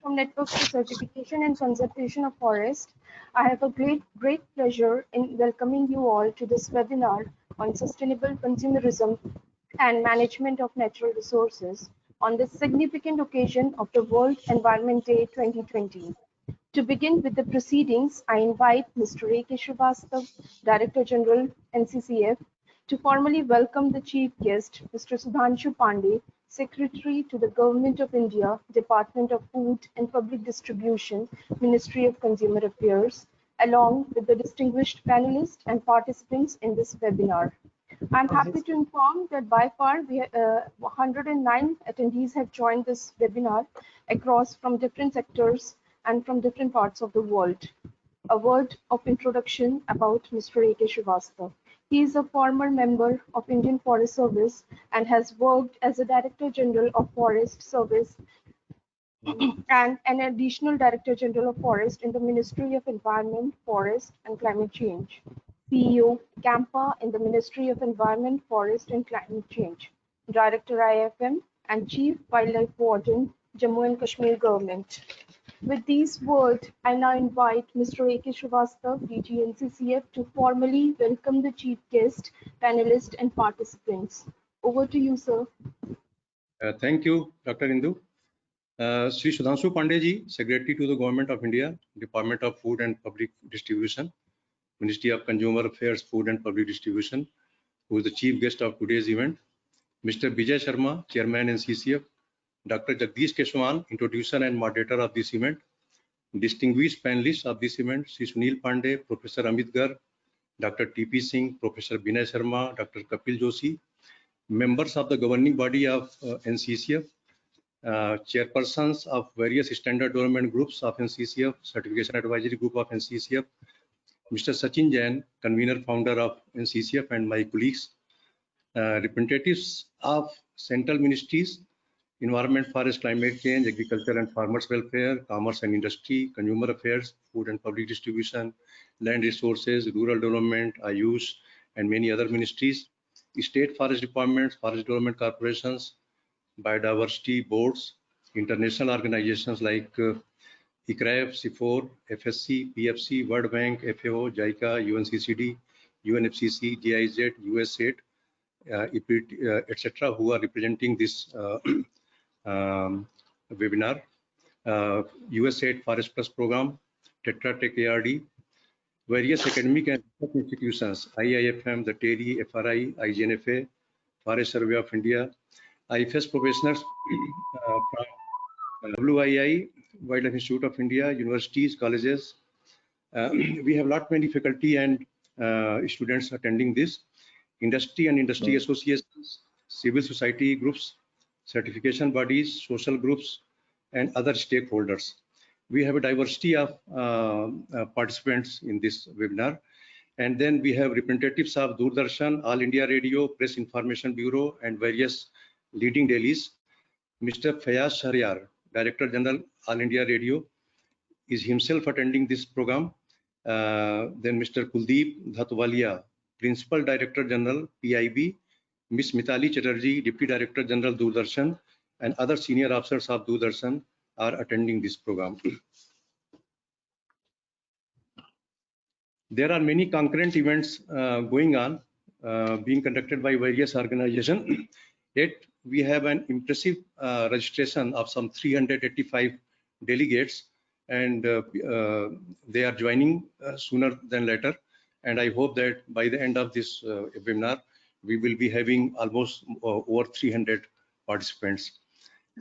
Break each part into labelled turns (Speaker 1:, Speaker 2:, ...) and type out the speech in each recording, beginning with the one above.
Speaker 1: from Networks for Certification and Conservation of Forest. I have a great pleasure in welcoming you all to this webinar on sustainable consumerism and management of natural resources on this significant occasion of the World Environment Day 2020. To begin with the proceedings, I invite Mr. A.K. Srivastava, Director General, NCCF, to formally welcome the Chief Guest, Mr. Sudhanshu Pandey, Secretary to the Government of India, Department of Food and Public Distribution, Ministry of Consumer Affairs, along with the distinguished panelists and participants in this webinar. I'm happy to inform that by far 109 attendees have joined this webinar across from different sectors and from different parts of the world. A word of introduction about Mr. A.K. Srivastava. He is a former member of Indian Forest Service and has worked as a Director General of Forest Service and an additional Director General of Forest in the Ministry of Environment, Forest and Climate Change. CEO, CAMPA in the Ministry of Environment, Forest and Climate Change. Director IFM and Chief Wildlife Warden, Jammu and Kashmir Government. With these words, I now invite Mr. A.K. Srivastava, DG NCCF, to formally welcome the chief guest, panelists, and participants. Over to you, sir.
Speaker 2: Thank you, Dr. Indu. Sri Sudhanshu Pandey ji, Secretary to the Government of India, Department of Food and Public Distribution, Ministry of Consumer Affairs, Food and Public Distribution, who is the chief guest of today's event. Mr. Vijay Sharma, Chairman NCCF, Dr. Jagdish Keshwan, introducer and moderator of this event, distinguished panelists of this event, Sri Sunil Pandey, Professor Amit Garg, Dr. T.P. Singh, Professor Vinay Sharma, Dr. Kapil Joshi, members of the governing body of NCCF, chairpersons of various standard development groups of NCCF, Certification Advisory Group of NCCF, Mr. Sachin Jain, convener founder of NCCF, and my colleagues, representatives of central ministries, Environment, Forest, Climate Change, Agriculture and Farmers Welfare, Commerce and Industry, Consumer Affairs, Food and Public Distribution, Land Resources, Rural Development, Ayush, and many other ministries, state forest departments, forest development corporations, biodiversity boards, international organizations like ICRAF, CIFOR, FSC, PFC, World Bank, FAO, JICA, UNCCD, UNFCCC, GIZ, USAID, etc., who are representing this webinar, USAID Forest Plus Program, Tetra Tech ARD, various academic and research institutions, IIFM, the TERI, FRI, IGNFA, Forest Survey of India, IFS professionals from WII, Wildlife Institute of India, universities, colleges. We have many faculty and students attending this, industry and industry associations, civil society groups, certification bodies, social groups, and other stakeholders. We have a diversity of participants in this webinar. And then we have representatives of Doordarshan, All India Radio, Press Information Bureau, and various leading dailies. Mr. Fayaz Shahryar, Director General, All India Radio, is himself attending this program. Then Mr. Kuldeep Dhatwalia, Principal Director General, PIB, Ms. Mitali Chatterjee, Deputy Director General, Doordarshan, and other senior officers of Doordarshan are attending this program. There are many concurrent events going on, being conducted by various organizations. Yet we have an impressive registration of some 385 delegates, and they are joining sooner than later. And I hope that by the end of this webinar, we will be having almost over 300 participants.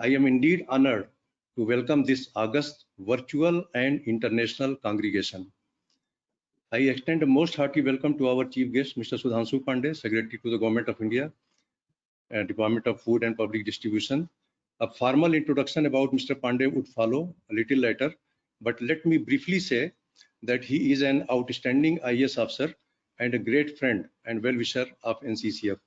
Speaker 2: I am indeed honored to welcome this August virtual and international congregation. I extend a most hearty welcome to our chief guest, Mr. Sudhanshu Pandey, Secretary to the Government of India, Department of Food and Public Distribution. A formal introduction about Mr. Pandey would follow a little later, but let me briefly say that he is an outstanding IAS officer and a great friend and well-wisher of NCCF.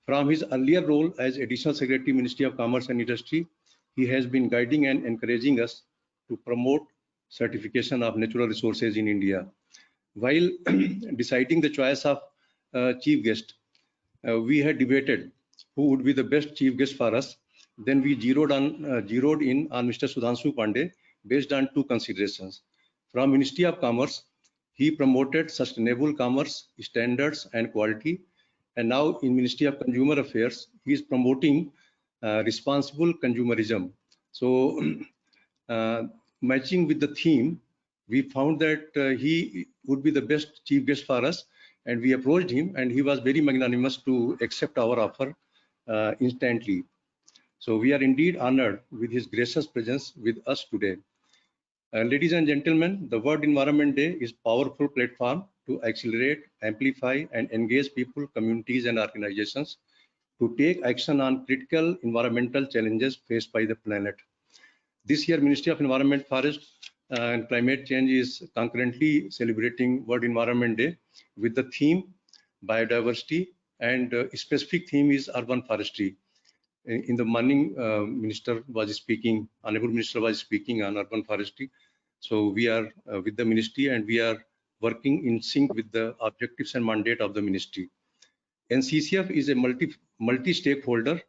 Speaker 2: From his earlier role as Additional Secretary, Ministry of Commerce and Industry, he has been guiding and encouraging us to promote certification of natural resources in India. While deciding the choice of chief guest, we had debated who would be the best chief guest for us, Then we zeroed in on Mr. Sudhanshu Pandey based on two considerations. From Ministry of Commerce, he promoted sustainable commerce standards and quality. And now in Ministry of Consumer Affairs, he is promoting responsible consumerism. So matching with the theme, we found that he would be the best chief guest for us, and we approached him, and he was very magnanimous to accept our offer instantly. So we are indeed honored with his gracious presence with us today. Ladies and gentlemen, the World Environment Day is a powerful platform to accelerate, amplify, and engage people, communities, and organizations to take action on critical environmental challenges faced by the planet. This year, Ministry of Environment, Forest and Climate Change is concurrently celebrating World Environment Day with the theme biodiversity, and specific theme is urban forestry. In the morning, Minister was speaking, Honorable Minister was speaking on urban forestry. So we are with the ministry, and we are working in sync with the objectives and mandate of the ministry. NCCF is a multi-stakeholder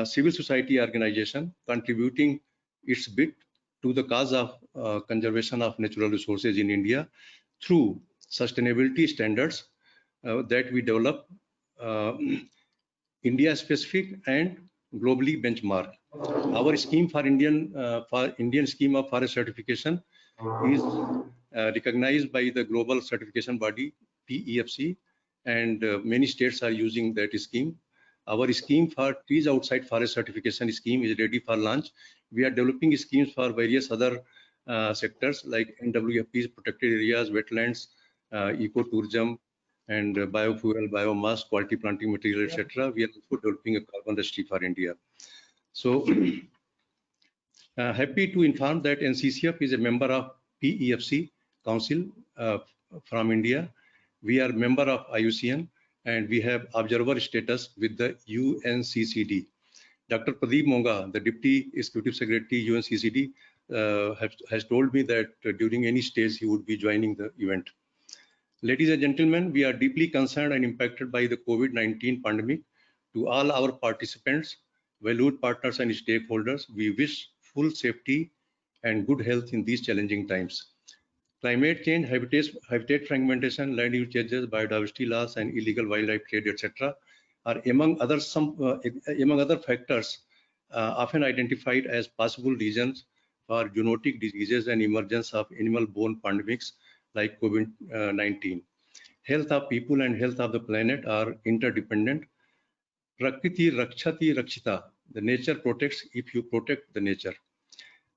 Speaker 2: civil society organization contributing its bit to the cause of conservation of natural resources in India through sustainability standards that we develop India specific and globally benchmark. Our scheme for Indian scheme of forest certification is recognized by the global certification body PEFC, and many states are using that scheme. Our scheme for trees outside forest certification scheme is ready for launch. We are developing schemes for various other sectors like NWFPs, protected areas, wetlands, ecotourism, and biofuel, biomass, quality planting material, etc. We are also developing a carbon registry for India. So happy to inform that NCCF is a member of PEFC Council from India. We are member of IUCN, and we have observer status with the UNCCD. Dr. Pradeep Monga, the Deputy Executive Secretary UNCCD, has told me that during any stage he would be joining the event. Ladies and gentlemen, we are deeply concerned and impacted by the COVID-19 pandemic. To all our participants, valued partners and stakeholders, we wish full safety and good health in these challenging times. Climate change, habitat fragmentation, land use changes, biodiversity loss, and illegal wildlife trade, etc., are among other factors often identified as possible reasons for zoonotic diseases and emergence of animal-borne pandemics like COVID-19. Health of people and health of the planet are interdependent. Prakriti rakshati rakshita. The nature protects if you protect the nature.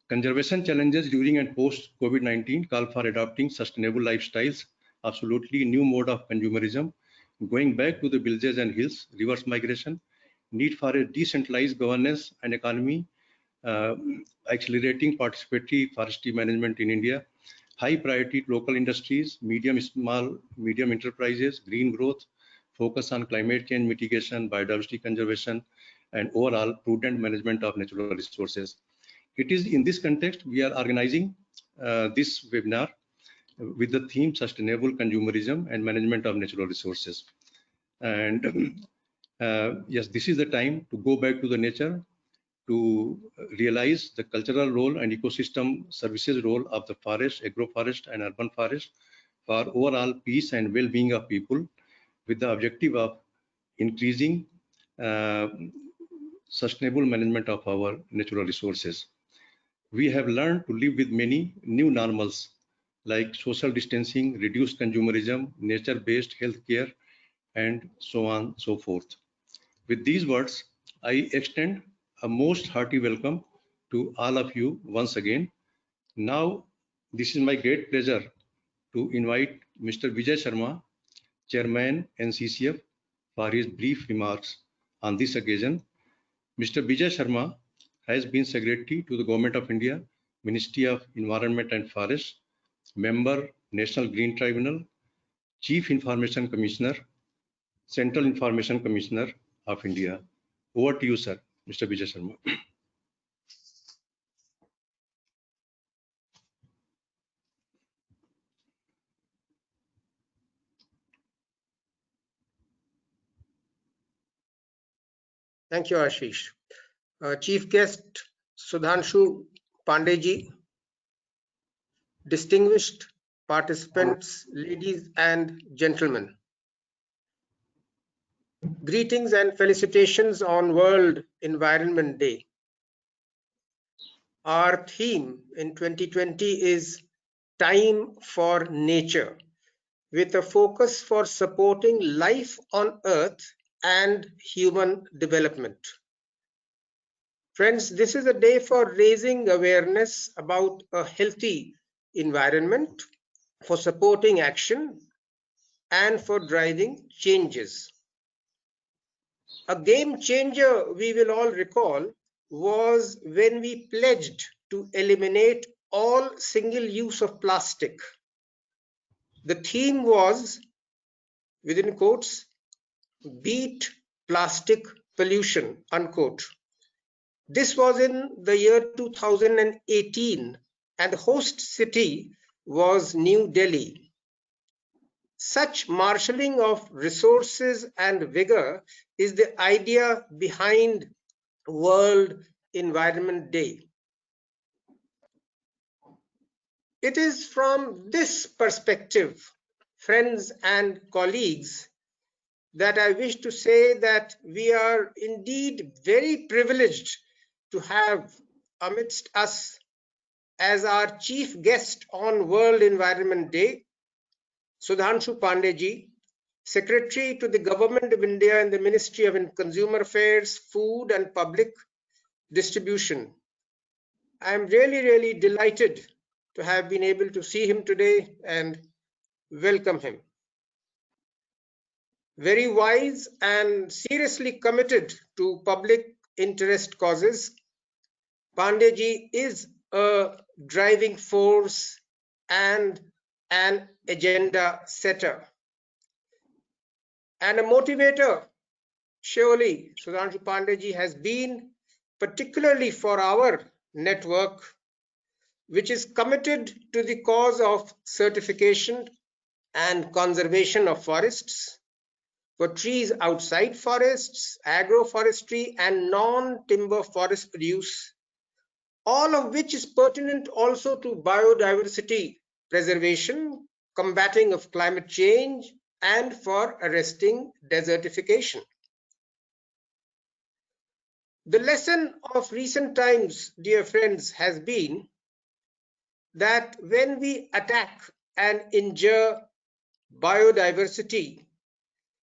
Speaker 2: Conservation challenges during and post COVID-19 call for adopting sustainable lifestyles, absolutely new mode of consumerism, going back to the villages and hills, reverse migration, need for a decentralized governance and economy, accelerating participatory forestry management in India, high priority local industries, small, medium enterprises, green growth, focus on climate change mitigation, biodiversity conservation, and overall prudent management of natural resources. It is in this context we are organizing this webinar with the theme Sustainable Consumerism and Management of Natural Resources. And yes, this is the time to go back to the nature, to realize the cultural role and ecosystem services role of the forest, agroforest, and urban forest for overall peace and well-being of people, with the objective of increasing sustainable management of our natural resources. We have learned to live with many new normals like social distancing, reduced consumerism, nature-based healthcare, and so on, so forth. With these words, I extend a most hearty welcome to all of you once again. Now, this is my great pleasure to invite Mr. Vijay Sharma, Chairman NCCF, for his brief remarks on this occasion. Mr. Vijay Sharma has been Secretary to the Government of India, Ministry of Environment and Forest, Member, National Green Tribunal, Chief Information Commissioner, Central Information Commissioner of India. Over to you, sir, Mr. Vijay Sharma.
Speaker 3: Thank you, Ashish. Chief Guest Sudhanshu Pandey, distinguished participants, ladies and gentlemen. Greetings and felicitations on World Environment Day. Our theme in 2020 is Time for Nature, with a focus for supporting life on Earth and human development. Friends, this is a day for raising awareness about a healthy environment, for supporting action, and for driving changes. A game changer we will all recall was when we pledged to eliminate all single use of plastic. The theme was, within quotes, beat plastic pollution, unquote. This was in the year 2018, and the host city was New Delhi. Such marshalling of resources and vigor is the idea behind World Environment Day. It is from this perspective, friends and colleagues, that I wish to say that we are indeed very privileged to have amidst us as our chief guest on World Environment Day, Sudhanshu Pandey, Secretary to the Government of India in the Ministry of Consumer Affairs, Food and Public Distribution. I am really delighted to have been able to see him today and welcome him. Very wise and seriously committed to public interest causes, Pandey is a driving force and an agenda setter and a motivator. Surely Sudhanshu Pandey has been, particularly for our network, which is committed to the cause of certification and conservation of forests, for trees outside forests, agroforestry and non-timber forest produce, all of which is pertinent also to biodiversity preservation, combating of climate change, and for arresting desertification. The lesson of recent times, dear friends, has been that when we attack and injure biodiversity,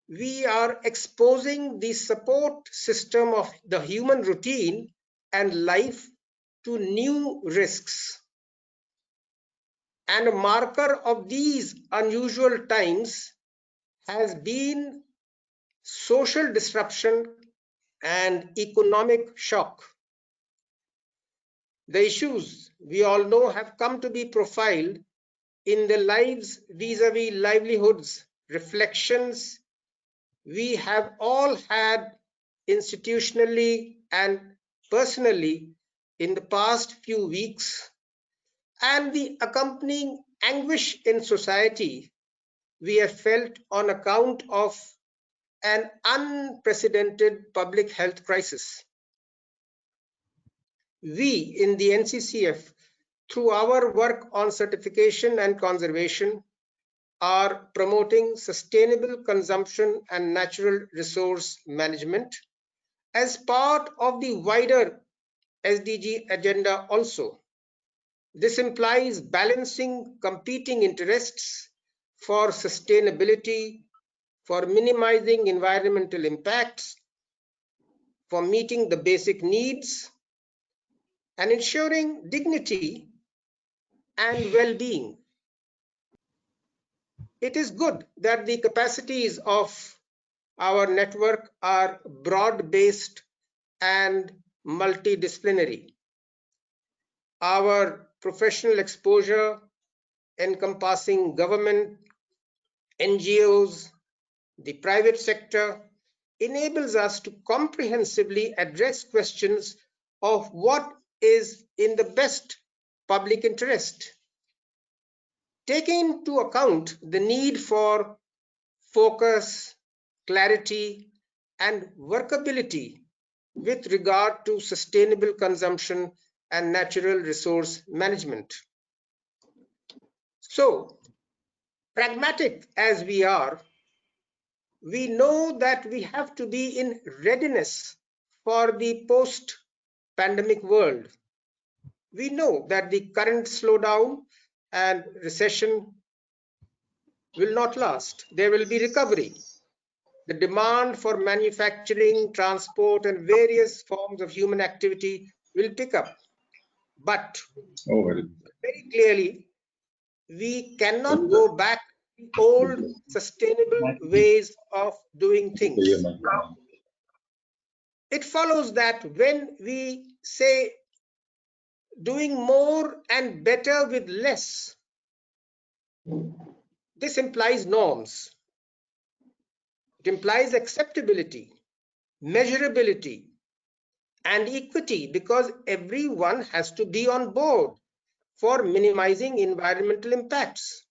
Speaker 3: we are exposing the support system of the human routine and life to new risks. And a marker of these unusual times has been social disruption and economic shock. The issues we all know have come to be profiled in the lives vis-a-vis livelihoods, reflections we have all had institutionally and personally in the past few weeks, and the accompanying anguish in society we have felt on account of an unprecedented public health crisis. We in the NCCF, through our work on certification and conservation, are promoting sustainable consumption and natural resource management as part of the wider SDG agenda also. This implies balancing competing interests for sustainability, for minimizing environmental impacts, for meeting the basic needs, and ensuring dignity and well-being. It is good that the capacities of our network are broad-based and multidisciplinary. Our professional exposure encompassing government, NGOs, the private sector, enables us to comprehensively address questions of what is in the best public interest, taking into account the need for focus, clarity, and workability with regard to sustainable consumption and natural resource management. So, pragmatic as we are, we know that we have to be in readiness for the post-pandemic world. We know that the current slowdown and recession will not last. There will be recovery. The demand for manufacturing, transport, and various forms of human activity will pick up. But very clearly, we cannot go back to old sustainable ways of doing things. It follows that when we say doing more and better with less, this implies norms. It implies acceptability, measurability, and equity, because everyone has to be on board for minimizing environmental impacts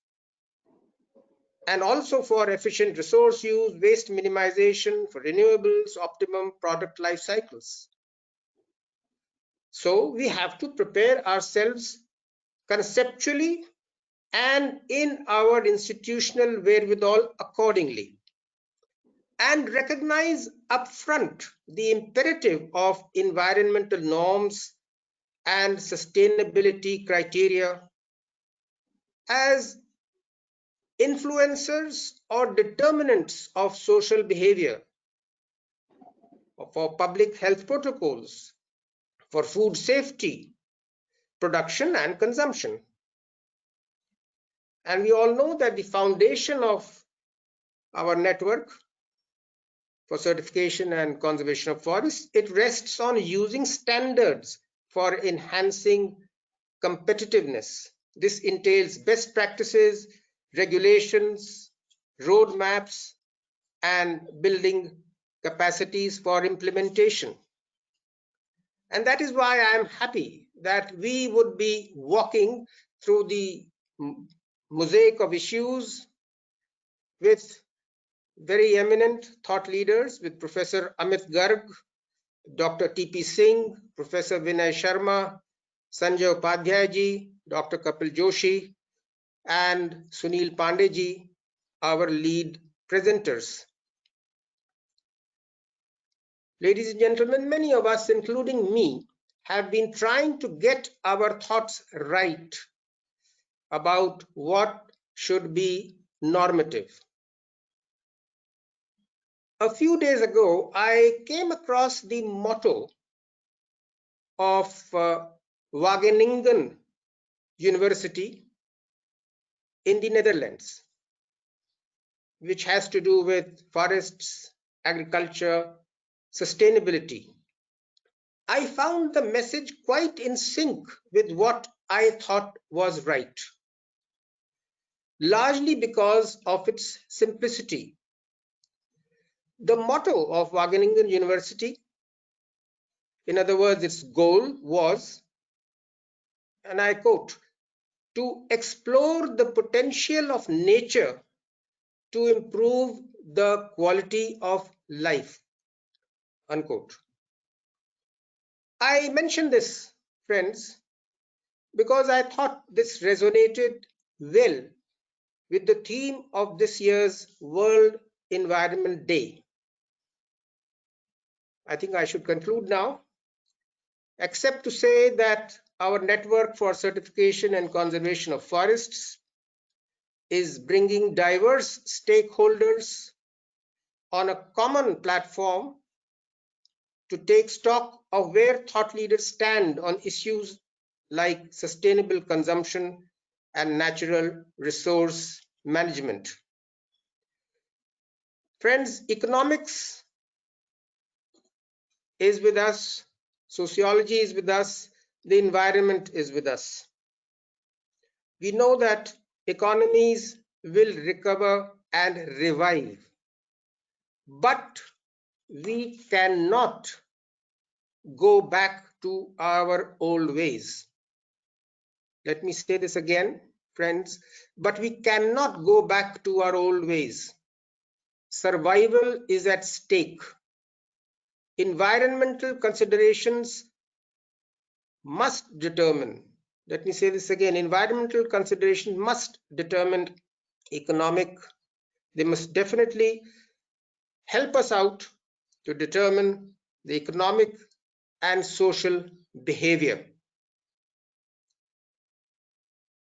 Speaker 3: and also for efficient resource use, waste minimization, for renewables, optimum product life cycles. So we have to prepare ourselves conceptually and in our institutional wherewithal accordingly, and recognize upfront the imperative of environmental norms and sustainability criteria as influencers or determinants of social behavior, for public health protocols, for food safety, production and consumption. And we all know that the foundation of our network for certification and conservation of forests, it rests on using standards for enhancing competitiveness. This entails best practices, regulations, roadmaps, and building capacities for implementation. And that is why I am happy that we would be walking through the mosaic of issues with very eminent thought leaders, with Professor Amit Garg, Dr. T.P. Singh, Professor Vinay Sharma, Sanjay Upadhyay ji, Dr. Kapil Joshi, and Sunil Pandey ji, our lead presenters. Ladies and gentlemen, many of us, including me, have been trying to get our thoughts right about what should be normative. A few days ago, I came across the motto of Wageningen University in the Netherlands, which has to do with forests, agriculture, sustainability. I found the message quite in sync with what I thought was right, largely because of its simplicity. The motto of Wageningen University, in other words, its goal was, and I quote, to explore the potential of nature to improve the quality of life, unquote. I mention this, friends, because I thought this resonated well with the theme of this year's World Environment Day. I think I should conclude now, except to say that our network for certification and conservation of forests is bringing diverse stakeholders on a common platform to take stock of where thought leaders stand on issues like sustainable consumption and natural resource management. Friends, economics is with us, sociology is with us, the environment is with us. We know that economies will recover and revive, but we cannot go back to our old ways. Let me say this again, friends, but we cannot go back to our old ways. Survival is at stake. environmental considerations must determine, let me say this again, environmental considerations must determine economic, they must definitely help us out to determine the economic and social behavior.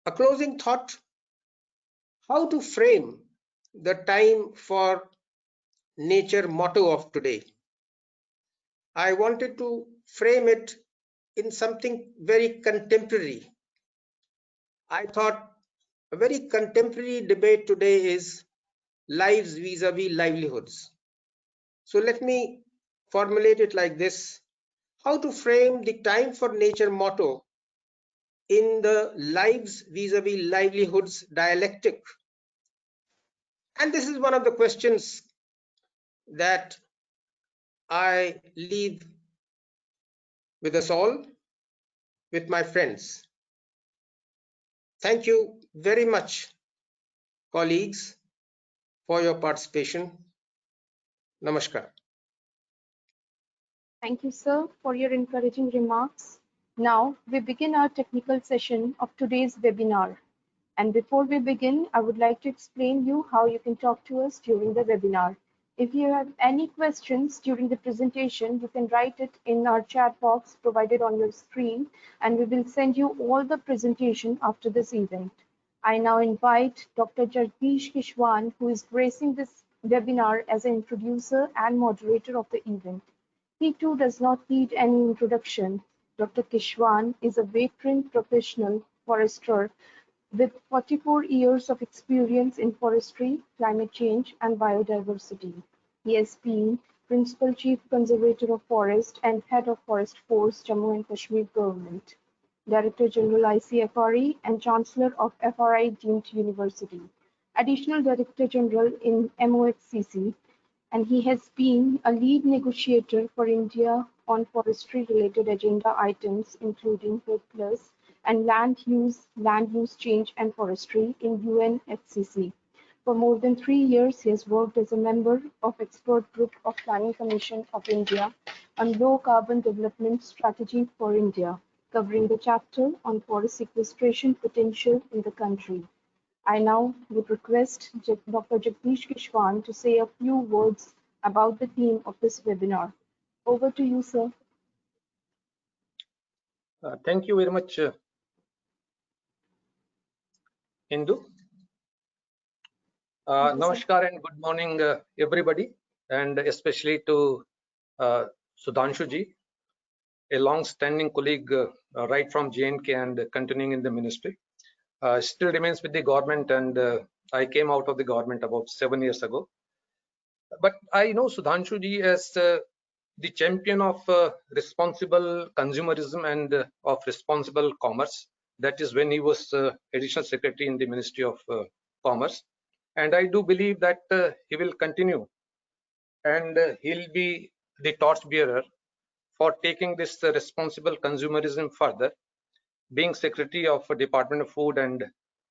Speaker 3: A closing thought, how to frame the time for nature motto of today. I wanted to frame it in something very contemporary. I thought a very contemporary debate today is lives vis-a-vis livelihoods. So let me formulate it like this. How to frame the time for nature motto in the lives vis-a-vis livelihoods dialectic. And this is one of the questions that I leave with us all, with my friends. Thank you very much, colleagues, for your participation. Namaskar.
Speaker 1: Thank you, sir, for your encouraging remarks. Now, we begin our technical session of today's webinar. And before we begin, I would like to explain you how you can talk to us during the webinar. If you have any questions during the presentation, you can write it in our chat box provided on your screen, and we will send you all the presentation after this event. I now invite Dr. Jagdish Kishwan, who is gracing this webinar as an introducer and moderator of the event. He too does not need any introduction. Dr. Kishwan is a veteran professional forester with 44 years of experience in forestry, climate change, and biodiversity. He has been Principal Chief Conservator of Forest and Head of Forest Force, Jammu and Kashmir Government, Director General ICFRE, and Chancellor of FRI Deemed University, Additional Director General in MOFCC, and he has been a lead negotiator for India on forestry-related agenda items, including REDD+ and land use change and forestry in UNFCCC. For more than 3 years, he has worked as a member of expert group of Planning Commission of India on low carbon development strategy for India, covering the chapter on forest sequestration potential in the country. I now would request Dr. Jagdish Kishwan to say a few words about the theme of this webinar. Over to you, sir.
Speaker 4: Thank you very much, Indu. Namaskar and good morning, everybody, and especially to Sudhanshu ji, a long-standing colleague right from JNK and continuing in the ministry. Still remains with the government, and I came out of the government about 7 years ago. But I know Sudhanshu ji as the champion of responsible consumerism and of responsible commerce. That is when he was additional secretary in the Ministry of Commerce. And I do believe that he will continue, and he'll be the torchbearer for taking this responsible consumerism further, being secretary of Department of Food and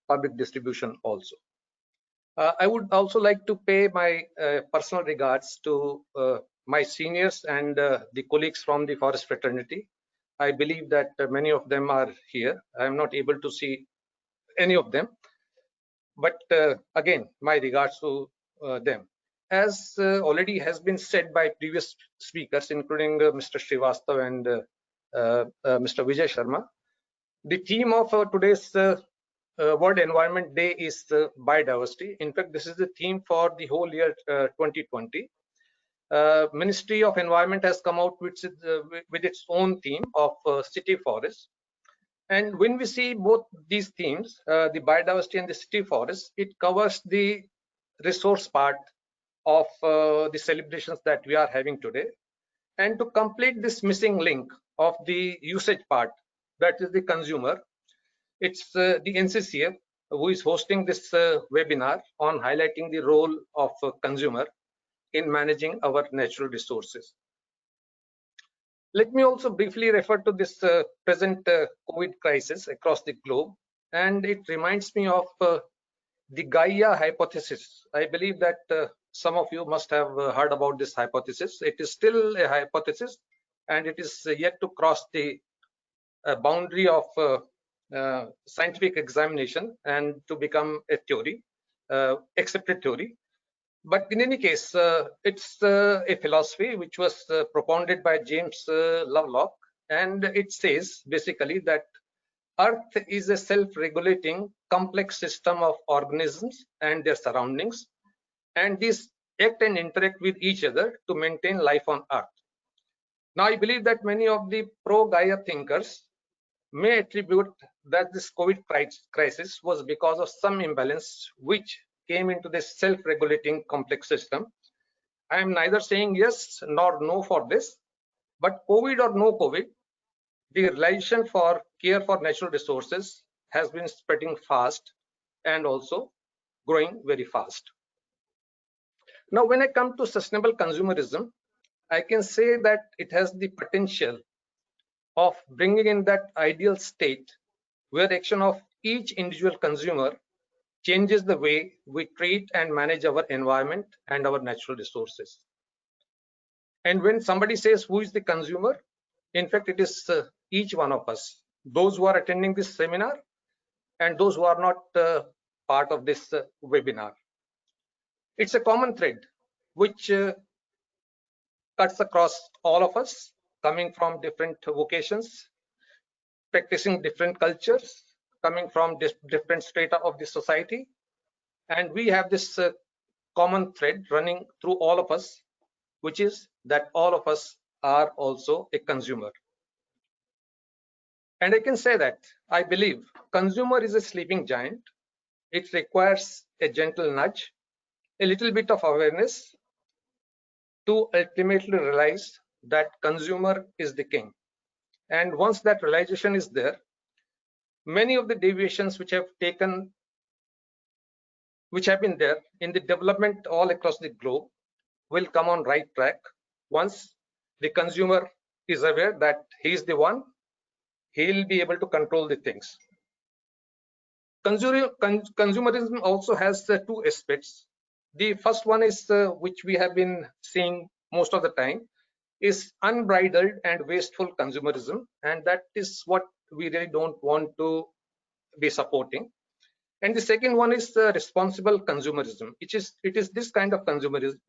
Speaker 4: Public Distribution also. I would also like to pay my personal regards to my seniors and the colleagues from the forest fraternity. I believe that many of them are here. I am not able to see any of them, but again, my regards to them. As already has been said by previous speakers, including Mr. Srivastav and Mr. Vijay Sharma, the theme of today's World Environment Day is biodiversity. In fact, this is the theme for the whole year 2020. Ministry of Environment has come out with its own theme of city forest. And when we see both these themes, the biodiversity and the city forest, it covers the resource part of the celebrations that we are having today. And to complete this missing link of the usage part, that is the consumer, it's the NCCF who is hosting this webinar on highlighting the role of consumer in managing our natural resources. Let me also briefly refer to this present COVID crisis across the globe, and it reminds me of the Gaia hypothesis. I believe that some of you must have heard about this hypothesis. It is still a hypothesis, and it is yet to cross the boundary of scientific examination and to become a theory, accepted theory. But in any case, it's a philosophy which was propounded by James Lovelock, and it says basically that Earth is a self-regulating complex system of organisms and their surroundings, and these act and interact with each other to maintain life on Earth. Now, I believe that many of the pro-Gaia thinkers may attribute that this COVID crisis was because of some imbalance which came into this self-regulating complex system. I am neither saying yes nor no for this, but COVID or no COVID, the realization for care for natural resources has been spreading fast and also growing very fast. Now, when I come to sustainable consumerism, I can say that it has the potential of bringing in that ideal state where action of each individual consumer changes the way we treat and manage our environment and our natural resources. And when somebody says who is the consumer, in fact, it is each one of us, those who are attending this seminar and those who are not part of this webinar. It's a common thread which cuts across all of us, coming from different vocations, practicing different cultures, coming from different strata of the society. And we have this common thread running through all of us, which is that all of us are also a consumer. And I can say that I believe consumer is a sleeping giant. It requires a gentle nudge, a little bit of awareness to ultimately realize that consumer is the king. And once that realization is there, many of the deviations which have been there in the development all across the globe will come on right track once the consumer is aware that he is the one, he'll be able to control the things. Consumerism also has two aspects. The first one is which we have been seeing most of the time is unbridled and wasteful consumerism, and that is what we really don't want to be supporting. And the second one is responsible consumerism. It is this kind of consumerism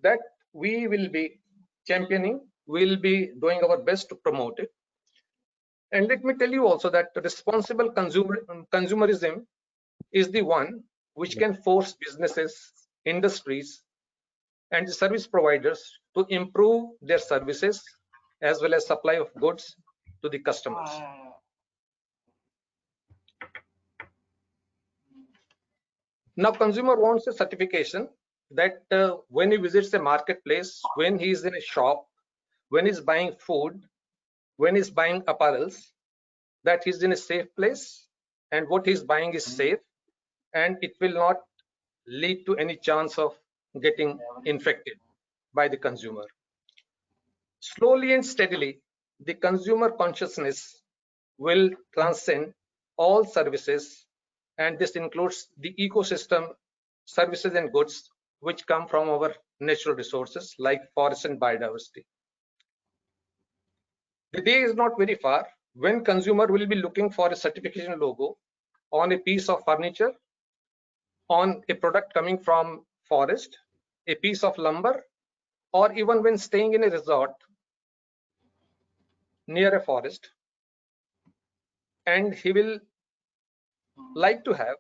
Speaker 4: that we will be championing, we'll be doing our best to promote it. And let me tell you also that responsible consumerism is the one which can force businesses, industries, and the service providers to improve their services as well as supply of goods to the customers. Now, consumer wants a certification that when he visits a marketplace, when he is in a shop, when he's buying food, when he's buying apparels, that he's in a safe place and what he's buying is safe and it will not lead to any chance of getting infected by the consumer. Slowly and steadily, the consumer consciousness will transcend all services, and this includes the ecosystem services and goods which come from our natural resources like forest and biodiversity. The day is not very far when consumer will be looking for a certification logo on a piece of furniture, on a product coming from forest, a piece of lumber, or even when staying in a resort near a forest, and he will like to have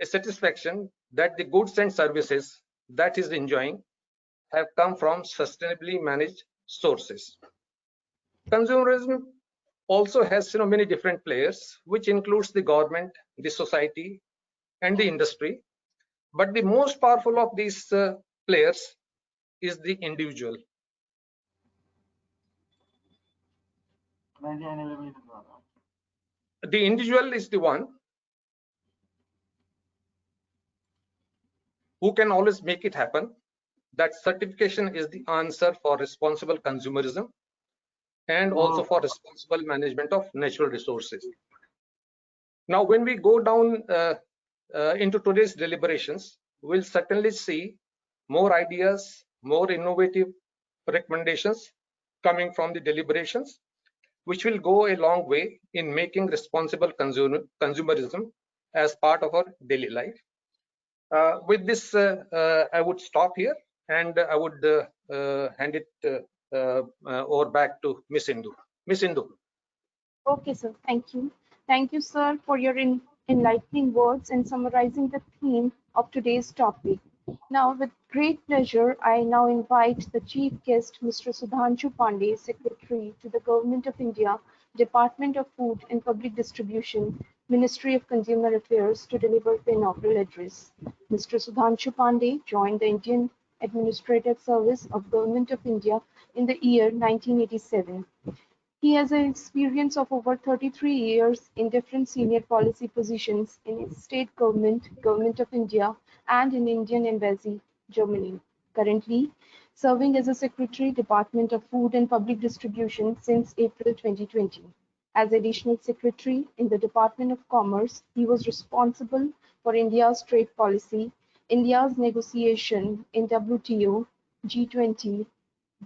Speaker 4: a satisfaction that the goods and services that he's enjoying have come from sustainably managed sources. Consumerism also has many different players, which includes the government, the society, and the industry. But the most powerful of these players is the individual. The individual is the one who can always make it happen. That certification is the answer for responsible consumerism and also for responsible management of natural resources. Now, when we go down into today's deliberations, we'll certainly see more ideas, more innovative recommendations coming from the deliberations, which will go a long way in making responsible consumerism as part of our daily life. With this, I would stop here, and I would hand it over back to Miss Indu. Miss Indu.
Speaker 1: Okay, sir. Thank you. Thank you, sir, for your enlightening words and summarizing the theme of today's topic. Now, with great pleasure, I now invite the chief guest, Mr. Sudhanshu Pandey, Secretary to the Government of India, Department of Food and Public Distribution, Ministry of Consumer Affairs, to deliver the inaugural address. Mr. Sudhanshu Pandey joined the Indian Administrative Service of Government of India in the year 1987. He has an experience of over 33 years in different senior policy positions in state government, Government of India, and in Indian Embassy, Germany. Currently, serving as a Secretary, Department of Food and Public Distribution since April 2020. As Additional Secretary in the Department of Commerce, he was responsible for India's trade policy, India's negotiation in WTO, G20,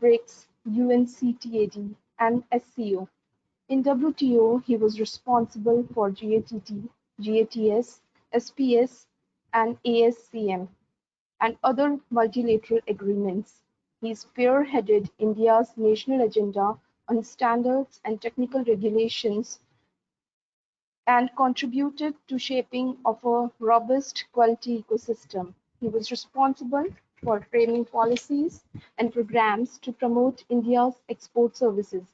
Speaker 1: BRICS, UNCTAD, and SCO. In WTO, he was responsible for GATT, GATS, SPS, and ASCM, and other multilateral agreements. He spearheaded India's national agenda on standards and technical regulations and contributed to shaping of a robust quality ecosystem. He was responsible for framing policies and programs to promote India's export services.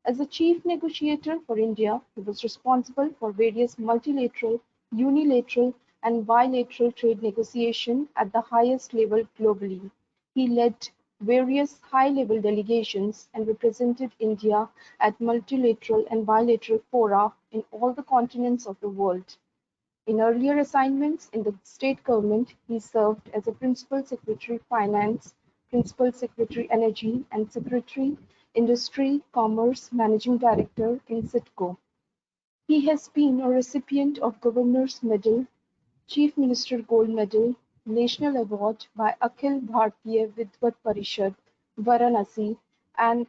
Speaker 1: As the chief negotiator for India, he was responsible for various multilateral, unilateral, and bilateral trade negotiations at the highest level globally. He led various high-level delegations and represented India at multilateral and bilateral fora in all the continents of the world. In earlier assignments in the state government, he served as a Principal Secretary Finance, Principal Secretary Energy, and Secretary Industry, Commerce, Managing Director in CITCO. He has been a recipient of Governor's Medal, Chief Minister Gold Medal, National Award by Akhil Bharatiya Vidwat Parishad, Varanasi, and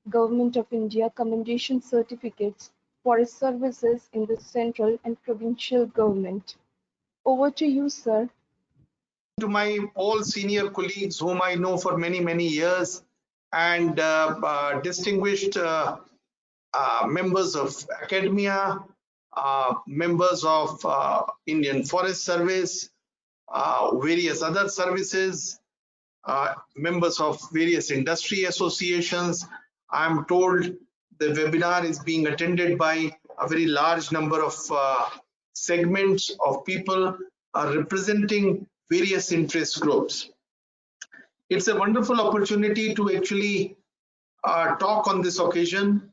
Speaker 1: Government of India Commendation Certificates for his services in the central and provincial government. Over to you, sir.
Speaker 5: To my all senior colleagues whom I know for many years, and distinguished members of academia, members of Indian Forest Service, various other services, members of various industry associations. I'm told the webinar is being attended by a very large number of segments of people representing various interest groups. It's a wonderful opportunity to actually talk on this occasion,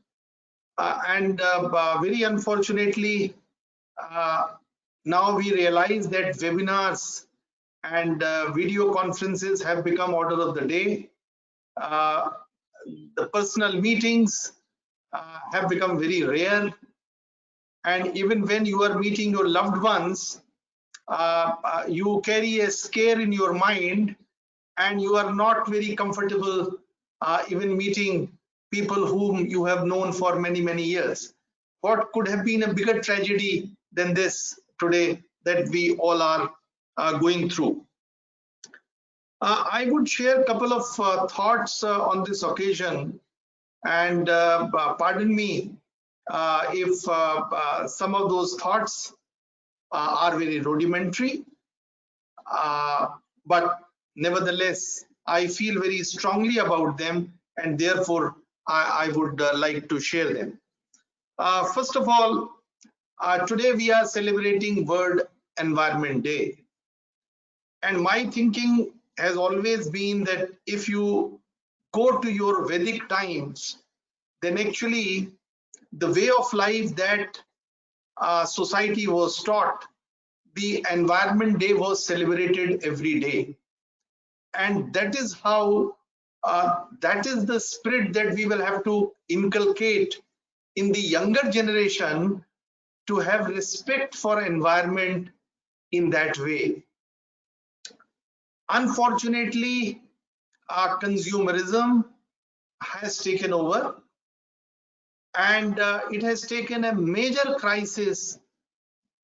Speaker 5: and very unfortunately now we realize that webinars and video conferences have become order of the day. The personal meetings have become very rare, and even when you are meeting your loved ones, you carry a scare in your mind, and you are not very comfortable even meeting people whom you have known for many years. What could have been a bigger tragedy than this today that we all are going through? I would share a couple of thoughts on this occasion, and pardon me if some of those thoughts are very rudimentary, but nevertheless I feel very strongly about them, and therefore I would like to share them. First of all, today we are celebrating World Environment Day, and my thinking has always been that if you go to your Vedic times, then actually the way of life that society was taught, the Environment Day was celebrated every day. And that is how, that is the spirit that we will have to inculcate in the younger generation, to have respect for environment in that way. Unfortunately, consumerism has taken over, and it has taken a major crisis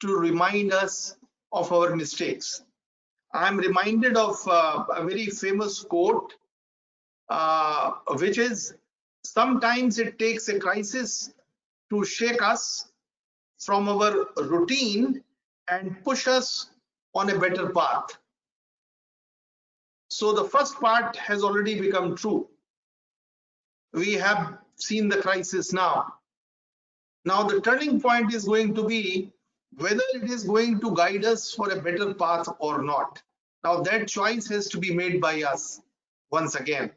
Speaker 5: to remind us of our mistakes. I'm reminded of a very famous quote, which is, sometimes it takes a crisis to shake us from our routine and push us on a better path. So the first part has already become true. We have seen the crisis now. Now the turning point is going to be whether it is going to guide us for a better path or not. Now that choice has to be made by us once again.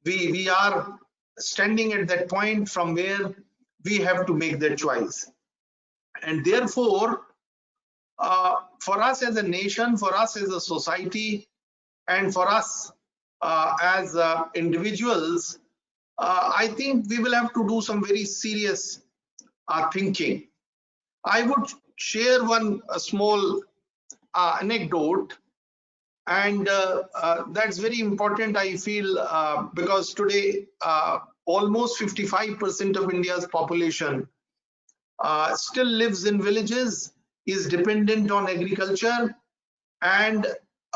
Speaker 5: We are standing at that point from where we have to make that choice. And therefore, for us as a nation, for us as a society, and for us as individuals, I think we will have to do some very serious thinking. I would share one small anecdote, and that's very important, I feel, because today almost 55% of India's population still lives in villages, is dependent on agriculture, and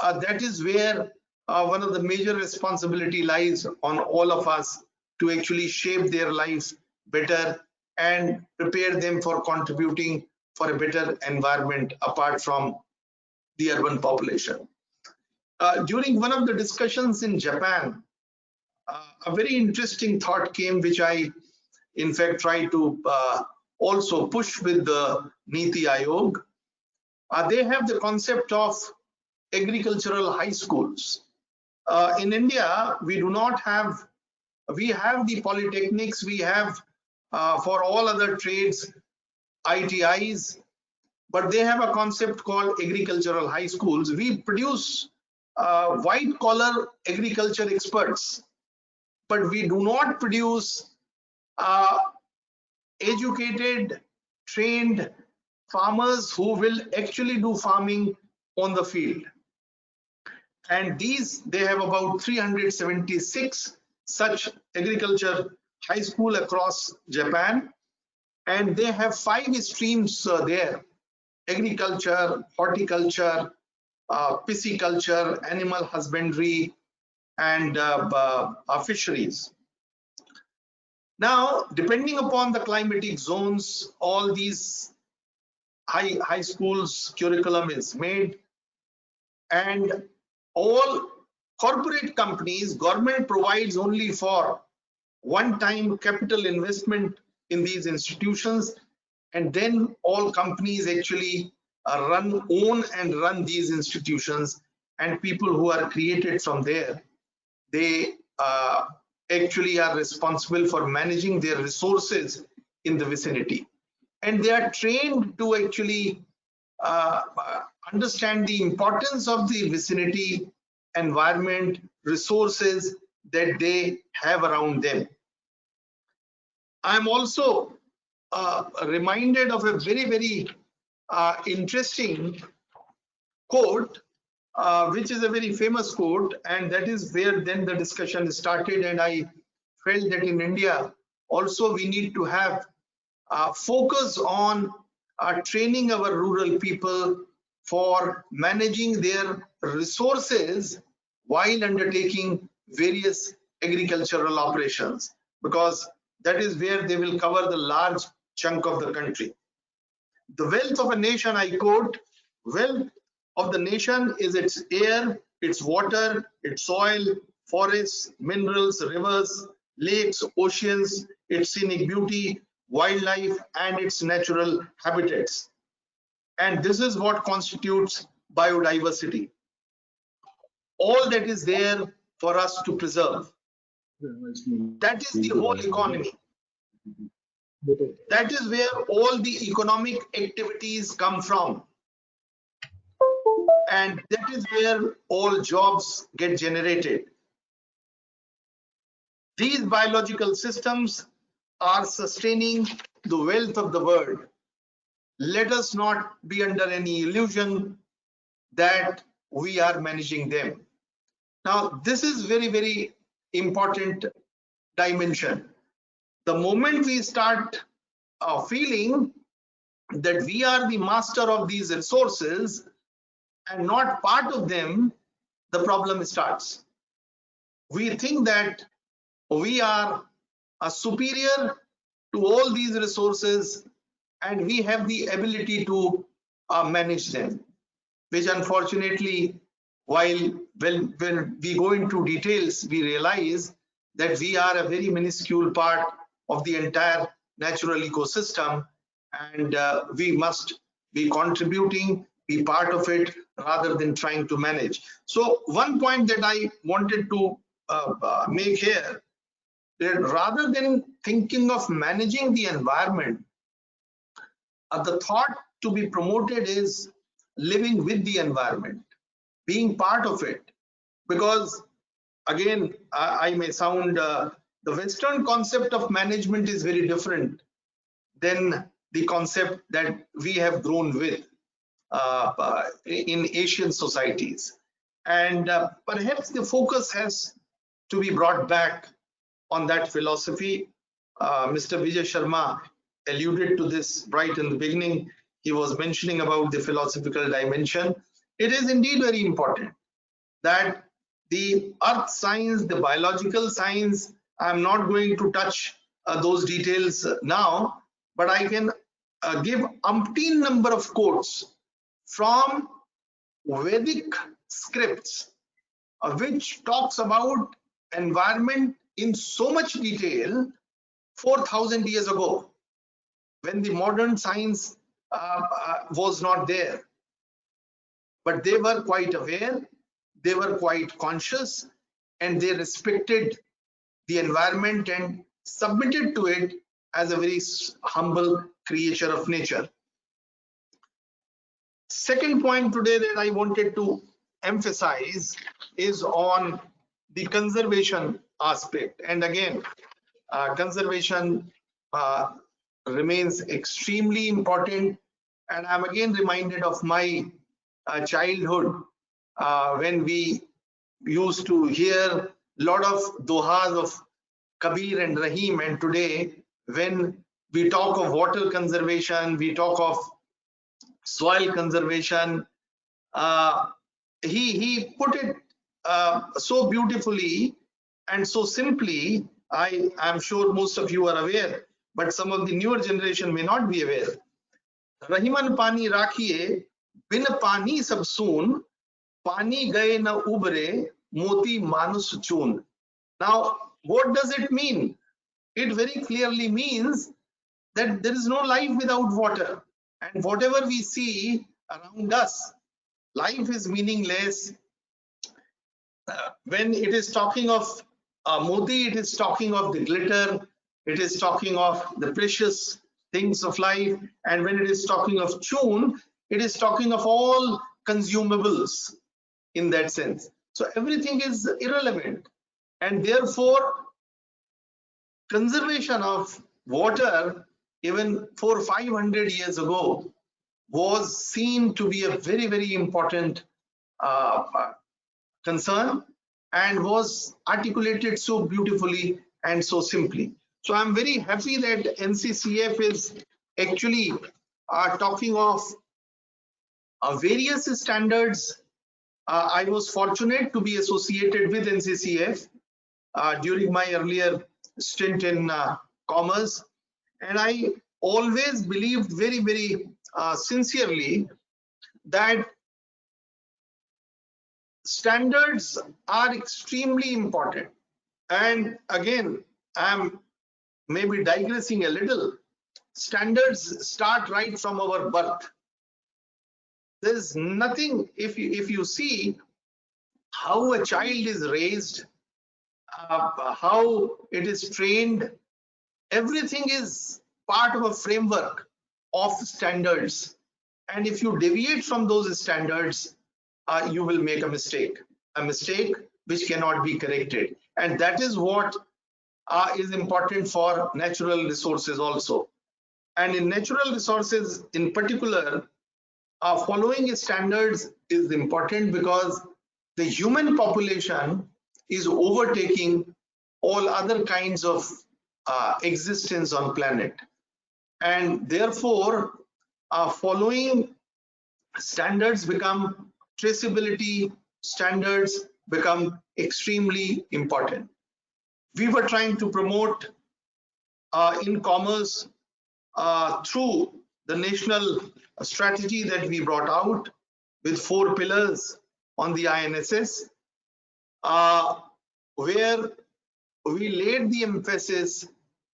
Speaker 5: that is where one of the major responsibility lies on all of us to actually shape their lives better and prepare them for contributing for a better environment apart from the urban population. During one of the discussions in Japan, a very interesting thought came, which I in fact try to also push with the Niti Aayog. They have the concept of agricultural high schools. In India, we do not have, we have the polytechnics, we have for all other trades, ITIs, but they have a concept called agricultural high schools. We produce white collar agriculture experts, but we do not produce educated, trained farmers who will actually do farming on the field. And these, they have about 376 such agriculture high school across Japan, and they have 5 streams there: agriculture, horticulture, pisciculture, animal husbandry, and fisheries. Now, depending upon the climatic zones, all these high schools curriculum is made, and all corporate companies, government provides only for one-time capital investment in these institutions, and then all companies actually own and run these institutions, and people who are created from there, they actually are responsible for managing their resources in the vicinity, and they are trained to actually understand the importance of the vicinity, environment, resources that they have around them. I'm also reminded of a very interesting quote, which is a very famous quote, and that is where then the discussion started. And I felt that in India also we need to have focus on training our rural people for managing their resources while undertaking various agricultural operations, because that is where they will cover the large chunk of the country. The wealth of a nation, I quote, wealth of the nation is its air, its water, its soil, forests, minerals, rivers, lakes, oceans, its scenic beauty, wildlife, and its natural habitats. And this is what constitutes biodiversity. All that is there for us to preserve. That is the whole economy. That is where all the economic activities come from. And that is where all jobs get generated. These biological systems are sustaining the wealth of the world. Let us not be under any illusion that we are managing them. Now, this is very, very important dimension. The moment we start feeling that we are the master of these resources and not part of them, the problem starts. We think that we are superior to all these resources and we have the ability to manage them, which unfortunately, when we go into details, we realize that we are a very minuscule part of the entire natural ecosystem, and we must be contributing, be part of it, rather than trying to manage. So one point that I wanted to make here, that rather than thinking of managing the environment, the thought to be promoted is living with the environment, being part of it. Because again, I may sound, the Western concept of management is very different than the concept that we have grown with in Asian societies. And perhaps the focus has to be brought back on that philosophy. Mr. Vijay Sharma alluded to this right in the beginning. He was mentioning about the philosophical dimension. It is indeed very important that the earth science, the biological science, I'm not going to touch those details now, but I can give umpteen number of quotes from Vedic scripts, which talks about environment in so much detail 4,000 years ago, when the modern science was not there. But they were quite aware, they were quite conscious, and they respected the environment and submitted to it as a very humble creature of nature. Second point today that I wanted to emphasize is on the conservation aspect. And again, conservation remains extremely important. And I'm again reminded of my childhood when we used to hear a lot of dohas of Kabir and Rahim. And today, when we talk of water conservation, we talk of soil conservation, he put it so beautifully and so simply. I'm sure most of you are aware, but some of the newer generation may not be aware. Rahiman pani rakhiye, bin pani sab soon, pani gaye na ubre, moti manus chun. Now, what does it mean? It very clearly means that there is no life without water, and whatever we see around us, life is meaningless. When it is talking of moti, it is talking of the glitter, it is talking of the precious things of life, and when it is talking of chun, it is talking of all consumables in that sense. So everything is irrelevant, and therefore conservation of water even 400 or 500 years ago was seen to be a very, very important concern, and was articulated so beautifully and so simply. So I'm very happy that NCCF is actually talking of various standards. I was fortunate to be associated with NCCF during my earlier stint in commerce, and I always believed very, very sincerely that standards are extremely important. And again, I'm maybe digressing a little. Standards start right from our birth. There's nothing, if you see how a child is raised, how it is trained, everything is part of a framework of standards. And if you deviate from those standards, you will make a mistake which cannot be corrected. And that is what is important for natural resources also. And in natural resources in particular, following standards is important, because the human population is overtaking all other kinds of existence on planet, and therefore following standards become, traceability standards become extremely important. We were trying to promote in commerce through the national strategy that we brought out with 4 pillars on the INSS, where we laid the emphasis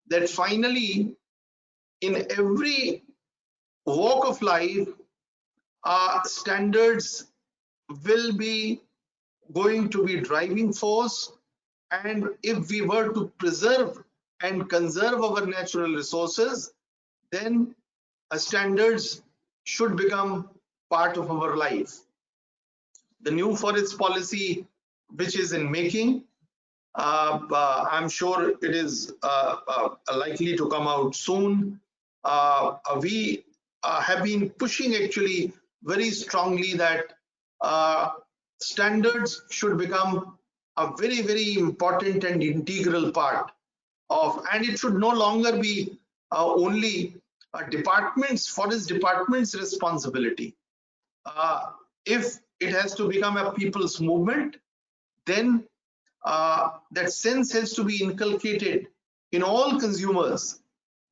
Speaker 5: that finally in every walk of life, standards will be going to be driving force, and if we were to preserve and conserve our natural resources, then standards should become part of our life. The new forest policy, which is in making, I'm sure it is likely to come out soon. We have been pushing actually very strongly that standards should become a very, very important and integral part of, and it should no longer be only forest department's responsibility. If it has to become a people's movement, then that sense has to be inculcated in all consumers,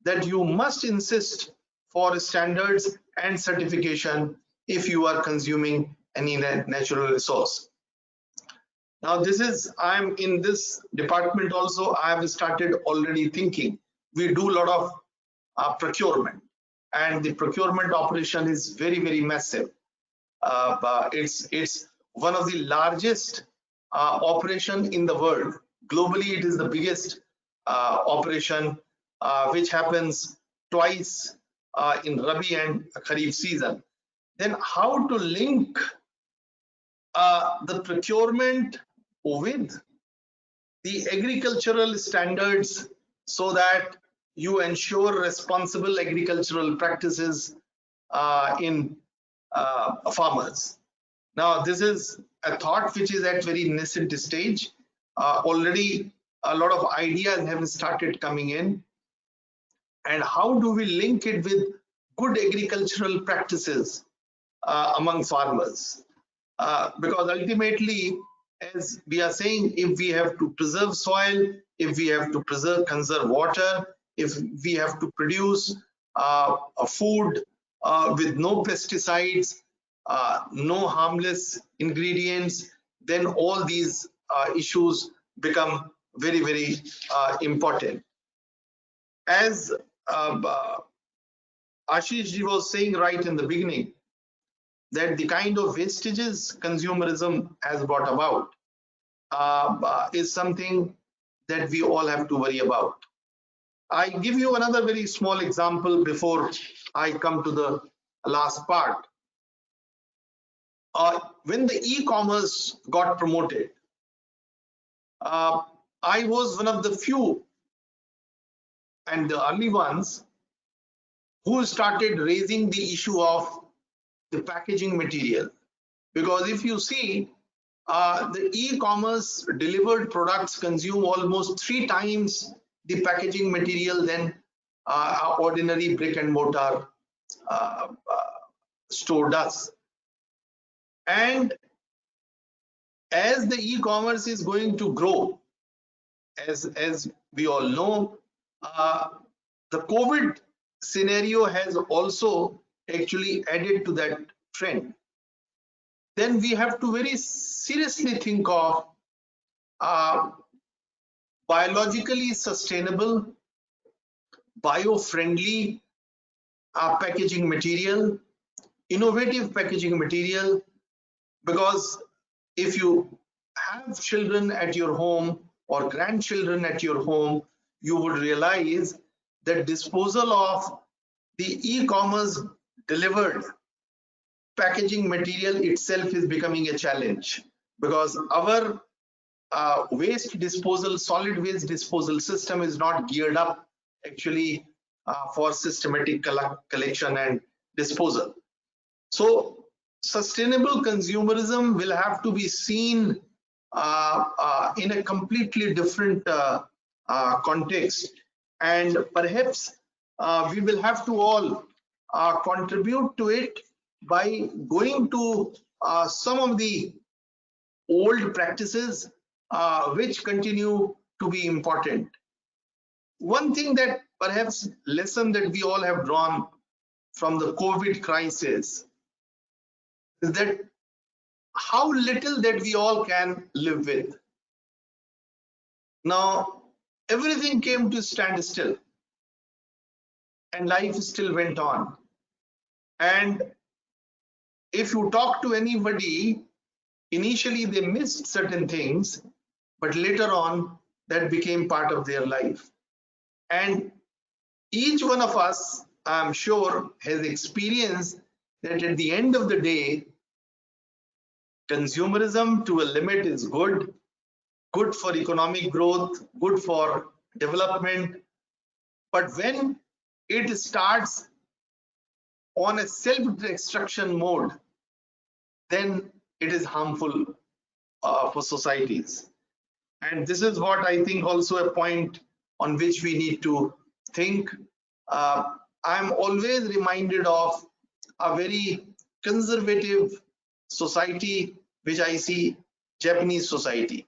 Speaker 5: that you must insist for standards and certification if you are consuming any natural resource. Now I'm in this department also. I have started already thinking. We do a lot of procurement, and the procurement operation is very, very massive. It's one of the largest operation in the world. Globally, it is the biggest operation, which happens twice in Rabi and Kharif season. Then how to link the procurement with the agricultural standards so that you ensure responsible agricultural practices in farmers. Now, this is a thought which is at very nascent stage. Already a lot of ideas have started coming in. And how do we link it with good agricultural practices among farmers? Because ultimately, as we are saying, if we have to preserve soil, if we have to conserve water, if we have to produce a food with no pesticides, no harmless ingredients, then all these issues become very, very important. As Ashish ji was saying right in the beginning, that the kind of wastages consumerism has brought about is something that we all have to worry about. I give you another very small example before I come to the last part. When the e-commerce got promoted, I was one of the few and the early ones who started raising the issue of the packaging material. Because if you see, the e-commerce delivered products consume almost 3 times the packaging material than ordinary brick and mortar store does. And as the e-commerce is going to grow, as we all know, the COVID scenario has also actually added to that trend. Then we have to very seriously think of biologically sustainable, bio-friendly packaging material, innovative packaging material, because if you have children at your home or grandchildren at your home, you would realize that disposal of the e-commerce delivered packaging material itself is becoming a challenge, because our waste disposal, solid waste disposal system is not geared up actually for systematic collection and disposal. So sustainable consumerism will have to be seen in a completely different context, and perhaps we will have to all contribute to it by going to some of the old practices which continue to be important. One thing that perhaps lesson that we all have drawn from the COVID crisis is that how little that we all can live with. Now, everything came to standstill and life still went on. And if you talk to anybody, initially they missed certain things, but later on that became part of their life. And each one of us, I'm sure, has experienced that at the end of the day, consumerism to a limit is good for economic growth, good for development. But when it starts on a self-destruction mode, then it is harmful for societies. And this is what I think also a point on which we need to think. I'm always reminded of a very conservative society, which I see, Japanese society.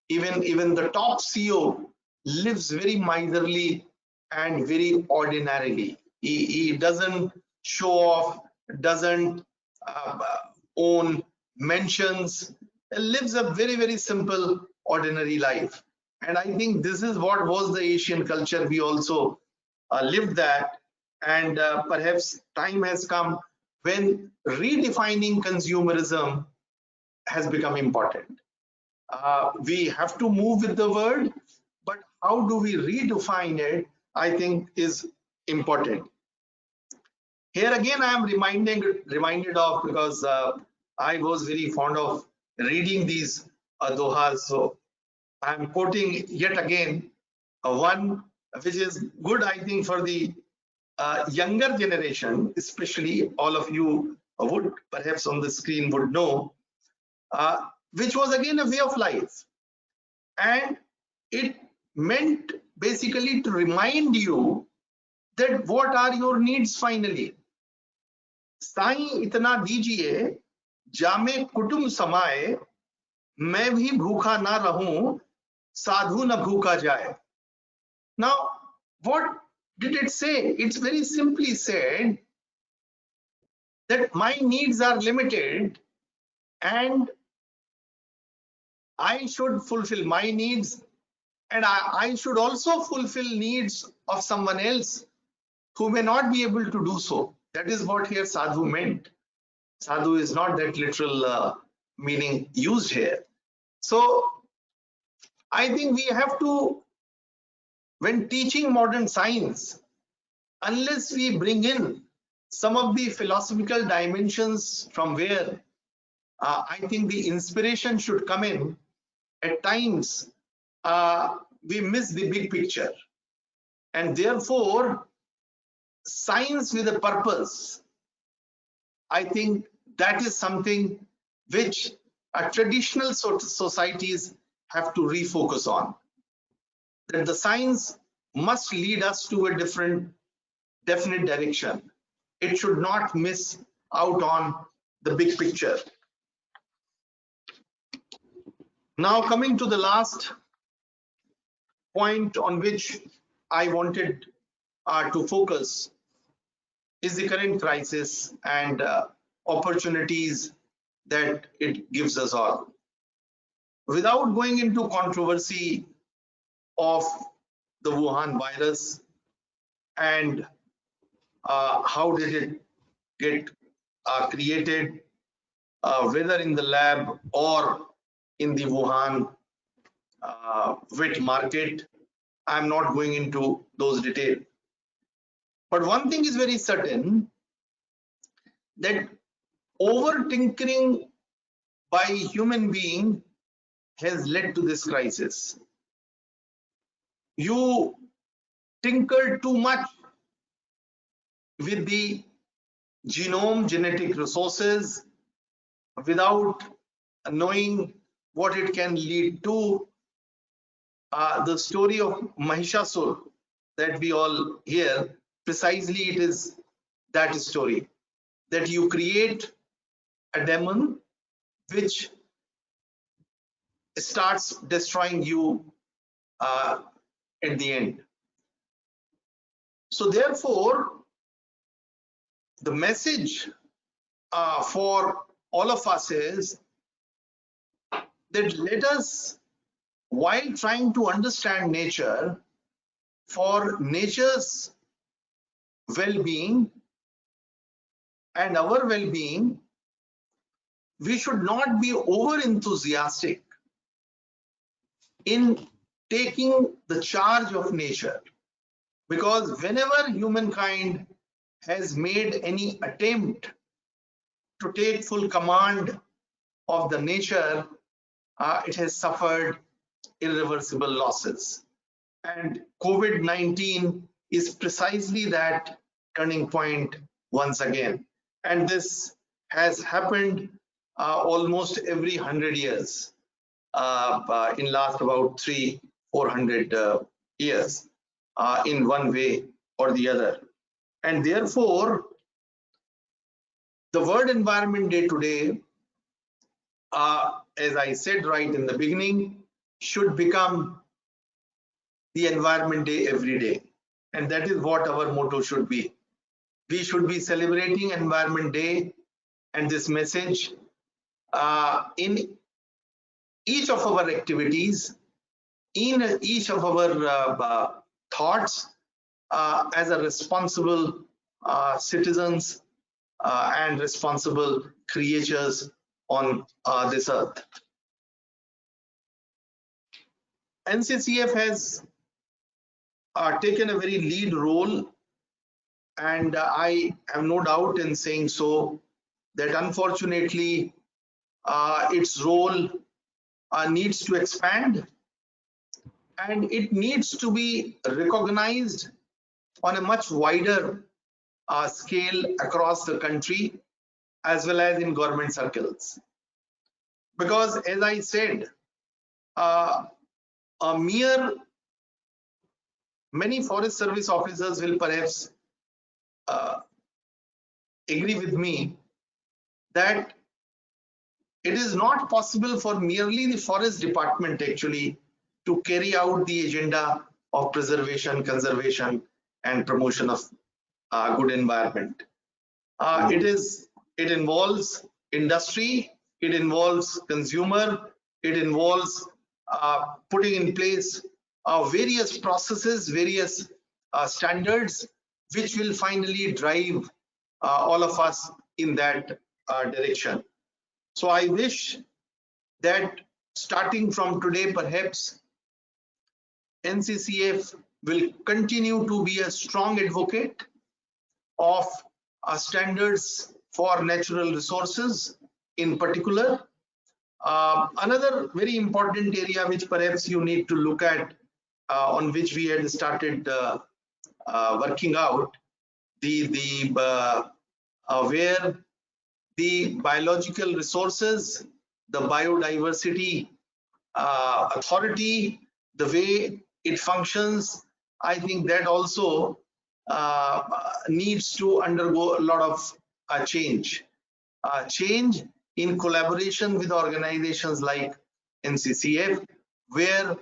Speaker 5: Even the top CEO lives very miserly and very ordinarily. He doesn't show off, doesn't own mansions, lives a very simple ordinary life. And I think this is what was the Asian culture. We also lived that, and perhaps time has come when redefining consumerism has become important. We have to move with the word, but how do we redefine it, I think, is important. Here again, I am reminded of, because I was very fond of reading these dohas, so I am quoting yet again one which is good, I think, for the younger generation, especially all of you would perhaps on the screen would know, which was again a way of life. And it meant basically to remind you that what are your needs finally. Sai इतना दीजिए जामे कुटुंब समाए, मैं भी भूखा ना रहूं, साधु न भूखा जाए. Now, what did it say? It's very simply said that my needs are limited and I should fulfill my needs, and I should also fulfill needs of someone else who may not be able to do so. That is what here sadhu meant. Sadhu is not that literal meaning used here. So I think we have to, when teaching modern science, unless we bring in some of the philosophical dimensions from where I think the inspiration should come in, at times we miss the big picture. And therefore, science with a purpose, I think that is something which traditional societies have to refocus on. That the science must lead us to a different, definite direction. It should not miss out on the big picture. Now, coming to the last point on which I wanted to focus is the current crisis and opportunities that it gives us all. Without going into controversy of the Wuhan virus and how did it get created, whether in the lab or in the Wuhan wet market, I'm not going into those details. But one thing is very certain, that over tinkering by human being has led to this crisis. You tinkered too much with the genome, genetic resources, without knowing what it can lead to. The story of Mahishasur that we all hear, precisely it is that story, that you create a demon which starts destroying you at the end. So therefore, the message for all of us is that let us, while trying to understand nature, for nature's well-being and our well-being, we should not be over enthusiastic in taking the charge of nature, because whenever humankind has made any attempt to take full command of the nature, it has suffered irreversible losses. And COVID-19 is precisely that turning point once again. And this has happened almost every 100 years in last about 300-400 years in one way or the other. And therefore, the World Environment Day today, as I said right in the beginning, should become the Environment Day every day. And that is what our motto should be. We should be celebrating Environment Day and this message in each of our activities, in each of our thoughts as a responsible citizens and responsible creatures on this earth. NCCF has taken a very lead role, and I have no doubt in saying so that unfortunately its role needs to expand, and it needs to be recognized on a much wider scale across the country as well as in government circles. Because as I said, many Forest Service officers will perhaps agree with me that it is not possible for merely the Forest Department actually to carry out the agenda of preservation, conservation, and promotion of good environment. It involves industry, it involves consumer, it involves putting in place various processes, various standards, which will finally drive all of us in that direction. So I wish that starting from today, perhaps NCCF will continue to be a strong advocate of standards for natural resources in particular. Another very important area which perhaps you need to look at, on which we had started working out, where the biological resources, the biodiversity authority, the way it functions, I think that also needs to undergo a lot of change in collaboration with organizations like NCCF, where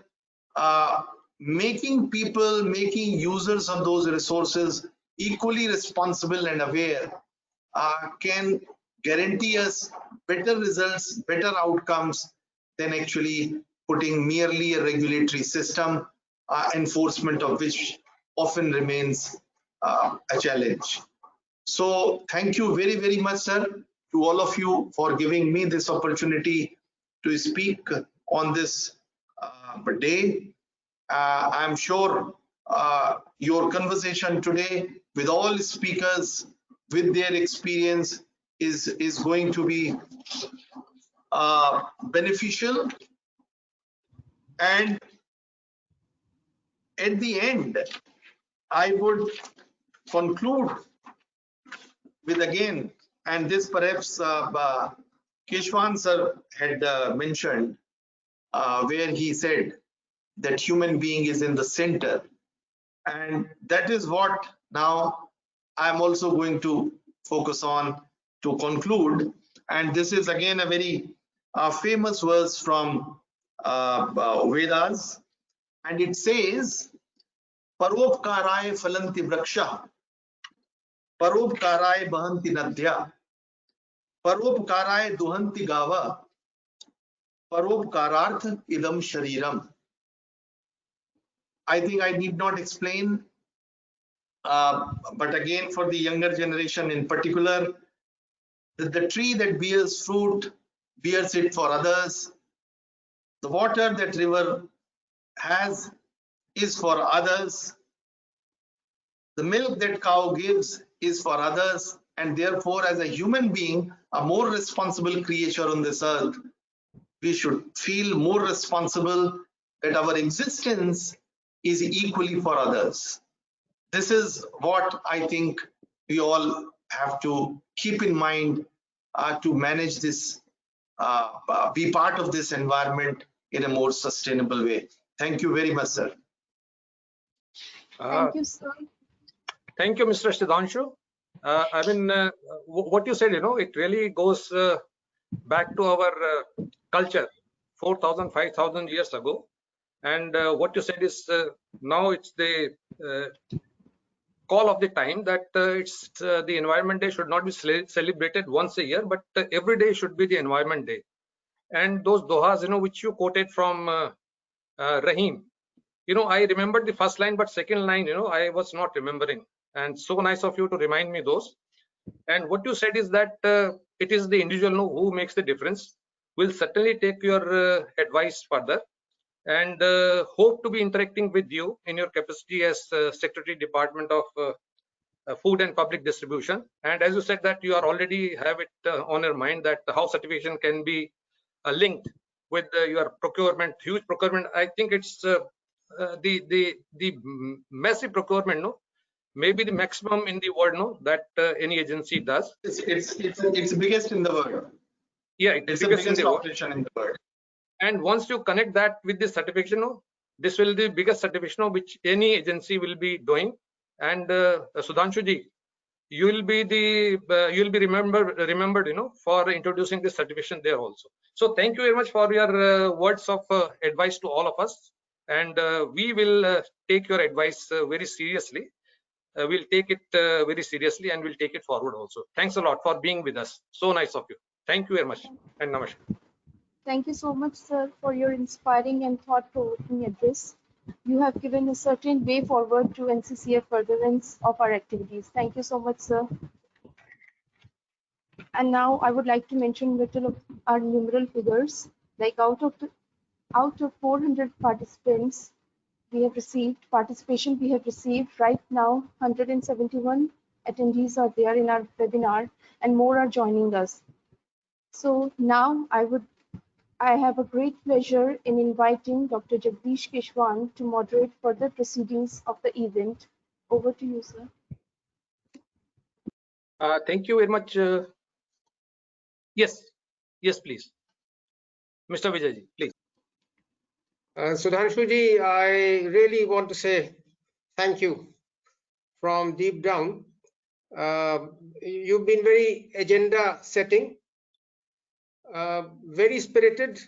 Speaker 5: making users of those resources equally responsible and aware can guarantee us better results, better outcomes than actually putting merely a regulatory system, enforcement of which often remains a challenge. So thank you very, very much, sir, to all of you for giving me this opportunity to speak on this day. I'm sure your conversation today with all speakers, with their experience, is going to be beneficial. And at the end, I would conclude with again, and this perhaps Keshwan sir had mentioned, where he said that human being is in the center, and that is what now I'm also going to focus on to conclude. And this is again a very famous verse from Vedas, and it says, "Paropkaraye phalanti vraksha, paropkaraye bahanti nadya, paropkaraye duhanti gava, paropkararth idam shariram." I think I need not explain, but again for the younger generation in particular, that the tree that bears fruit bears it for others. The water that river has is for others. The milk that cow gives is for others. And therefore, as a human being, a more responsible creature on this earth, we should feel more responsible that our existence is equally for others. This is what I think we all have to keep in mind to manage this, be part of this environment in a more sustainable way. Thank you very much, sir.
Speaker 1: Thank you, sir.
Speaker 4: Thank you, Mr. Sudhanshu. I mean, what you said, it really goes back to our culture 4,000, 5,000 years ago. And what you said is now it's the call of the time that it's the Environment Day should not be celebrated once a year, but every day should be the Environment Day. And those dohas, which you quoted from Rahim, I remembered the first line, but second line, I was not remembering. And so nice of you to remind me those. And what you said is that it is the individual who makes the difference. We'll certainly take your advice further, and hope to be interacting with you in your capacity as Secretary Department of Food and Public Distribution. And as you said that you are already have it on your mind that how certification can be linked with your procurement, huge procurement. I think it's the massive procurement, maybe the maximum in the world, that any agency does.
Speaker 5: It's the biggest in the world.
Speaker 4: Yeah,
Speaker 5: it's the biggest operation in the world.
Speaker 4: And once you connect that with the certification, this will be the biggest certification which any agency will be doing. And Sudhanshu ji, you will be remembered, for introducing this certification there also. So thank you very much for your words of advice to all of us. And we will take your advice very seriously. We'll take it very seriously, and we'll take it forward also. Thanks a lot for being with us. So nice of you. Thank you very much, and namaskar.
Speaker 1: Thank you so much, sir, for your inspiring and thought-provoking address. You have given a certain way forward to NCCF furtherance of our activities. Thank you so much, sir. And now I would like to mention little of our numeral figures. Like out of 400 participants we have received, right now 171 attendees are there in our webinar, and more are joining us. So now I have a great pleasure in inviting Dr. Jagdish Keshwan to moderate further proceedings of the event. Over to you, sir.
Speaker 4: Thank you very much. Yes, please. Mr. Vijay, please.
Speaker 3: Sudhanshu ji, I really want to say thank you from deep down. You've been very agenda setting, very spirited,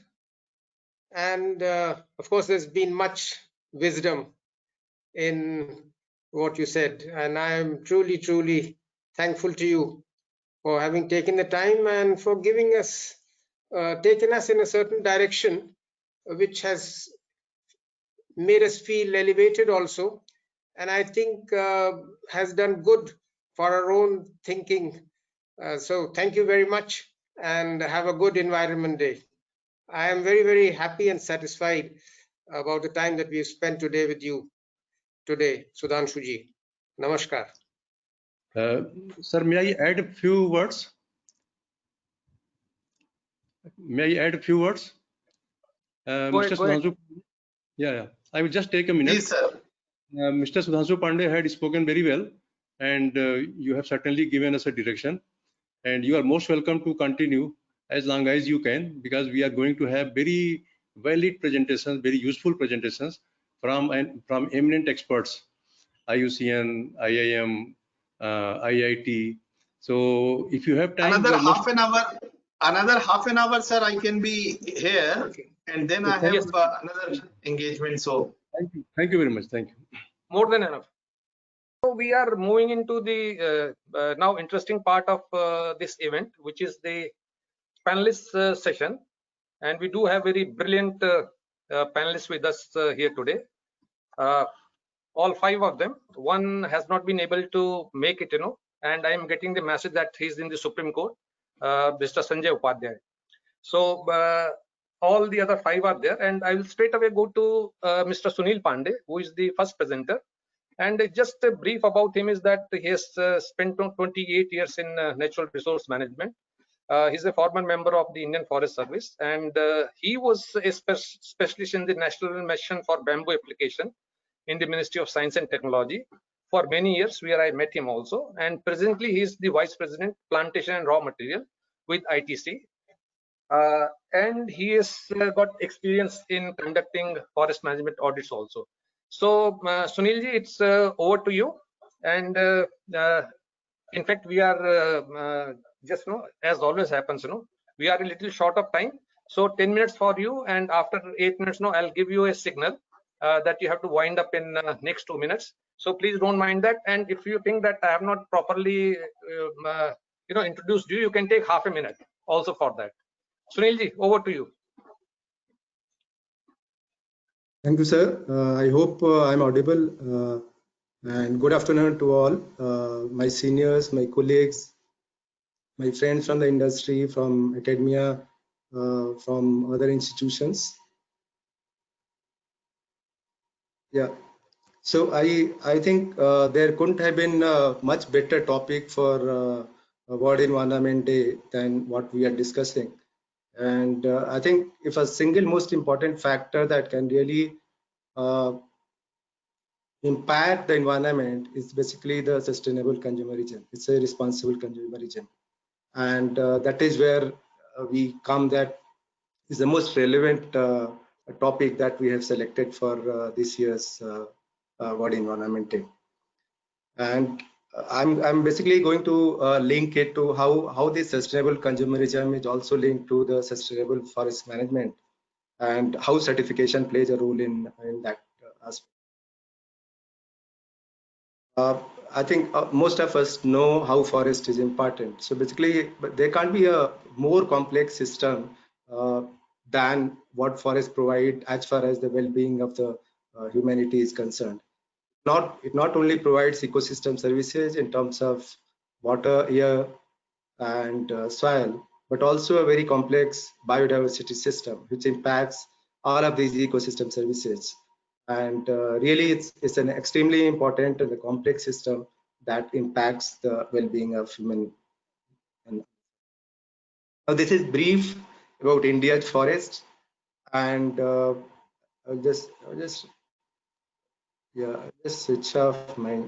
Speaker 3: and of course there's been much wisdom in what you said, and I am truly thankful to you for having taken the time and for giving us taken us in a certain direction which has made us feel elevated also, and I think has done good for our own thinking. So thank you very much, and have a good Environment Day. I am very happy and satisfied about the time that we've spent today with you today, Sudhanshu ji. Namaskar.
Speaker 2: Sir, may I add a few words? Mr. Sudhanshu? Yeah. I will just take a minute.
Speaker 5: Please, sir.
Speaker 2: Mr. Sudhanshu Pandey had spoken very well, and you have certainly given us a direction, and you are most welcome to continue as long as you can, because we are going to have very valid presentations, very useful presentations from eminent experts, IUCN, IIM, IIT. So if you have time,
Speaker 5: Another
Speaker 2: most.
Speaker 5: half an hour, sir, I can be here,
Speaker 3: Okay.
Speaker 5: and then I have
Speaker 4: Yes,
Speaker 5: another engagement. So
Speaker 2: Thank you very much. Thank you.
Speaker 4: more than enough. So we are moving into the now interesting part of this event, which is the panelist session, and we do have very brilliant panelists with us here today. All 5 of them. One has not been able to make it, and I am getting the message that he's in the Supreme Court, Mr. Sanjay Upadhyay. So all the other 5 are there, and I will straight away go to Mr. Sunil Pandey, who is the first presenter. And just a brief about him is that he has spent 28 years in natural resource management. He's a former member of the Indian Forest Service, and he was a specialist in the National Mission for Bamboo Application in the Ministry of Science and Technology for many years, where I met him also. And presently, he is the Vice President, Plantation and Raw Material with ITC. And he has got experience in conducting forest management audits also. So, Sunilji, it's over to you. And in fact, we are just, as always happens, we are a little short of time. So 10 minutes for you, and after 8 minutes, I'll give you a signal that you have to wind up in next 2 minutes. So please don't mind that. And if you think that I have not properly, introduced you, you can take half a minute also for that. Sunilji, over to you.
Speaker 6: Thank you, sir. I hope I'm audible. And good afternoon to all, my seniors, my colleagues, my friends from the industry, from academia, from other institutions. Yeah. So I think there couldn't have been a much better topic for World Environment Day than what we are discussing. And I think if a single most important factor that can really impact the environment is basically the sustainable consumerism. It's a responsible consumerism. And that is where we come, that is the most relevant topic that we have selected for this year's World Environment Day. And I'm basically going to link it to how this sustainable consumerism is also linked to the sustainable forest management, and how certification plays a role in that aspect. I think most of us know how forest is important. So basically, but there can't be a more complex system than what forests provide as far as the well-being of the humanity is concerned. It not only provides ecosystem services in terms of water, air, and soil, but also a very complex biodiversity system, which impacts all of these ecosystem services. And really, it's an extremely important and a complex system that impacts the well-being of human. And now, this is brief about India's forest, and I'll just yeah, just switch off my.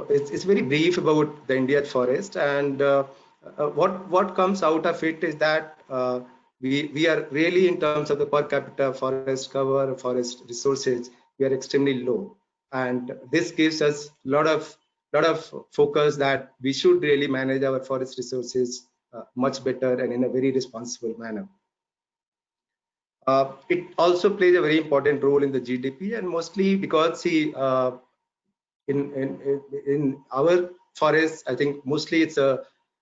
Speaker 6: It's very brief about the Indian forest, and what comes out of it is that we are really, in terms of the per capita forest cover, forest resources, we are extremely low, and this gives us lot of focus that we should really manage our forest resources much better and in a very responsible manner. It also plays a very important role in the GDP, and mostly because, see, in our forests, I think mostly it's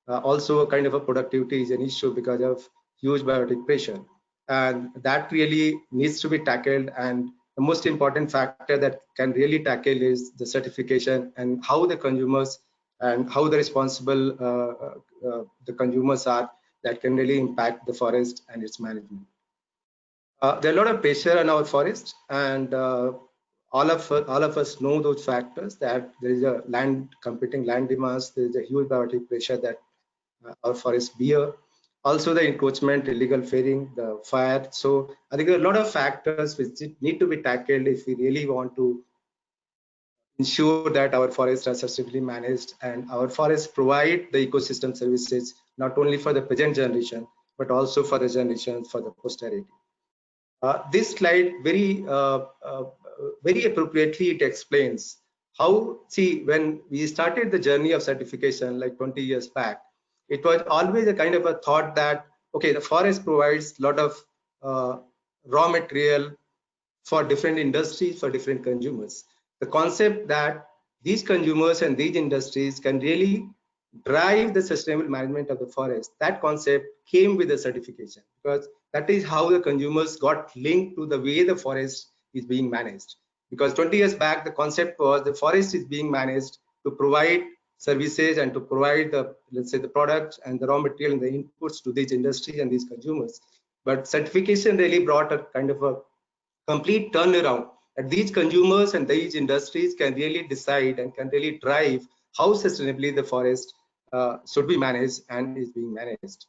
Speaker 6: also a kind of a productivity is an issue because of huge biotic pressure, and that really needs to be tackled. And the most important factor that can really tackle is the certification, and how the consumers and how the responsible the consumers are, that can really impact the forest and its management. There are a lot of pressure on our forest, and all of us know those factors, that there is a competing land demands, there is a huge biotic pressure that our forests bear. Also the encroachment, illegal felling, the fire. So I think there are a lot of factors which need to be tackled if we really want to ensure that our forests are sustainably managed and our forests provide the ecosystem services not only for the present generation but also for the generations for the posterity. This slide very appropriately it explains how, see, when we started the journey of certification like 20 years back, it was always a kind of a thought that, okay, the forest provides a lot of raw material for different industries, for different consumers. The concept that these consumers and these industries can really drive the sustainable management of the forest, that concept came with the certification, because that is how the consumers got linked to the way the forest is being managed. Because 20 years back, the concept was the forest is being managed to provide services and to provide the, let's say, the products and the raw material and the inputs to these industries and these consumers. But certification really brought a kind of a complete turnaround, that these consumers and these industries can really decide and can really drive how sustainably the forest should be managed and is being managed.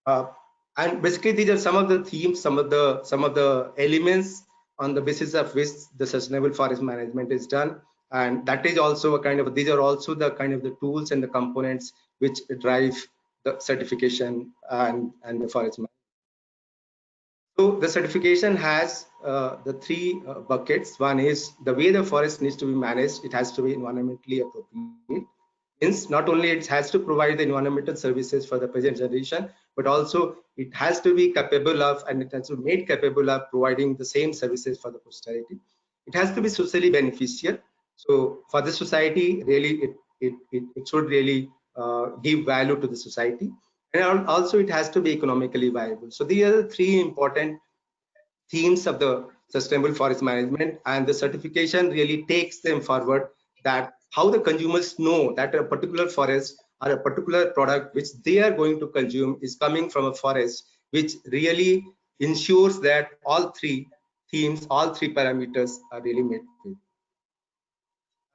Speaker 6: And basically these are some of the themes, some of the elements on the basis of which the sustainable forest management is done, and that is also a kind of, these are also the kind of the tools and the components which drive the certification and the forest management. So the certification has the three buckets. One is the way the forest needs to be managed. It has to be environmentally appropriate. Means not only it has to provide the environmental services for the present generation, but also it has to be capable of, and it has to be made capable of providing the same services for the posterity. It has to be socially beneficial. So for the society, really, it should really give value to the society. And also it has to be economically viable. So these are the three important themes of the sustainable forest management, and the certification really takes them forward, that how the consumers know that a particular forest or a particular product which they are going to consume is coming from a forest, which really ensures that all three themes, all three parameters are really met with.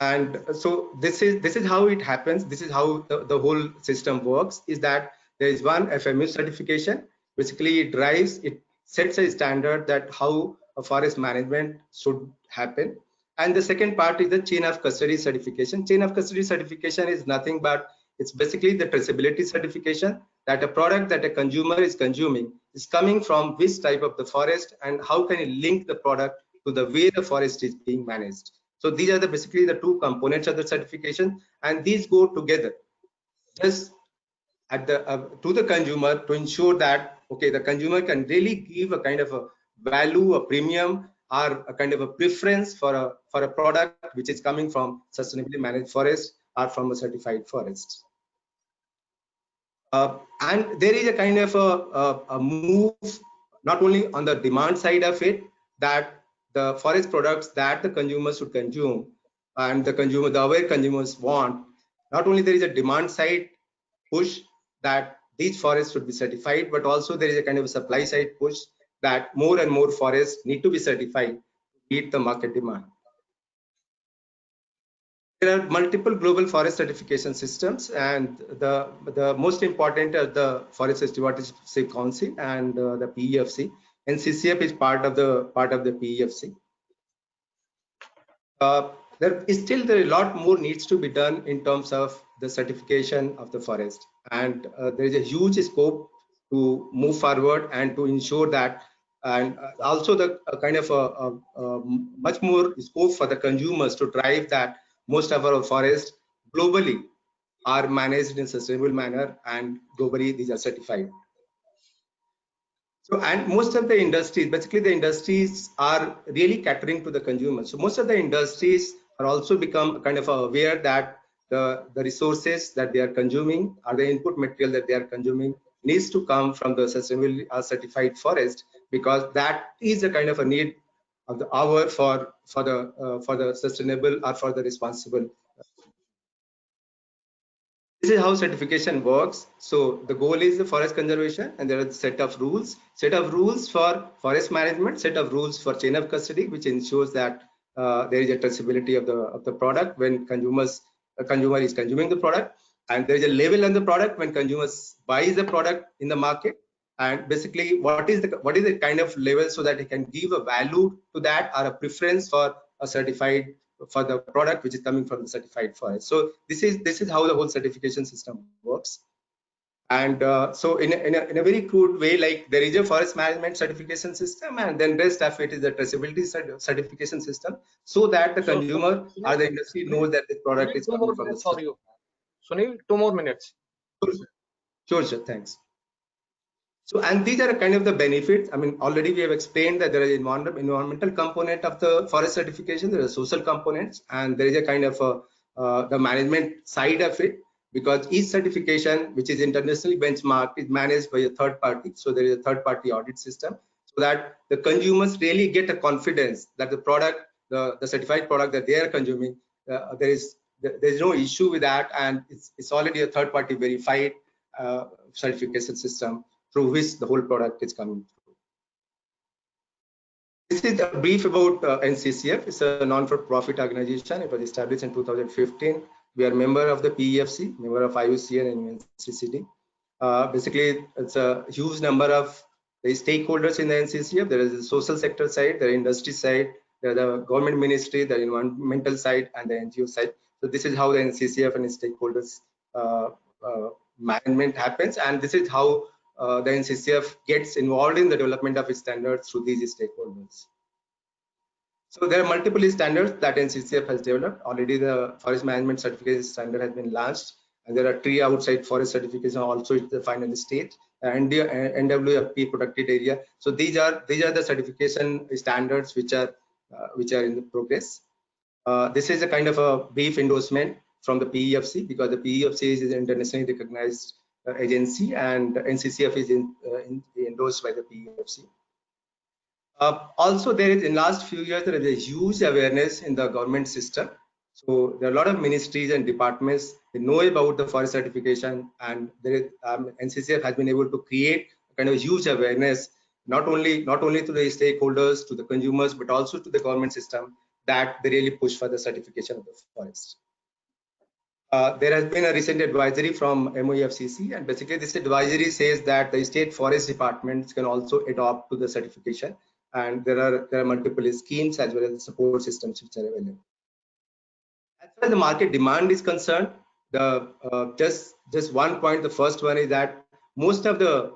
Speaker 6: And so this is how it happens. This is how the whole system works, is that there is one FMU certification. Basically it sets a standard that how a forest management should happen. And the second part is the chain of custody certification. Chain of custody certification is nothing but it's basically the traceability certification, that a product that a consumer is consuming is coming from which type of the forest, and how can it link the product to the way the forest is being managed. So these are basically the two components of the certification, and these go together just at the to the consumer, to ensure that, okay, the consumer can really give a kind of a value, a premium, or a kind of a preference for a product which is coming from sustainably managed forest or from a certified forest. And there is a kind of a move not only on the demand side of it, that the forest products that the consumers should consume and the aware consumers want, not only there is a demand side push that these forests should be certified, but also there is a kind of a supply side push that more and more forests need to be certified to meet the market demand. There are multiple global forest certification systems, and the most important are the Forest Stewardship Council and the PEFC. NCCF is part of the PEFC. There is still a lot more needs to be done in terms of the certification of the forest, and there is a huge scope to move forward and to ensure that, and also the kind of much more scope for the consumers to drive that most of our forests globally are managed in a sustainable manner, and globally these are certified. So, and most of the industries, basically the industries are really catering to the consumers. So most of the industries are also become kind of aware that the resources that they are consuming, or the input material that they are consuming, needs to come from the sustainably certified forest, because that is a kind of a need of the hour for the sustainable or for the responsible. This is how certification works. So the goal is the forest conservation, and there are a set of rules for forest management, set of rules for chain of custody, which ensures that there is a traceability of the product when a consumer is consuming the product, and there is a label on the product when consumers buys the product in the market. And basically, what is the kind of label, so that it can give a value to that or a preference for a certified for the product which is coming from the certified forest. So this is how the whole certification system works. And so in a very crude way, like there is a forest management certification system, and then rest of it is the traceability certification system, so that the consumer or the industry knows that the product is coming from the
Speaker 4: for you. Sunil, 2 more minutes.
Speaker 6: Sure, thanks. So, and these are kind of the benefits. I mean, already we have explained that there is environmental component of the forest certification, there are social components, and there is a kind of the management side of it, because each certification, which is internationally benchmarked, is managed by a third party. So there is a third party audit system, so that the consumers really get a confidence that the product, the certified product that they are consuming, there is no issue with that, and it's already a third party verified certification system through which the whole product is coming through. This is a brief about NCCF. It's a non-for-profit organization. It was established in 2015. We are member of the PEFC, member of IUCN and NCCD. Basically, it's a huge number of the stakeholders in the NCCF. There is the social sector side, the industry side, there the government ministry, the environmental side, and the NGO side. So this is how the NCCF and its stakeholders management happens, and this is how the NCCF gets involved in the development of its standards through these stakeholders. So there are multiple standards that NCCF has developed. Already the forest management certification standard has been launched, and there are 3 outside forest certification also at the final stage, and the NWFP protected area. So these are the certification standards which are in the progress. This is a kind of a brief endorsement from the PEFC, because the PEFC is an internationally recognized agency, and NCCF is endorsed by the PEFC. Also, there is in last few years there is a huge awareness in the government system. So there are a lot of ministries and departments, they know about the forest certification, and there is NCCF has been able to create a kind of huge awareness, not only to the stakeholders, to the consumers, but also to the government system, that they really push for the certification of the forest. There has been a recent advisory from MOEFCC, and basically this advisory says that the state forest departments can also adopt to the certification, and there are multiple schemes as well as support systems which are available. As far as the market demand is concerned, the just one point. The first one is that most of the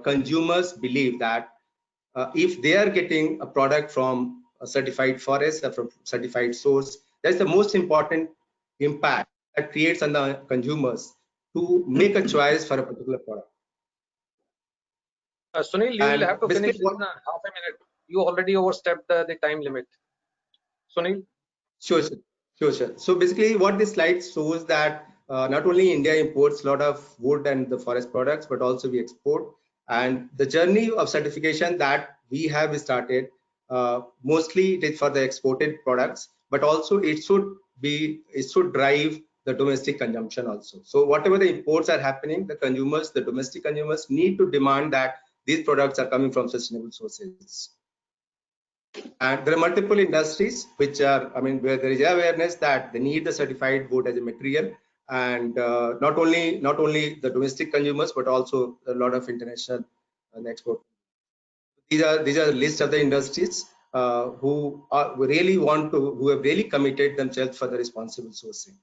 Speaker 6: consumers believe that if they are getting a product from a certified forest or from certified source, that's the most important impact that creates on the consumers to make a choice for a particular product.
Speaker 4: Sunil, you will have to finish in half a minute. You already overstepped the time limit. Sunil?
Speaker 6: Sure. So basically what this slide shows that not only India imports a lot of wood and the forest products, but also we export. And the journey of certification that we have started, mostly it is for the exported products, but also it should drive the domestic consumption also. So whatever the imports are happening, the domestic consumers need to demand that these products are coming from sustainable sources. And there are multiple industries which are, where there is awareness that they need the certified wood as a material, and not only the domestic consumers, but also a lot of international export. These are the list of the industries who have really committed themselves for the responsible sourcing.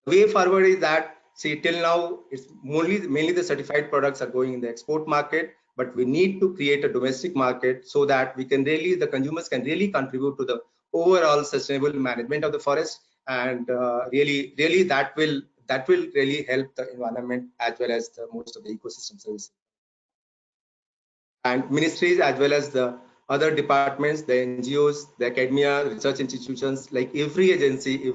Speaker 6: The way forward is that, see, till now it's mainly the certified products are going in the export market, but we need to create a domestic market so that the consumers can really contribute to the overall sustainable management of the forest, and really that will really help the environment as well as most of the ecosystem services. And ministries as well as the other departments, the NGOs, the academia, research institutions, like every agency,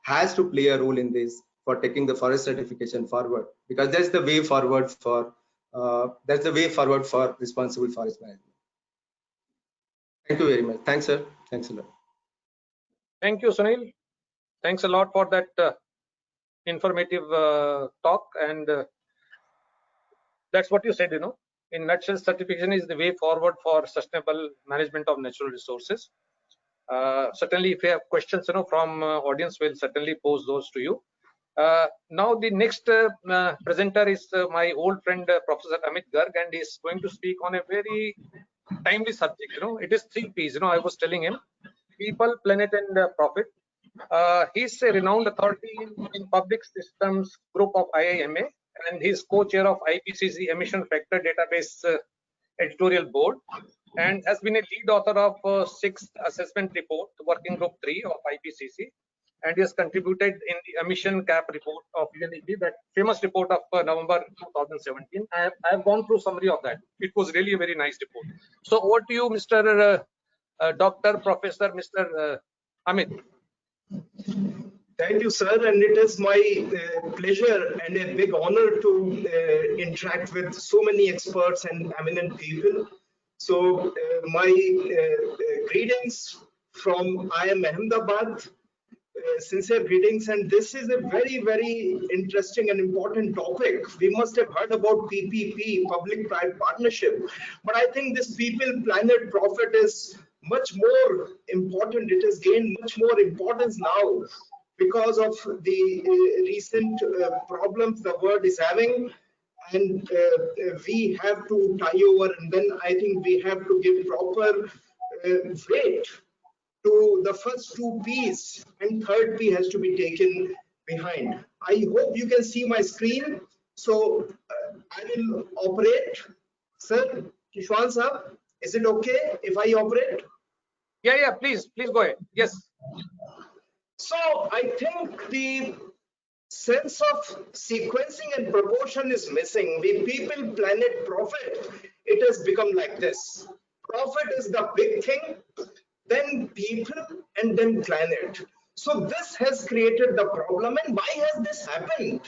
Speaker 6: has to play a role in this for taking the forest certification forward, because that's the way forward for responsible forest management. Thank you very much. Thanks, sir. Thanks a lot.
Speaker 4: Thank you, Sunil. Thanks a lot for that informative talk, and that's what you said. In nutshell, certification is the way forward for sustainable management of natural resources. Certainly, if you have questions, from audience, will certainly pose those to you. Now, the next presenter is my old friend, Professor Amit Garg, and he is going to speak on a very timely subject. It is 3 Ps. I was telling him People, Planet, and Profit. He's a renowned authority in public systems group of IIMA, and he's co-chair of IPCC Emission Factor Database Editorial Board, and has been a lead author of sixth assessment report, Working Group 3 of IPCC, and he has contributed in the emission cap report of UNEP, that famous report of November 2017. I have gone through summary of that. It was really a very nice report. So over to you, Mr. Dr. Professor, Mr. Amit.
Speaker 5: Thank you, sir. And it is my pleasure and a big honor to interact with so many experts and eminent people. So my greetings from IIM Ahmedabad, sincere greetings. And this is a very, very interesting and important topic. We must have heard about PPP, public-private partnership. But I think this people, planet, profit is much more important. It has gained much more importance now because of the recent problems the world is having, and we have to tie over, and then I think we have to give proper weight to the first two P's, and third P has to be taken behind. I hope you can see my screen. So I will operate. Sir, Kishwan sir, is it okay if I operate?
Speaker 4: Yeah, please go ahead. Yes.
Speaker 5: So I think the sense of sequencing and proportion is missing. We people, planet, profit, it has become like this. Profit is the big thing, then people, and then planet. So this has created the problem. And why has this happened?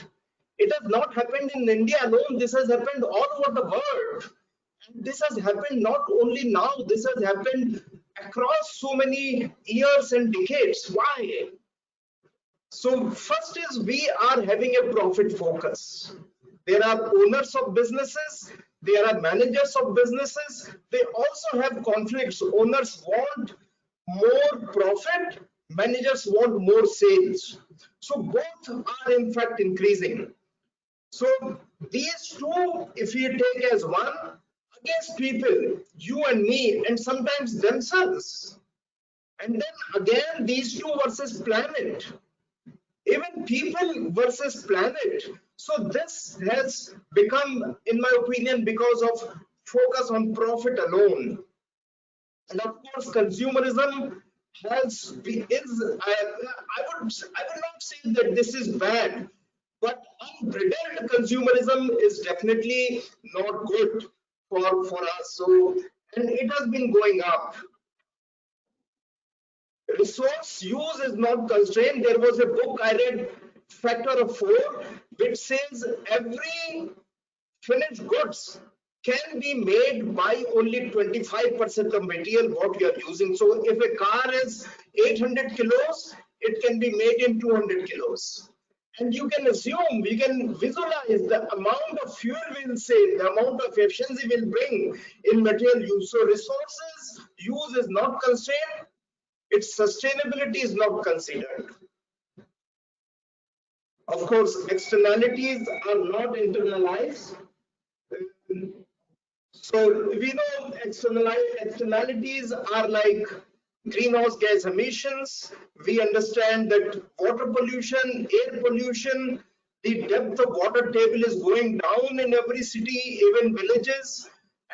Speaker 5: It has not happened in India alone. This has happened all over the world. And this has happened not only now, this has happened across so many years and decades. Why? So first is we are having a profit focus. There are owners of businesses, there are managers of businesses. They also have conflicts. Owners want more profit, managers want more sales. So both are in fact increasing. So these two, if you take as one, against people, you and me, and sometimes themselves. And then again, these two versus planet. Even people versus planet. So this has become, in my opinion, because of focus on profit alone. And of course, consumerism has I would not say that this is bad, but unbridled consumerism is definitely not good for us. So, and it has been going up. Resource use is not constrained. There was a book I read, Factor of 4, which says every finished goods can be made by only 25% of material what you are using. So if a car is 800 kilos, it can be made in 200 kilos. And you can assume, we can visualize the amount of fuel we'll save, the amount of efficiency we'll bring in material use. So resources use is not constrained. Its sustainability is not considered. Of course, externalities are not internalized. So we know externalities are like greenhouse gas emissions. We understand that water pollution, air pollution, the depth of water table is going down in every city, even villages.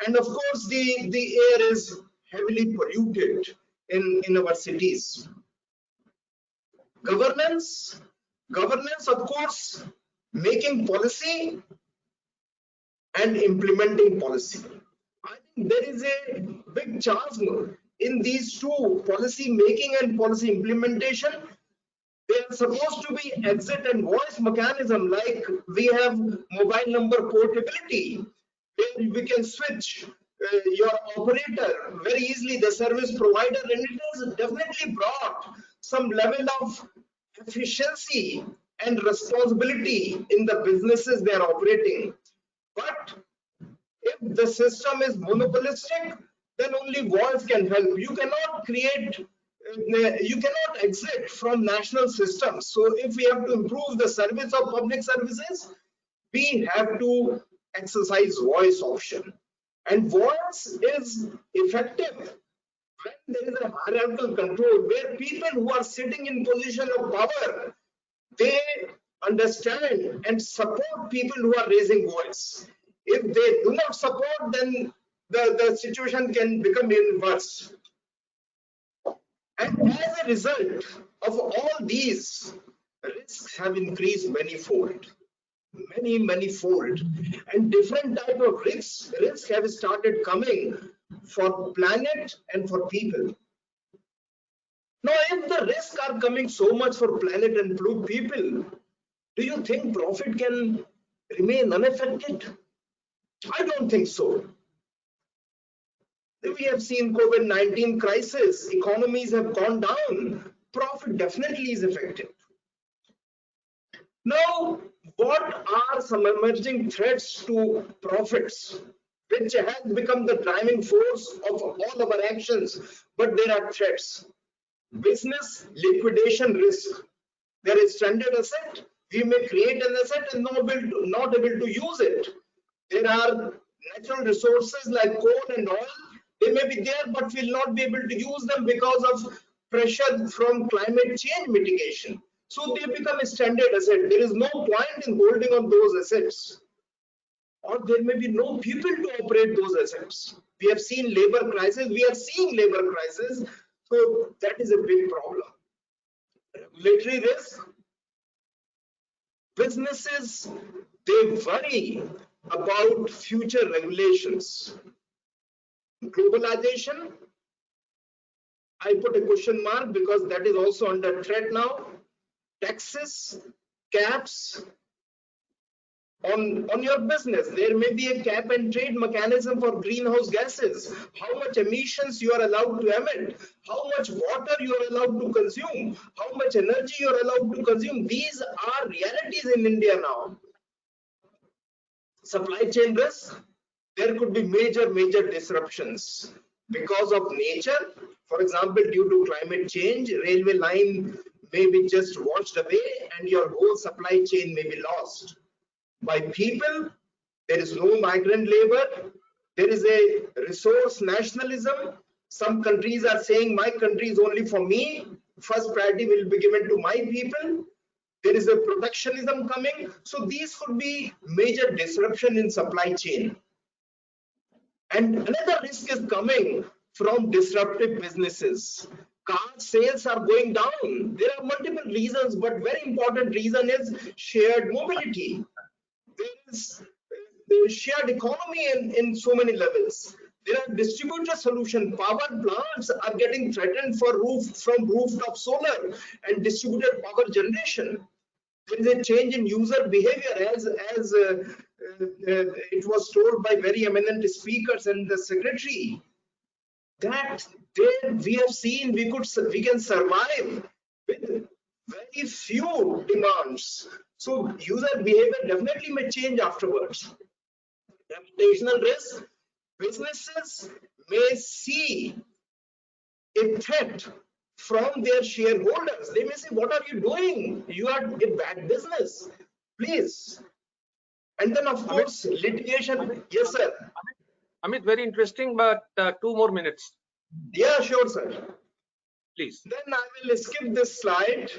Speaker 5: And of course, the air is heavily polluted in our cities. Governance, of course, making policy and implementing policy. I think there is a big chance in these two, policy making and policy implementation. They are supposed to be exit and voice mechanism, like we have mobile number portability, where we can switch your operator very easily, the service provider, and it has definitely brought some level of efficiency and responsibility in the businesses they are operating. But if the system is monopolistic, then only voice can help. You cannot create, you cannot exit from national systems. So if we have to improve the service of public services, we have to exercise voice option. And voice is effective when there is a hierarchical control where people who are sitting in position of power, they understand and support people who are raising voice. If they do not support, then the situation can become even worse. And as a result of all these, risks have increased manifold, many-fold, and different type of risks have started coming for planet and for people. Now, if the risks are coming so much for planet and people, do you think profit can remain unaffected? I don't think so. We have seen COVID-19 crisis, economies have gone down, profit definitely is affected. Now, what are some emerging threats to profits, which has become the driving force of all our actions? But there are threats. Business liquidation risk. There is stranded asset. We may create an asset and not able to use it. There are natural resources like coal and oil. They may be there, but we'll not be able to use them because of pressure from climate change mitigation. So they become a stranded asset. There is no point in holding on those assets. Or there may be no people to operate those assets. We have seen labor crisis. We are seeing labor crisis. So that is a big problem. Regulatory risk. Businesses, they worry about future regulations. Globalization, I put a question mark because that is also under threat now. Taxes, caps on your business. There may be a cap and trade mechanism for greenhouse gases. How much emissions you are allowed to emit, how much water you are allowed to consume, how much energy you are allowed to consume. These are realities in India now. Supply chain risk, there could be major disruptions because of nature. For example, due to climate change, railway line may be just washed away and your whole supply chain may be lost. By people, there is no migrant labor, there is a resource nationalism. Some countries are saying my country is only for me, first priority will be given to my people. There is a protectionism coming. So these could be major disruption in supply chain. And another risk is coming from disruptive businesses. Car sales are going down. There are multiple reasons, but very important reason is shared mobility. There is shared economy in so many levels. There are distributed solution. Power plants are getting threatened from rooftop solar and distributed power generation. There is a change in user behavior as it was told by very eminent speakers and the secretary, that there we have seen we can survive with very few demands. So user behavior definitely may change afterwards. Reputational risk, businesses may see a threat from their shareholders. They may say, what are you doing? You are a bad business, please. And then of course litigation. Yes sir.
Speaker 4: Amit, very interesting, but 2 more minutes.
Speaker 5: Yeah, sure sir.
Speaker 4: Please.
Speaker 5: Then I will skip this slide.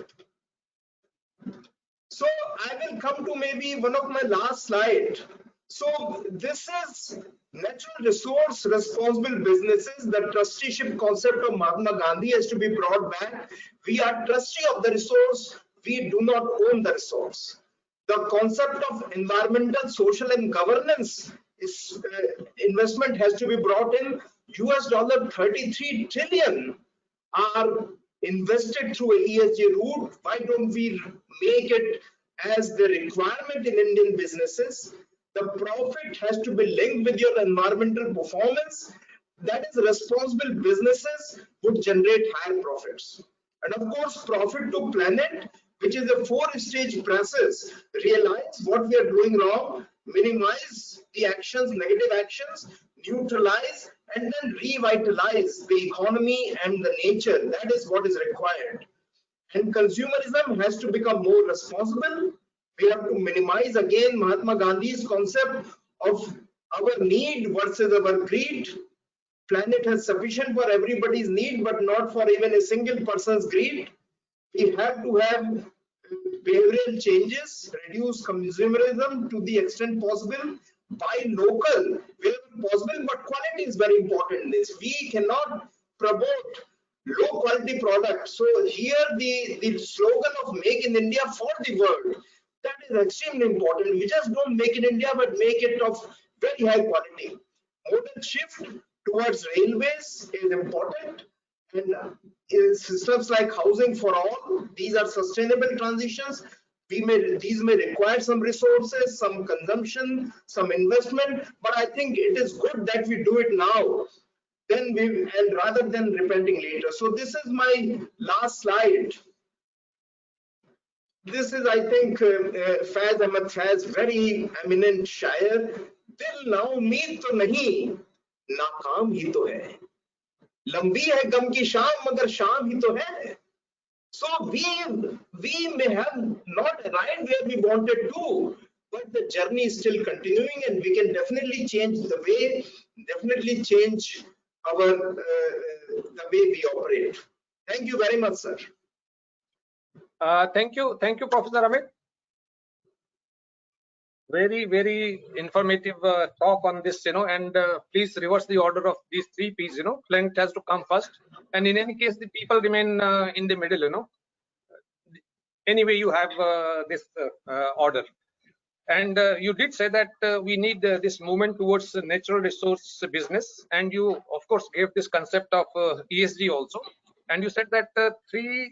Speaker 5: So I will come to maybe one of my last slide. So this is natural resource responsible businesses. The trusteeship concept of Mahatma Gandhi has to be brought back. We are trustee of the resource. We do not own the resource. The concept of environmental, social, and governance is investment has to be brought in. $33 trillion are invested through a ESG route. Why don't we make it as the requirement in Indian businesses? The profit has to be linked with your environmental performance. That is, responsible businesses would generate higher profits. And of course, profit to planet, which is a 4-stage process. Realize what we are doing wrong, minimize the actions, negative actions, neutralize, and then revitalize the economy and the nature. That is what is required. And consumerism has to become more responsible. We have to minimize again Mahatma Gandhi's concept of our need versus our greed. planet has sufficient for everybody's need, but not for even a single person's greed. We have to have behavioral changes, reduce consumerism to the extent possible, buy local wherever possible, but quality is very important in this. We cannot promote low quality products. So here the slogan of Make in India for the world, that is extremely important. We just don't make in India, but make it of very high quality. Modal shift towards railways is important, and systems like housing for all, these are sustainable transitions. These may require some resources, some consumption, some investment, but I think it is good that we do it now, and rather than repenting later. So this is my last slide. This is, I think, Faiz Ahmad Faiz, very eminent शायर. दिल ना उम्मीद तो नहीं, नाकाम ही तो है. लंबी है गम की शाम, मगर शाम ही तो है. So we may have not arrived where we wanted to, but the journey is still continuing, and we can definitely change the way, definitely change our the way we operate. Thank you very much, sir.
Speaker 4: Thank you, Professor Amit. Very informative talk on this, and please reverse the order of these 3 P's. Plant has to come first, and in any case, the people remain in the middle. Anyway, you have this order, and you did say that we need this movement towards natural resource business, and you of course gave this concept of ESG also, and you said that $3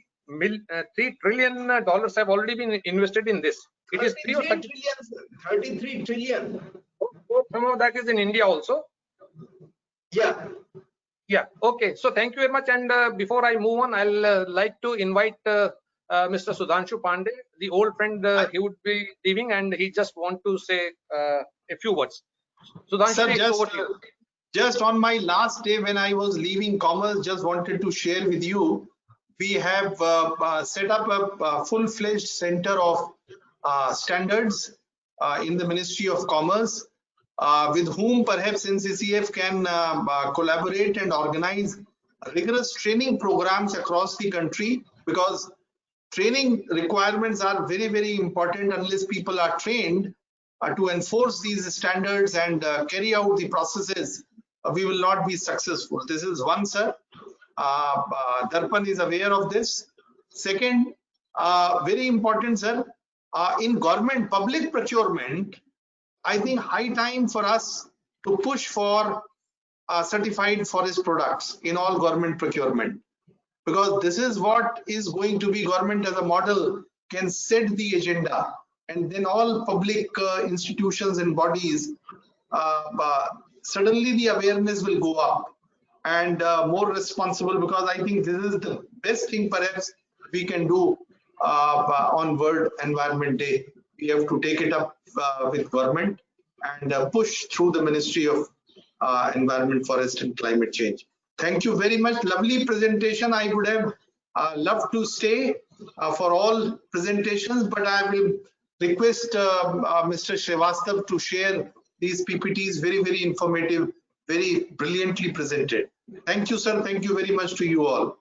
Speaker 4: trillion have already been invested in this. It is
Speaker 5: 33 trillion.
Speaker 4: Some of that is in India also. Yeah. Okay. So thank you very much. And before I move on, I'll like to invite Mr. Sudhanshu Pandey, the old friend. He would be leaving, and he just want to say a few words. Sudhanshu,
Speaker 5: Sir, just on my last day when I was leaving Commerce, just wanted to share with you, we have set up a full-fledged center of standards in the Ministry of Commerce, with whom perhaps NCCF can collaborate and organize rigorous training programs across the country, because training requirements are very important. Unless people are trained to enforce these standards and carry out the processes, we will not be successful. This is one, sir. Darpan is aware of this. Second, very important, sir, in government public procurement, I think high time for us to push for certified forest products in all government procurement, because this is what is going to be government as a model can set the agenda, and then all public institutions and bodies, suddenly the awareness will go up and more responsible, because I think this is the best thing perhaps we can do on World Environment Day. We have to take it up with government and push through the Ministry of Environment, Forest and Climate Change. Thank you very much. Lovely presentation. I would have loved to stay for all presentations, but I will request Mr. Srivastav to share these PPTs. Very informative, very brilliantly presented. Thank you, sir. Thank you very much to you all.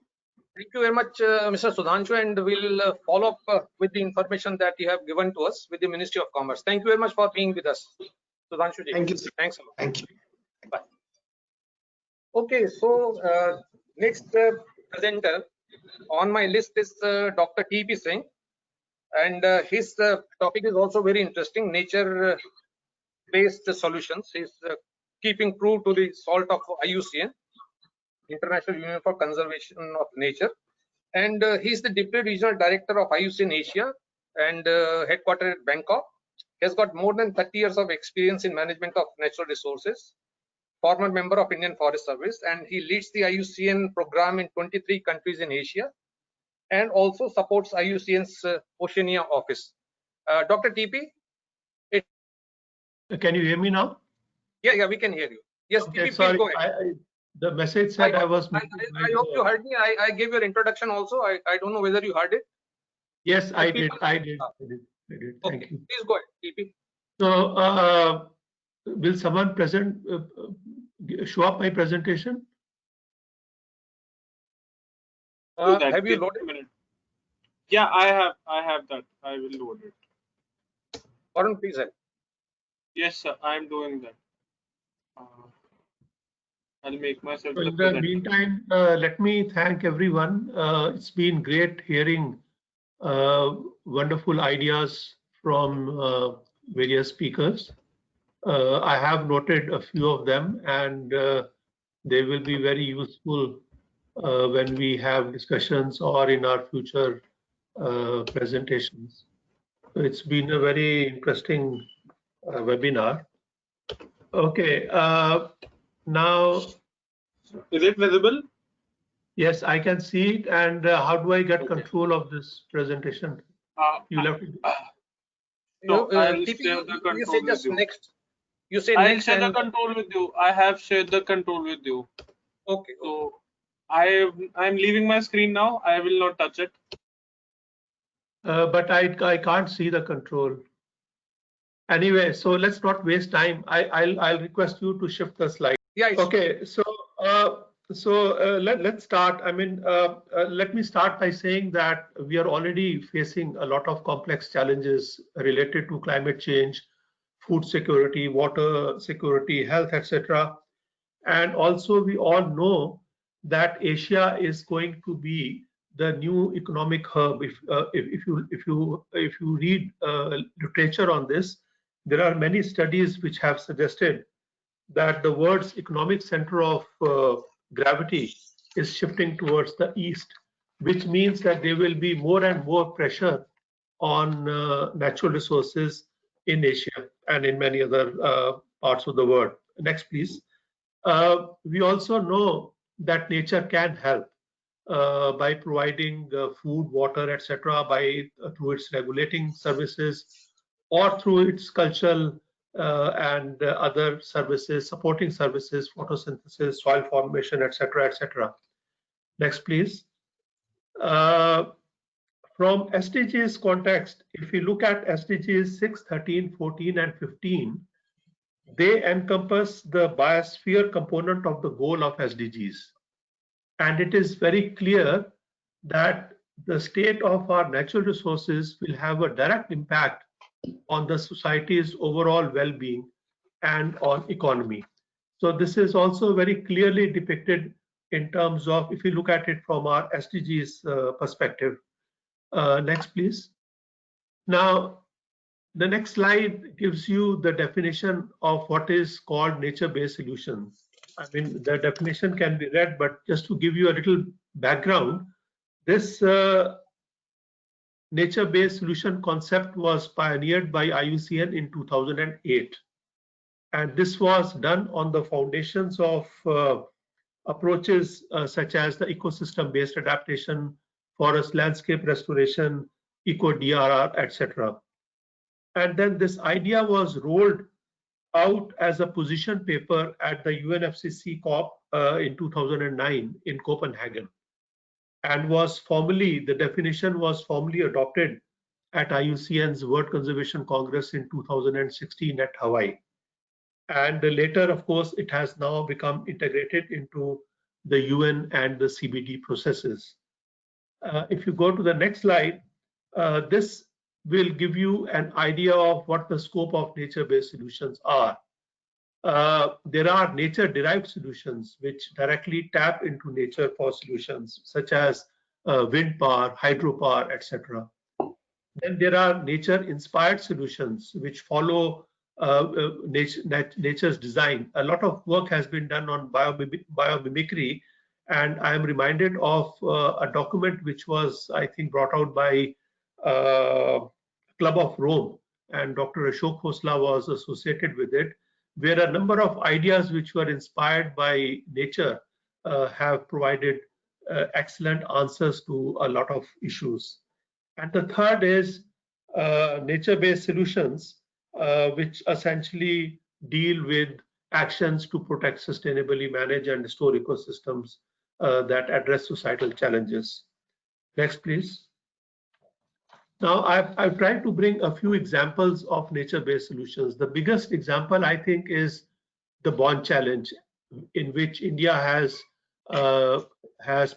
Speaker 4: Thank you very much, Mr. Sudhanshu, and we'll follow up with the information that you have given to us with the Ministry of Commerce. Thank you very much for being with us, Sudhanshu.
Speaker 5: Thank you, sir.
Speaker 4: Thanks a lot.
Speaker 5: Thank you.
Speaker 4: Bye. Okay, so next presenter on my list is Dr. T.P. Singh, and his topic is also very interesting, nature-based solutions. He's keeping true to the salt of IUCN, International Union for Conservation of Nature, and he's the Deputy Regional Director of IUCN Asia and headquartered at Bangkok. He has got more than 30 years of experience in management of natural resources, former member of Indian Forest Service, and he leads the IUCN program in 23 countries in Asia, and also supports IUCN's Oceania office. Dr. TP?
Speaker 7: Can you hear me now?
Speaker 4: Yeah, we can hear you. Yes,
Speaker 7: Okay,
Speaker 4: TP,
Speaker 7: sorry.
Speaker 4: please go ahead.
Speaker 7: The message said I was.
Speaker 4: I hope you heard me. I gave your introduction also. I don't know whether you heard it.
Speaker 7: Yes, I did. Thank
Speaker 4: Okay,
Speaker 7: you.
Speaker 4: please go ahead, TP.
Speaker 7: So, will someone present show up my presentation?
Speaker 8: Do that.
Speaker 4: Have you
Speaker 8: Give me
Speaker 4: loaded?
Speaker 8: a minute. Yeah, I have that. I will load it.
Speaker 4: Warren, please help.
Speaker 8: Yes, sir. I'm doing that. I'll make myself
Speaker 7: So
Speaker 8: the
Speaker 7: in the
Speaker 8: presenter.
Speaker 7: meantime, let me thank everyone. It's been great hearing wonderful ideas from various speakers. I have noted a few of them, and they will be very useful when we have discussions or in our future presentations. So it's been a very interesting webinar. Okay, now,
Speaker 8: Is it visible?
Speaker 7: yes, I can see it. And how do I get
Speaker 8: Okay.
Speaker 7: control of this presentation? You'll have to.
Speaker 8: So I'll
Speaker 4: TP,
Speaker 8: share the
Speaker 4: you
Speaker 8: control
Speaker 4: say
Speaker 8: with
Speaker 4: just
Speaker 8: you.
Speaker 4: next. You say
Speaker 8: I'll
Speaker 4: next
Speaker 8: share the
Speaker 4: and
Speaker 8: control with you. I have shared the control with you.
Speaker 4: okay.
Speaker 8: So I'm leaving my screen now. I will not touch it.
Speaker 7: But I can't see the control. Anyway, so let's not waste time. I'll request you to shift the slide.
Speaker 4: Yeah.
Speaker 7: Okay, so let's start. I mean, let me start by saying that we are already facing a lot of complex challenges related to climate change, food security, water security, health, etc. And also, we all know that Asia is going to be the new economic hub. If you read literature on this, there are many studies which have suggested that the world's economic center of gravity is shifting towards the east, which means that there will be more and more pressure on natural resources in Asia and in many other parts of the world. Next, please. We also know that nature can help by providing food, water, etc., by through its regulating services or through its cultural and other services, supporting services, photosynthesis, soil formation, etc., etc. Next, please. From SDGs context, if you look at SDGs 6, 13, 14, and 15, they encompass the biosphere component of the goal of SDGs. And it is very clear that the state of our natural resources will have a direct impact on the society's overall well-being and on economy. So this is also very clearly depicted in terms of, if you look at it from our SDGs perspective. Next, please. Now, the next slide gives you the definition of what is called nature-based solutions. I mean, the definition can be read, but just to give you a little background, this nature-based solution concept was pioneered by IUCN in 2008. And this was done on the foundations of approaches such as the ecosystem-based adaptation, forest landscape restoration, eco-DRR, etc. And then this idea was rolled out as a position paper at the UNFCCC COP in 2009 in Copenhagen, and the definition was formally adopted at IUCN's World Conservation Congress in 2016 at Hawaii. And later, of course, it has now become integrated into the UN and the CBD processes. If you go to the next slide, this will give you an idea of what the scope of nature-based solutions are. There are nature-derived solutions which directly tap into nature for solutions, such as wind power, hydropower, etc. Then there are nature-inspired solutions which follow nature's design. A lot of work has been done on biomimicry, and I am reminded of a document which was, I think, brought out by Club of Rome, and Dr. Ashok Khosla was associated with it, where a number of ideas which were inspired by nature have provided excellent answers to a lot of issues. And the third is nature-based solutions, which essentially deal with actions to protect, sustainably manage, and restore ecosystems that address societal challenges. Next, please. Now, I've tried to bring a few examples of nature-based solutions. The biggest example, I think, is the Bond Challenge. in which India has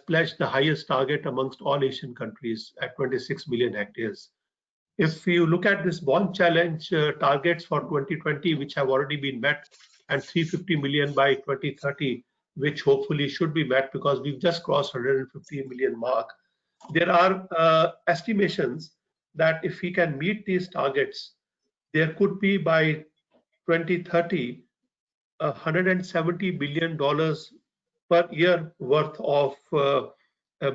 Speaker 7: pledged the highest target amongst all Asian countries at 26 million hectares. If you look at this bond challenge targets for 2020, which have already been met, and 350 million by 2030, which hopefully should be met because we've just crossed 150 million mark, there are estimations that if we can meet these targets, there could be by 2030 $170 billion per year worth of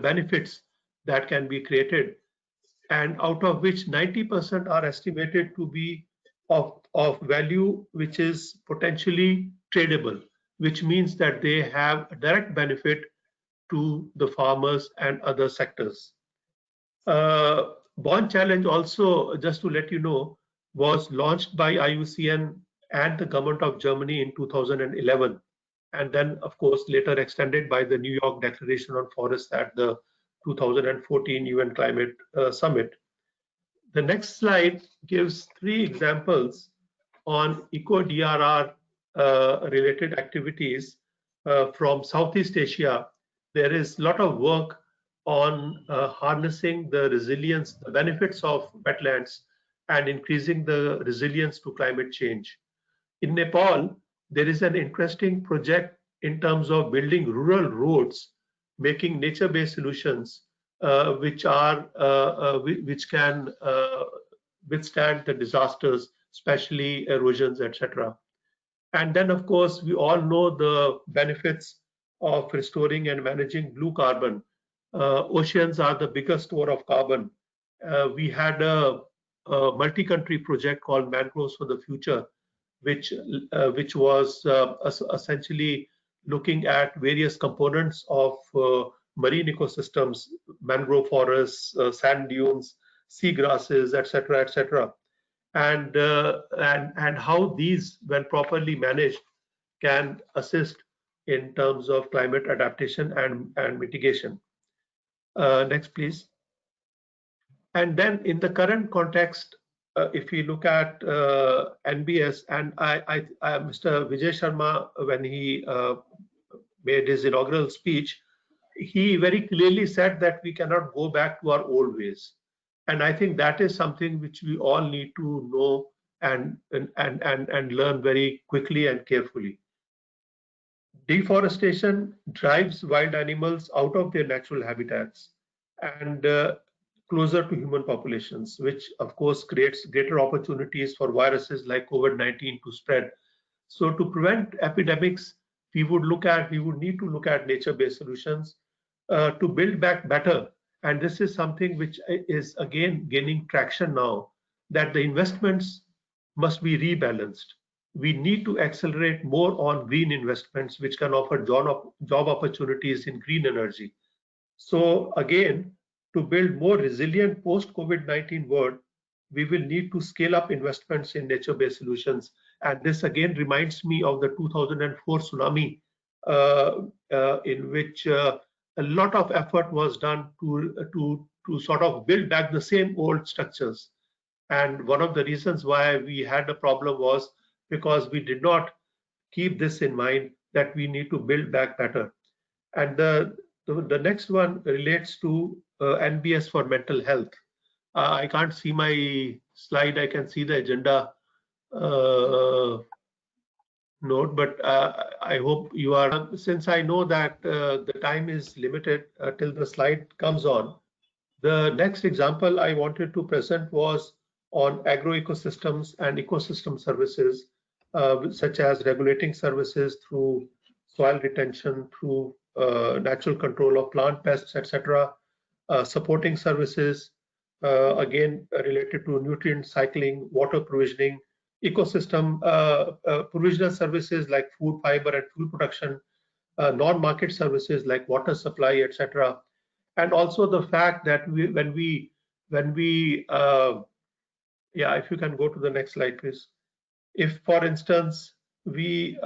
Speaker 7: benefits that can be created, and out of which 90% are estimated to be of value which is potentially tradable, which means that they have a direct benefit to the farmers and other sectors. Bond challenge also, just to let you know, was launched by IUCN and the government of Germany in 2011, and then of course later extended by the New York Declaration on Forests at the 2014 UN Climate Summit. The next slide gives 3 examples on eco-DRR related activities from Southeast Asia. There is a lot of work on harnessing the resilience, the benefits of wetlands, and increasing the resilience to climate change. In Nepal, there is an interesting project in terms of building rural roads, making nature-based solutions which can withstand the disasters, especially erosions, etc. And then, of course, we all know the benefits of restoring and managing blue carbon. Oceans are the biggest store of carbon. We had a multi-country project called Mangroves for the Future, which was essentially looking at various components of marine ecosystems, mangrove forests, sand dunes, seagrasses, etc., etc., and how these, when properly managed, can assist in terms of climate adaptation and mitigation. Next, please. And then in the current context, if you look at NBS, and Mr. Vijay Sharma, when he made his inaugural speech, he very clearly said that we cannot go back to our old ways. And I think that is something which we all need to know and learn very quickly and carefully. Deforestation drives wild animals out of their natural habitats and closer to human populations, which of course creates greater opportunities for viruses like COVID-19 to spread. So to prevent epidemics, we would need to look at nature-based solutions to build back better. And this is something which is again gaining traction now, that the investments must be rebalanced. We need to accelerate more on green investments, which can offer job opportunities in green energy. So again, to build more resilient post-COVID-19 world, we will need to scale up investments in nature-based solutions. And this again reminds me of the 2004 tsunami, in which a lot of effort was done to sort of build back the same old structures. And one of the reasons why we had a problem was because we did not keep this in mind, that we need to build back better. And the next one relates to NBS for mental health. I can't see my slide. I can see the agenda note, but I hope you are. Since I know that the time is limited till the slide comes on, the next example I wanted to present was on agroecosystems and ecosystem services, such as regulating services through soil retention, through natural control of plant pests, etc., supporting services, again related to nutrient cycling, water provisioning, ecosystem provisional services like food, fiber, and fuel production, non-market services like water supply, etc. And also the fact that when we yeah, if you can go to the next slide, please. If, for instance, we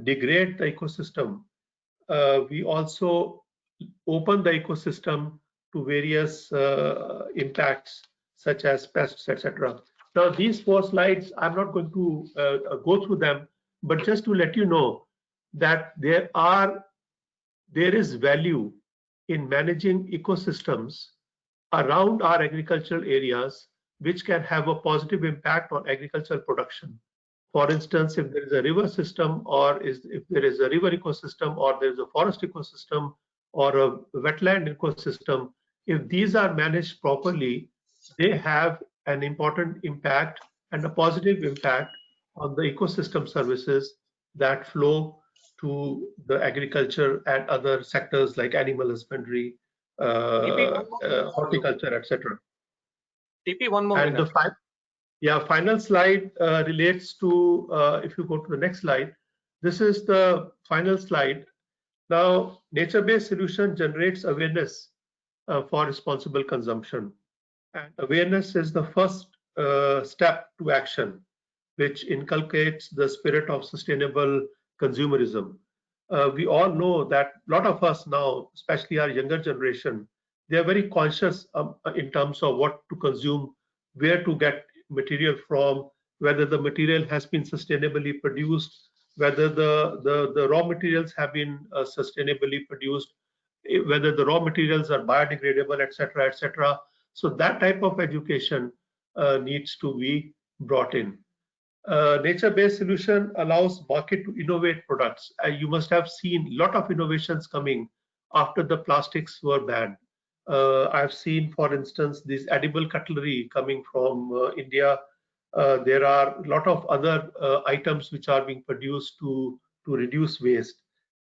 Speaker 7: degrade the ecosystem, we also open the ecosystem to various impacts such as pests, etc. Now, these 4 slides, I'm not going to go through them, but just to let you know that there is value in managing ecosystems around our agricultural areas, which can have a positive impact on agricultural production. For instance, if there is a river system, or if there is a river ecosystem, or there is a forest ecosystem, or a wetland ecosystem, if these are managed properly, they have an important impact and a positive impact on the ecosystem services that flow to the agriculture and other sectors like animal husbandry, horticulture, etc.
Speaker 4: TP, one more
Speaker 7: And
Speaker 4: minute.
Speaker 7: the final slide relates to, if you go to the next slide, this is the final slide. Now, nature-based solution generates awareness for responsible consumption. And awareness is the first step to action, which inculcates the spirit of sustainable consumerism. We all know that a lot of us now, especially our younger generation, they are very conscious in terms of what to consume, where to get material from, whether the material has been sustainably produced, whether the raw materials have been sustainably produced, whether the raw materials are biodegradable, etc., etc. So that type of education needs to be brought in. Nature-based solution allows market to innovate products. You must have seen a lot of innovations coming after the plastics were banned. I've seen, for instance, this edible cutlery coming from India. There are a lot of other items which are being produced to reduce waste.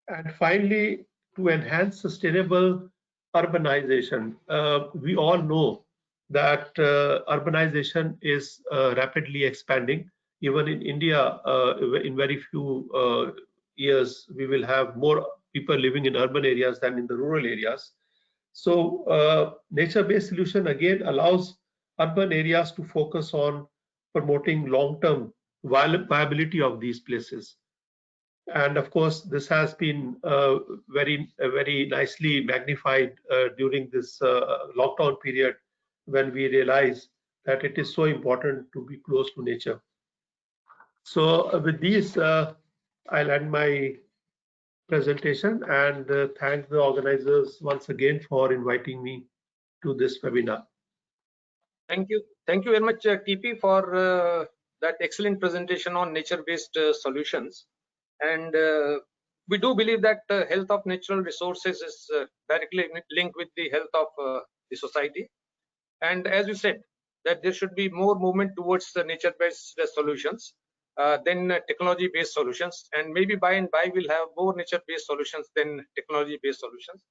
Speaker 7: And finally, to enhance sustainable urbanization, we all know that urbanization is rapidly expanding. Even in India, in very few years, we will have more people living in urban areas than in the rural areas. So nature-based solution again allows urban areas to focus on promoting long-term viability of these places. And of course, this has been very nicely magnified during this lockdown period, when we realize that it is so important to be close to nature. So with these, I'll end my presentation and thank the organizers once again for inviting me to this webinar.
Speaker 4: Thank you very much, TP, for that excellent presentation on nature-based solutions. And we do believe that health of natural resources is directly linked with the health of the society. And as you said, that there should be more movement towards the nature-based solutions than technology-based solutions. And maybe by and by we'll have more nature-based solutions than technology-based solutions.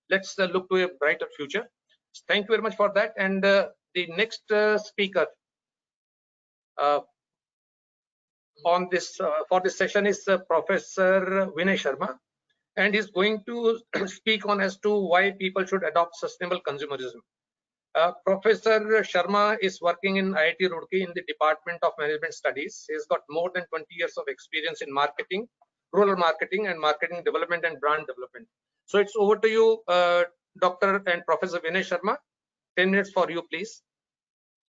Speaker 4: Let's look to a brighter future. Thank you very much for that. And the next speaker on this for this session is Professor Vinay Sharma, and he's going to speak on as to why people should adopt sustainable consumerism. Professor Sharma is working in IIT Roorkee in the Department of Management Studies. He's got more than 20 years of experience in marketing, rural marketing, and marketing development and brand development. So it's over to you, Dr. and Professor Vinay Sharma. 10 minutes for you, please.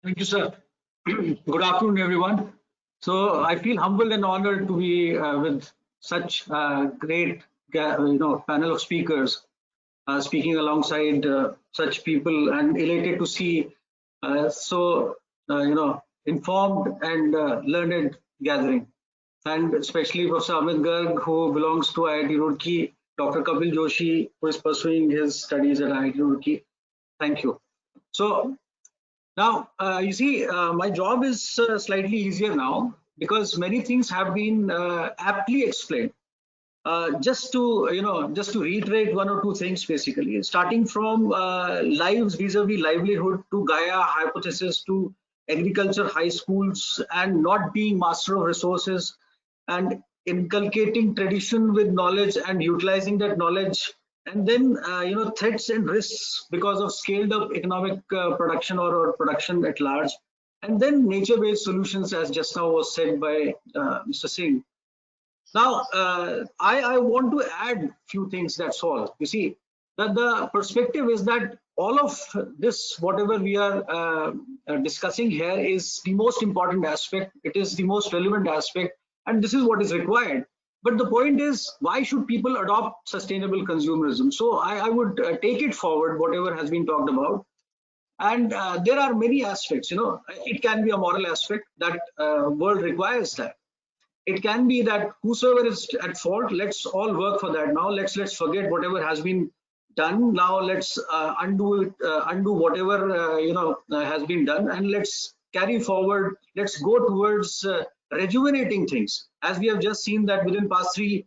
Speaker 9: Thank you, sir. Good afternoon, everyone. So I feel humbled and honored to be with such great, panel of speakers speaking alongside such people, and elated to see informed and learned gathering. And especially Professor Amit Garg, who belongs to IIT Roorkee, Dr. Kapil Joshi, who is pursuing his studies at IIT Roorkee. Thank you. So now, you see, my job is slightly easier now because many things have been aptly explained. Just to reiterate one or two things, basically, starting from lives vis-a-vis livelihood to Gaia hypothesis to agriculture high schools and not being master of resources and inculcating tradition with knowledge and utilizing that knowledge, and then threats and risks because of scaled up economic production or production at large, and then nature-based solutions, as just now was said by Mr. Singh. Now I want to add few things, that's all. You see that the perspective is that all of this, whatever we are discussing here, is the most important aspect, it is the most relevant aspect, and this is what is required. But the point is, why should people adopt sustainable consumerism? So I would take it forward, whatever has been talked about. And there are many aspects, it can be a moral aspect that world requires that. It can be that whosoever is at fault, let's all work for that. Now let's forget whatever has been done. Now let's undo it, undo whatever has been done, and let's carry forward. Let's go towards rejuvenating things. As we have just seen that within past 3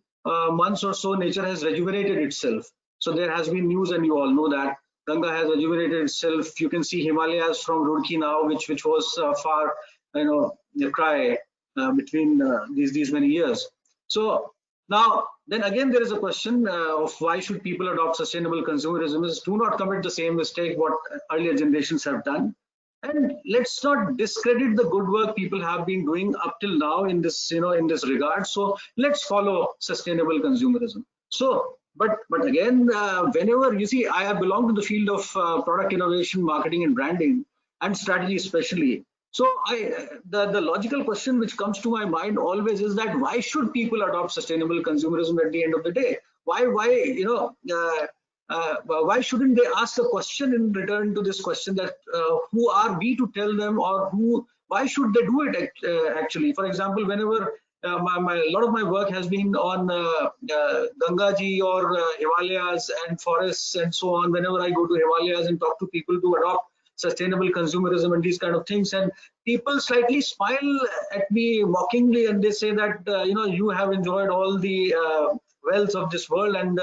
Speaker 9: months or so, nature has rejuvenated itself. So there has been news, and you all know that Ganga has rejuvenated itself. You can see Himalayas from Roorkee now, which was far, the cry between these many years. So now, then again, there is a question of why should people adopt sustainable consumerism? Is do not commit the same mistake what earlier generations have done, and let's not discredit the good work people have been doing up till now in this, in this regard. So let's follow sustainable consumerism. So, but again, whenever you see, I have belonged to the field of product innovation, marketing, and branding, and strategy especially. So the logical question which comes to my mind always is that why should people adopt sustainable consumerism at the end of the day? Why shouldn't they ask a question in return to this question that who are we to tell them, or why should they do it actually? For example, whenever a lot of my work has been on Gangaji or Himalayas and forests and so on. Whenever I go to Himalayas and talk to people to adopt sustainable consumerism and these kind of things, and people slightly smile at me mockingly, and they say that you have enjoyed all the wealth of this world, and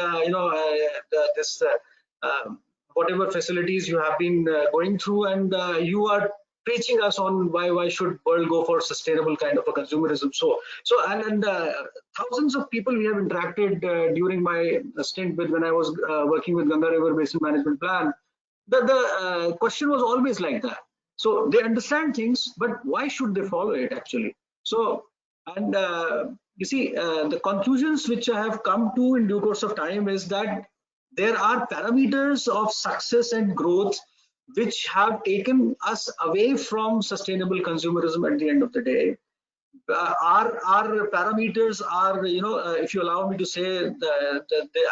Speaker 9: whatever facilities you have been going through, and you are preaching us on why should world go for sustainable kind of a consumerism. So and thousands of people we have interacted during my stint with, when I was working with Ganga River Basin Management Plan. The question was always like that. So they understand things, but why should they follow it actually? So, and you see, the conclusions which I have come to in due course of time is that there are parameters of success and growth which have taken us away from sustainable consumerism at the end of the day. Our parameters are, if you allow me to say, the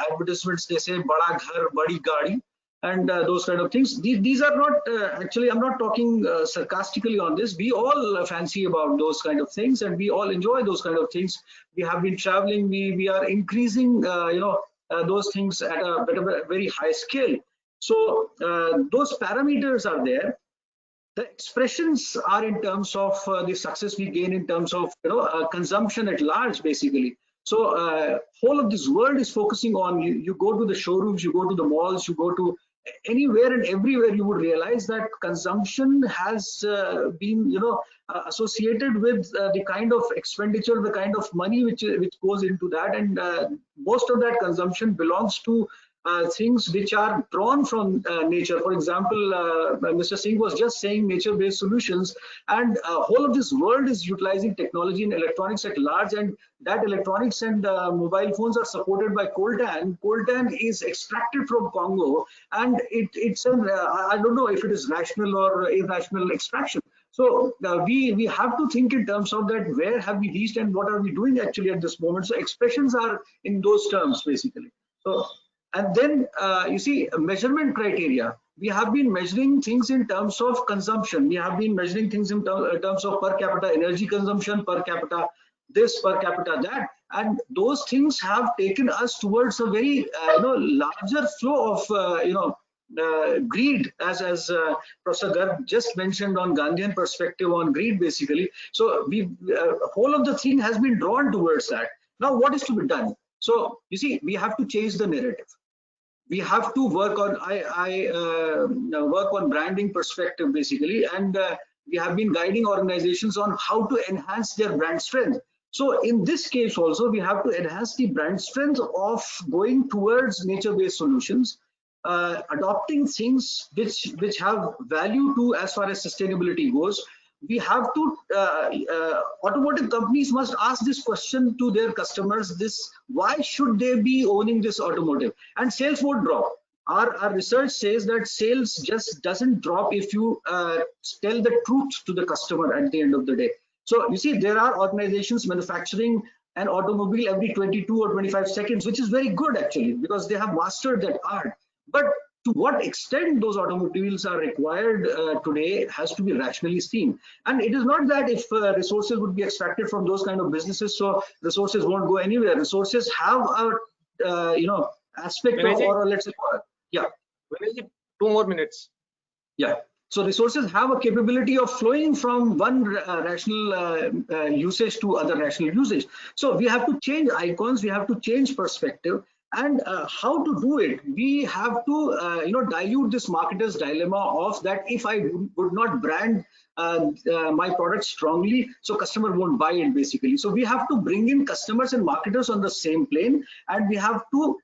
Speaker 9: advertisements, they say bada ghar, badi gaadi, and those kind of things. These are not actually, I'm not talking sarcastically on this. We all fancy about those kind of things, and we all enjoy those kind of things. We have been traveling, we are increasing those things at a very high scale. So those parameters are there. The expressions are in terms of the success we gain in terms of consumption at large, basically. So whole of this world is focusing on you go to the showrooms, you go to the malls, you go to anywhere and everywhere, you would realize that consumption has been associated with the kind of expenditure, the kind of money which goes into that, and most of that consumption belongs to things which are drawn from nature. For example, Mr. Singh was just saying nature-based solutions, and whole of this world is utilizing technology and electronics at large, and that electronics and mobile phones are supported by coltan. Coltan is extracted from Congo, and it's I don't know if it is rational or irrational extraction. So we have to think in terms of that, where have we reached and what are we doing actually at this moment. So expressions are in those terms basically. So, and then you see, measurement criteria. We have been measuring things in terms of consumption. We have been measuring things in terms of per capita energy consumption, per capita this, per capita that, and those things have taken us towards a very larger flow of greed, as Professor Garg just mentioned on Gandhian perspective on greed basically. So we whole of the thing has been drawn towards that. Now what is to be done? So you see, we have to change the narrative. We have to work on work on branding perspective basically, and we have been guiding organizations on how to enhance their brand strength. So in this case also, we have to enhance the brand strength of going towards nature-based solutions, adopting things which have value to as far as sustainability goes. We have to automotive companies must ask this question to their customers: why should they be owning this automotive? And sales won't drop. Our research says that sales just doesn't drop if you tell the truth to the customer at the end of the day. So you see, there are organizations manufacturing an automobile every 22 or 25 seconds, which is very good actually, because they have mastered that art. But to what extent those automobiles are required today has to be rationally seen. And it is not that if resources would be extracted from those kind of businesses, so resources won't go anywhere. Resources have a aspect of, or let's say, yeah.
Speaker 4: 2 more minutes.
Speaker 9: Yeah. So resources have a capability of flowing from one rational usage to other rational usage. So we have to change icons, we have to change perspective. And how to do it? We have to, dilute this marketer's dilemma of that if I would not brand my product strongly, so customer won't buy it basically. So we have to bring in customers and marketers on the same plane, and we have to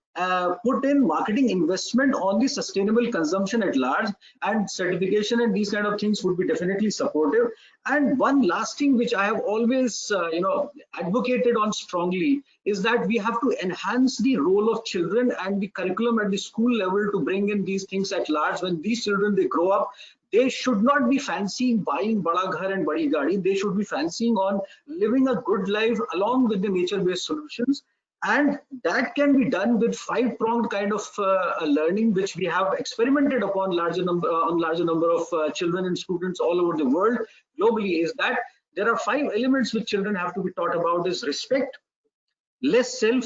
Speaker 9: put in marketing investment on the sustainable consumption at large, and certification and these kind of things would be definitely supportive. And one last thing which I have always advocated on strongly is that we have to enhance the role of children and the curriculum at the school level to bring in these things at large. When these children, they grow up, they should not be fancying buying bada ghar and badi gadi. They should be fancying on living a good life along with the nature-based solutions. And that can be done with 5-pronged kind of learning, which we have experimented upon larger number of children and students all over the world globally. Is that there are 5 elements which children have to be taught about: is respect, less self,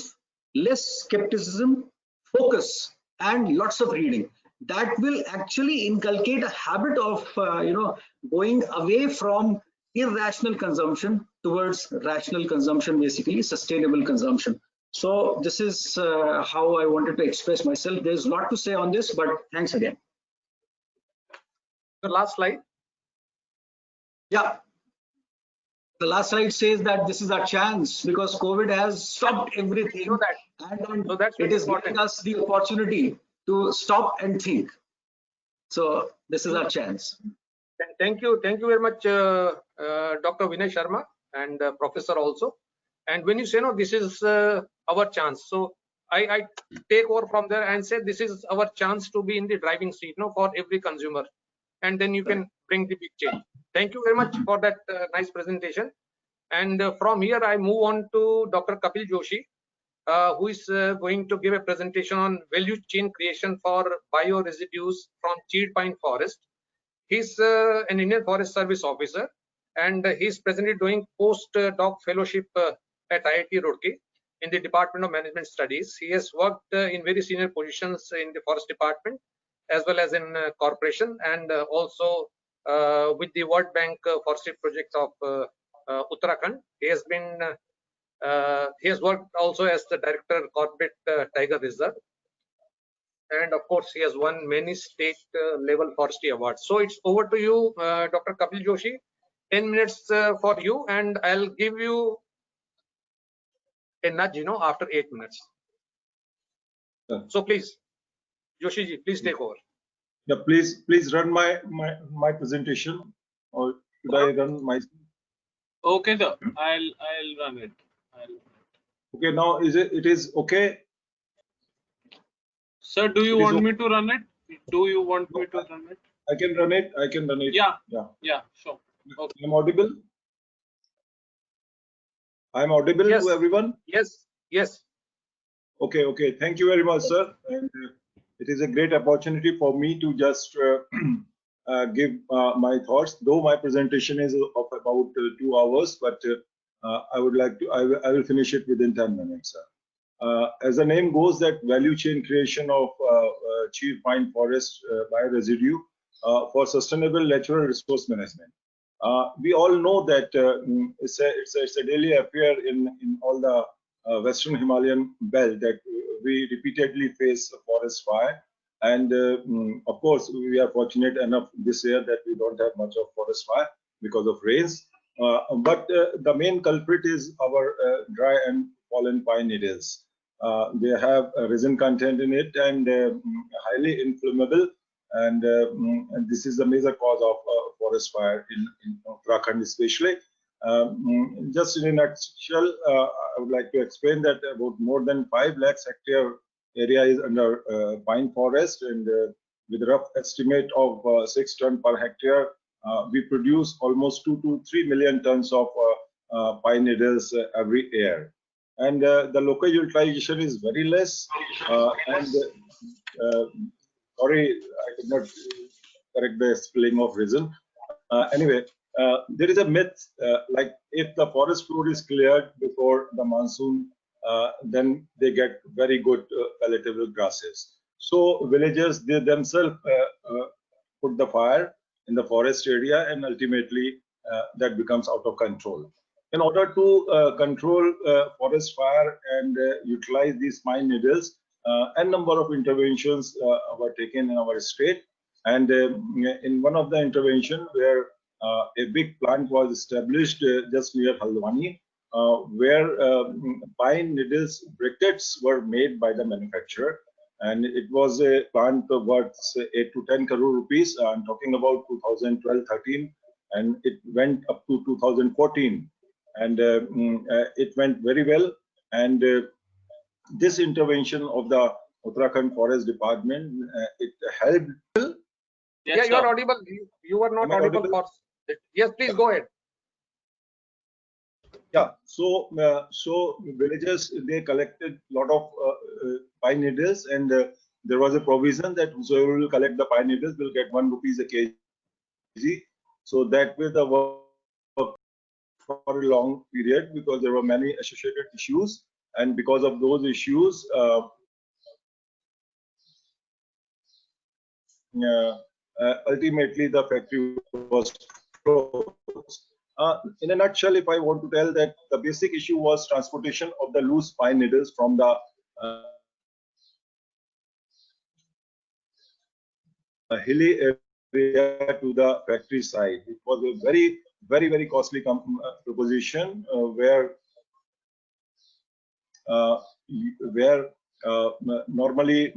Speaker 9: less skepticism, focus, and lots of reading. That will actually inculcate a habit of going away from irrational consumption towards rational consumption, basically sustainable consumption. So this is how I wanted to express myself. There's a lot to say on this, but thanks again.
Speaker 4: The last slide.
Speaker 9: Yeah. The last slide says that this is our chance because COVID has stopped everything.
Speaker 4: So that's
Speaker 9: it is giving us the opportunity to stop and think. So this is our chance.
Speaker 4: Thank you very much, Dr. Vinay Sharma and Professor also. And when you say no, this is our chance. So I take over from there and say this is our chance to be in the driving seat, for every consumer, and then you can bring the big change. Thank you very much for that nice presentation. And from here I move on to Dr. Kapil Joshi, who is going to give a presentation on value chain creation for bioresidues from chewed pine forest. He's an Indian Forest Service officer, and he's presently doing post-doc fellowship at IIT Roorkee in the Department of Management Studies. He has worked in very senior positions in the Forest Department as well as in corporation, and also with the World Bank Forestry project of Uttarakhand. He has worked also as the Director Corporate Tiger Reserve. And of course, he has won many state level forestry awards. So it's over to you, Dr. Kapil Joshi. 10 minutes for you, and I'll give you a nudge, after 8 minutes. So please, Joshi ji, please take over.
Speaker 10: Yeah, please run my presentation, or should I run my?
Speaker 8: Okay, sir. I'll run it.
Speaker 10: Okay, now it is okay?
Speaker 8: Sir, do you want me to run it? Do you want me to run it?
Speaker 10: I can run it.
Speaker 8: Yeah, sure. Okay.
Speaker 10: I'm audible. I'm audible
Speaker 4: yes.
Speaker 10: To everyone.
Speaker 4: Yes.
Speaker 10: Okay. Thank you very much, sir. And it is a great opportunity for me to just give my thoughts. Though my presentation is of about 2 hours, but I would like to. I will finish it within 10 minutes, sir. As the name goes, that value chain creation of chewed pine forest bioresidue for sustainable natural resource management. We all know that it's a daily affair in all the Western Himalayan belt that we repeatedly face forest fire. And of course, we are fortunate enough this year that we don't have much of forest fire because of rains. But the main culprit is our dry and fallen pine needles. They have resin content in it and highly inflammable, and this is the major cause of forest fire in Uttarakhand especially. Just in a nutshell, I would like to explain that about more than 5 lakhs hectare area is under pine forest, and with a rough estimate of 6 tons per hectare, we produce almost 2 to 3 million tons of pine needles every year. and the local utilization is very less. Sorry, I could not correct the spelling of reason. Anyway, there is a myth like if the forest floor is cleared before the monsoon, then they get very good palatable grasses. So villagers, they themselves put the fire in the forest area, and ultimately that becomes out of control. In order to control forest fire and utilize these pine needles, a number of interventions were taken in our state. And in one of the intervention where a big plant was established just near Haldwani, where pine needles briquettes were made by the manufacturer. And it was a plant worth 8 to 10 crore rupees. I'm talking about 2012-13, and it went up to 2014. And it went very well. And this intervention of the Uttarakhand Forest Department, it helped.
Speaker 4: Yes, yeah, you are audible. You were not audible. Yes, please go ahead.
Speaker 10: Yeah, so villagers, they collected a lot of pine needles, and there was a provision that whoever will collect the pine needles will get 1 rupees a kg. So that way the work for a long period, because there were many associated issues, and because of those issues, ultimately the factory was closed. In a nutshell, if I want to tell that the basic issue was transportation of the loose pine needles from the hilly area to the factory side. It was a very costly proposition where normally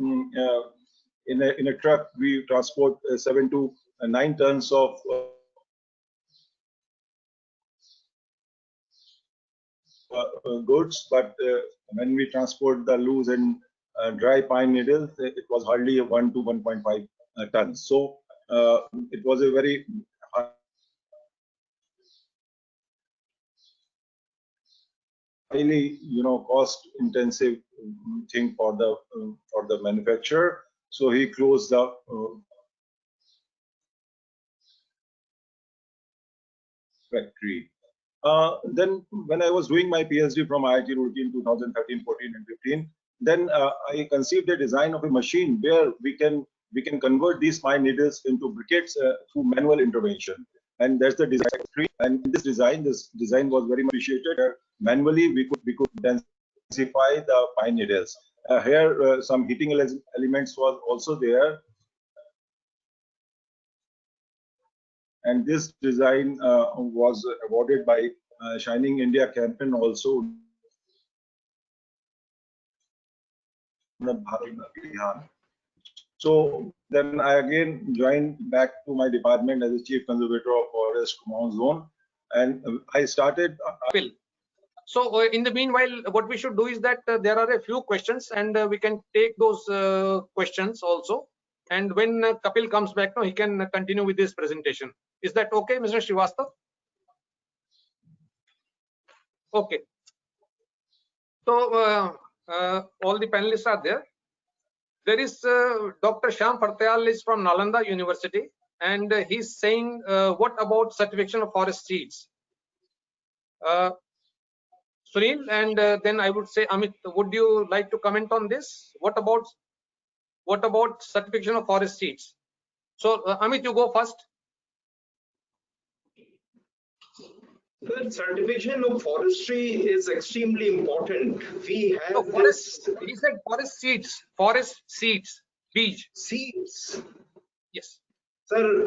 Speaker 10: in a truck we transport 7 to 9 tons of goods, but when we transport the loose and dry pine needles, it was hardly 1 to 1.5 tons. So it was a very highly, cost intensive thing for the manufacturer. So he closed the factory. Then when I was doing my PhD from IIT Roorkee in 2013, 14 and 15, then I conceived a design of a machine where we can convert these pine needles into briquettes through manual intervention. And that's the design. And this design was very much appreciated. Manually, we could densify the pine needles. Here, some heating elements was also there. And this design was awarded by Shining India campaign also. So then I again joined back to my department as a chief conservator of Forest Command Zone, and I started.
Speaker 4: So in the meanwhile, what we should do is that there are a few questions, and we can take those questions also. And when Kapil comes back, he can continue with this presentation. Is that okay, Mr. Srivastav? Okay. So all the panelists are there. There is Dr. Shyam Fartayal is from Nalanda University, and he's saying, what about certification of forest seeds? Sunil, and then I would say, Amit, would you like to comment on this? What about certification of forest seeds? So Amit, you go first.
Speaker 5: The certification of forestry is extremely important. We have
Speaker 4: He said forest seeds, beej.
Speaker 5: Seeds.
Speaker 4: Yes.
Speaker 5: Sir,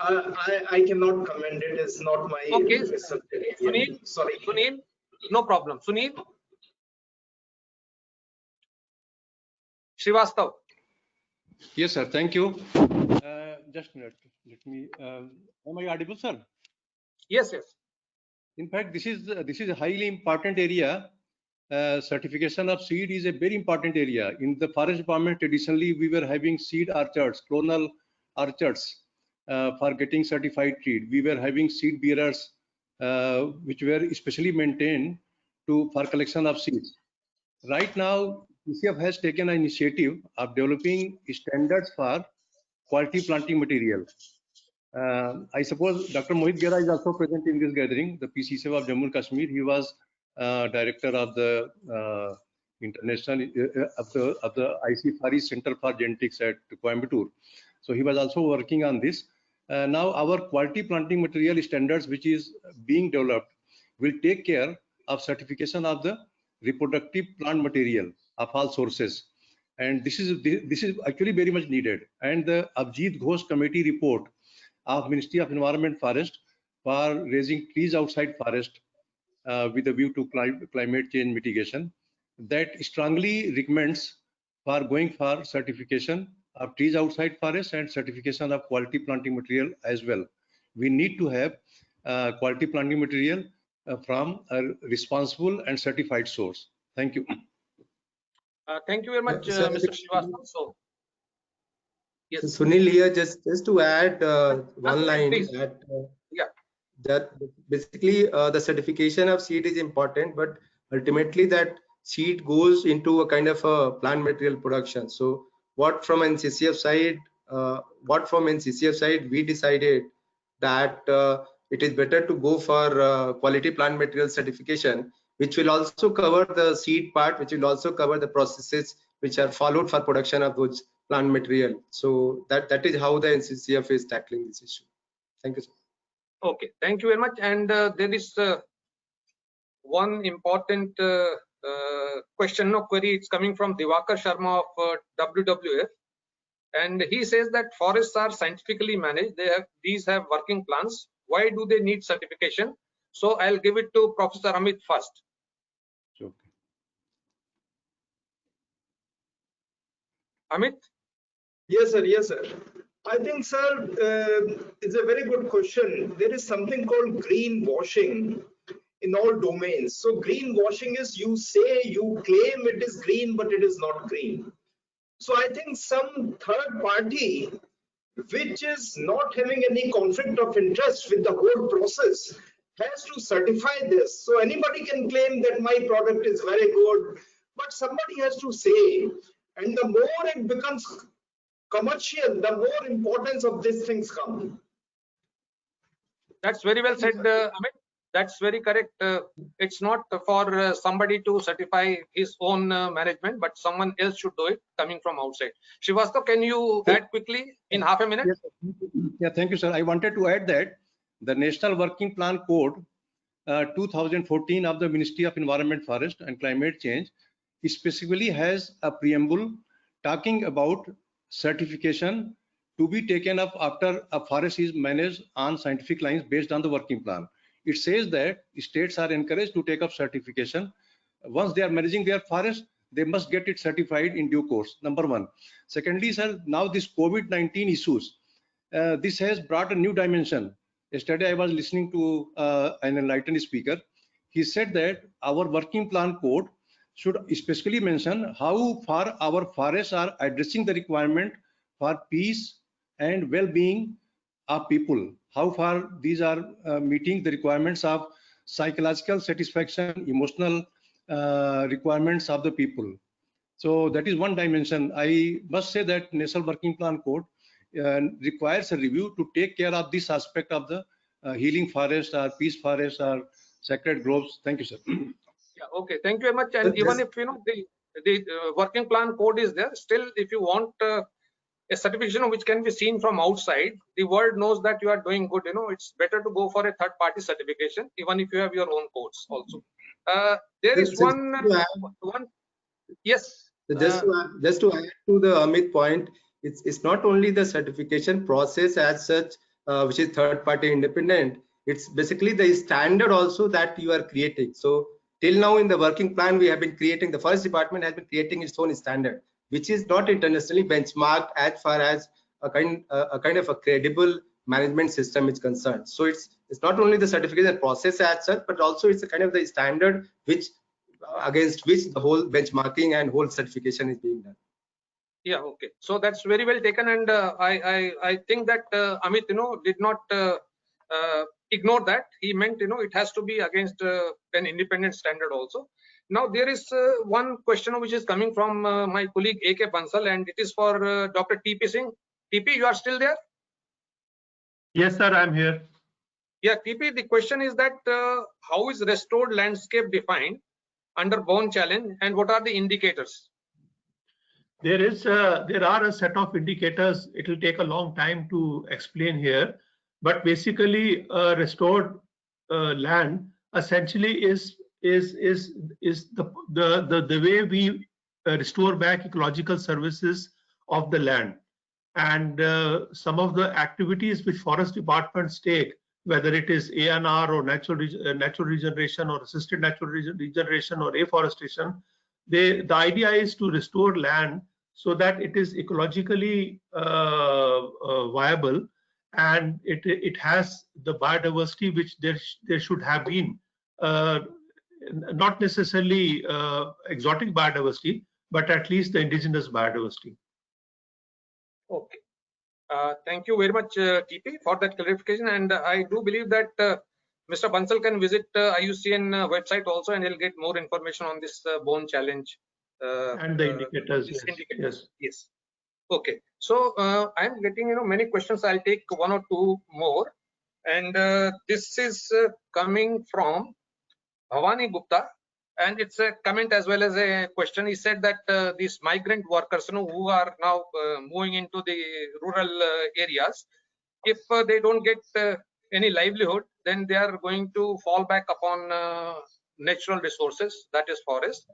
Speaker 5: I cannot comment. It is not my.
Speaker 4: Okay. Sunil, sorry. Sunil, no problem. Sunil. Srivastav.
Speaker 2: Yes, sir. Thank you. Just let me. Am I audible, sir?
Speaker 4: Yes, yes.
Speaker 2: In fact, this is a highly important area. Certification of seed is a very important area. In the forest department, traditionally we were having seed orchards, clonal orchards for getting certified seed. We were having seed bearers which were specially maintained for collection of seeds. right now, PCF has taken an initiative of developing standards for quality planting material. I suppose Dr. Mohit Gera is also present in this gathering, the PCCF of Jammu and Kashmir. He was director of the international of the IC Far East Center for Genetics at Coimbatore. So he was also working on this. Now our quality planting material standards, which is being developed, will take care of certification of the reproductive plant material of all sources. And this is actually very much needed. And the Abhijit Ghosh committee report of Ministry of Environment Forest for raising trees outside forest with a view to climate change mitigation, that strongly recommends for going for certification of trees outside forest and certification of quality planting material as well. We need to have quality planting material from a responsible and certified source. Thank you.
Speaker 4: Thank you very much,
Speaker 6: Sir,
Speaker 4: Mr. Srivastava. So, yes.
Speaker 6: So Sunil here, just to add one line
Speaker 4: please.
Speaker 6: that
Speaker 4: Yeah.
Speaker 6: that basically the certification of seed is important, but ultimately that seed goes into a kind of a plant material production. So what from NCCF side, we decided that it is better to go for quality plant material certification, which will also cover the seed part, which will also cover the processes which are followed for production of those plant material. So that is how the NCCF is tackling this issue. Thank you, sir.
Speaker 4: Okay, thank you very much. And there is one important question or query. It's coming from Diwakar Sharma of WWF, and he says that forests are scientifically managed. These have working plans. Why do they need certification? So I'll give it to Professor Amit first.
Speaker 2: Okay.
Speaker 4: Amit?
Speaker 11: Yes, sir. Yes, sir. I think, sir, it's a very good question. There is something called greenwashing in all domains. So greenwashing is you say, you claim it is green, but it is not green. So I think some third party, which is not having any conflict of interest with the whole process, has to certify this. So anybody can claim that my product is very good, but somebody has to say, and the more it becomes commercial, the more importance of these things come.
Speaker 4: That's very well said, Amit. That's very correct. It's not for somebody to certify his own management, but someone else should do it coming from outside. Srivastava, can you add quickly in half a minute?
Speaker 2: Yes. Yeah, thank you, sir. I wanted to add that the National Working Plan Code 2014 of the Ministry of Environment, Forest and Climate Change specifically has a preamble talking about certification to be taken up after a forest is managed on scientific lines based on the working plan. It says that states are encouraged to take up certification. Once they are managing their forest, they must get it certified in due course, number one. Secondly, sir, now this COVID-19 issues, this has brought a new dimension. Yesterday, I was listening to an enlightened speaker. He said that our working plan code should especially mention how far our forests are addressing the requirement for peace and well-being of people, how far these are meeting the requirements of psychological satisfaction, emotional requirements of the people. So that is one dimension. I must say that National Working Plan Code requires a review to take care of this aspect of the healing forest or peace forest or sacred groves. Thank you, sir.
Speaker 4: Yeah, okay, thank you very much. And even if the working plan code is there, still if you want a certification which can be seen from outside, the world knows that you are doing good. It's better to go for a third party certification, even if you have your own codes also. There is one. Yes.
Speaker 6: Just to add to the Amit point, it's not only the certification process as such, which is third party independent. It's basically the standard also that you are creating. So till now in the working plan, we have been creating, the forest department has been creating its own standard, which is not internationally benchmarked as far as a kind of a credible management system is concerned. So it's not only the certification process as such, but also it's a kind of the standard which against which the whole benchmarking and whole certification is being done.
Speaker 4: Yeah, okay. So that's very well taken, and I think that Amit, did not ignore that. He meant, it has to be against an independent standard also. Now there is one question which is coming from my colleague A.K. Bansal, and it is for Dr. T.P. Singh. T.P., you are still there?
Speaker 7: Yes, sir, I'm here.
Speaker 4: Yeah, TP, the question is that how is restored landscape defined under Bone Challenge, and what are the indicators?
Speaker 7: There are a set of indicators. It will take a long time to explain here, but basically, restored land essentially is the way we restore back ecological services of the land, and some of the activities which forest departments take, whether it is ANR or natural regeneration or assisted natural regeneration or afforestation, the idea is to restore land so that it is ecologically viable, and it has the biodiversity which there should have been, not necessarily exotic biodiversity, but at least the indigenous biodiversity.
Speaker 4: Okay. Thank you very much, TP, for that clarification. And I do believe that Mr. Bansal can visit IUCN website also, and he'll get more information on this Bone Challenge.
Speaker 7: And the indicators, yes.
Speaker 4: Yes. Okay. So I'm getting many questions. I'll take one or two more. And this is coming from Bhavani Gupta. And it's a comment as well as a question. He said that these migrant workers who are now moving into the rural areas, if they don't get any livelihood, then they are going to fall back upon natural resources, that is forest.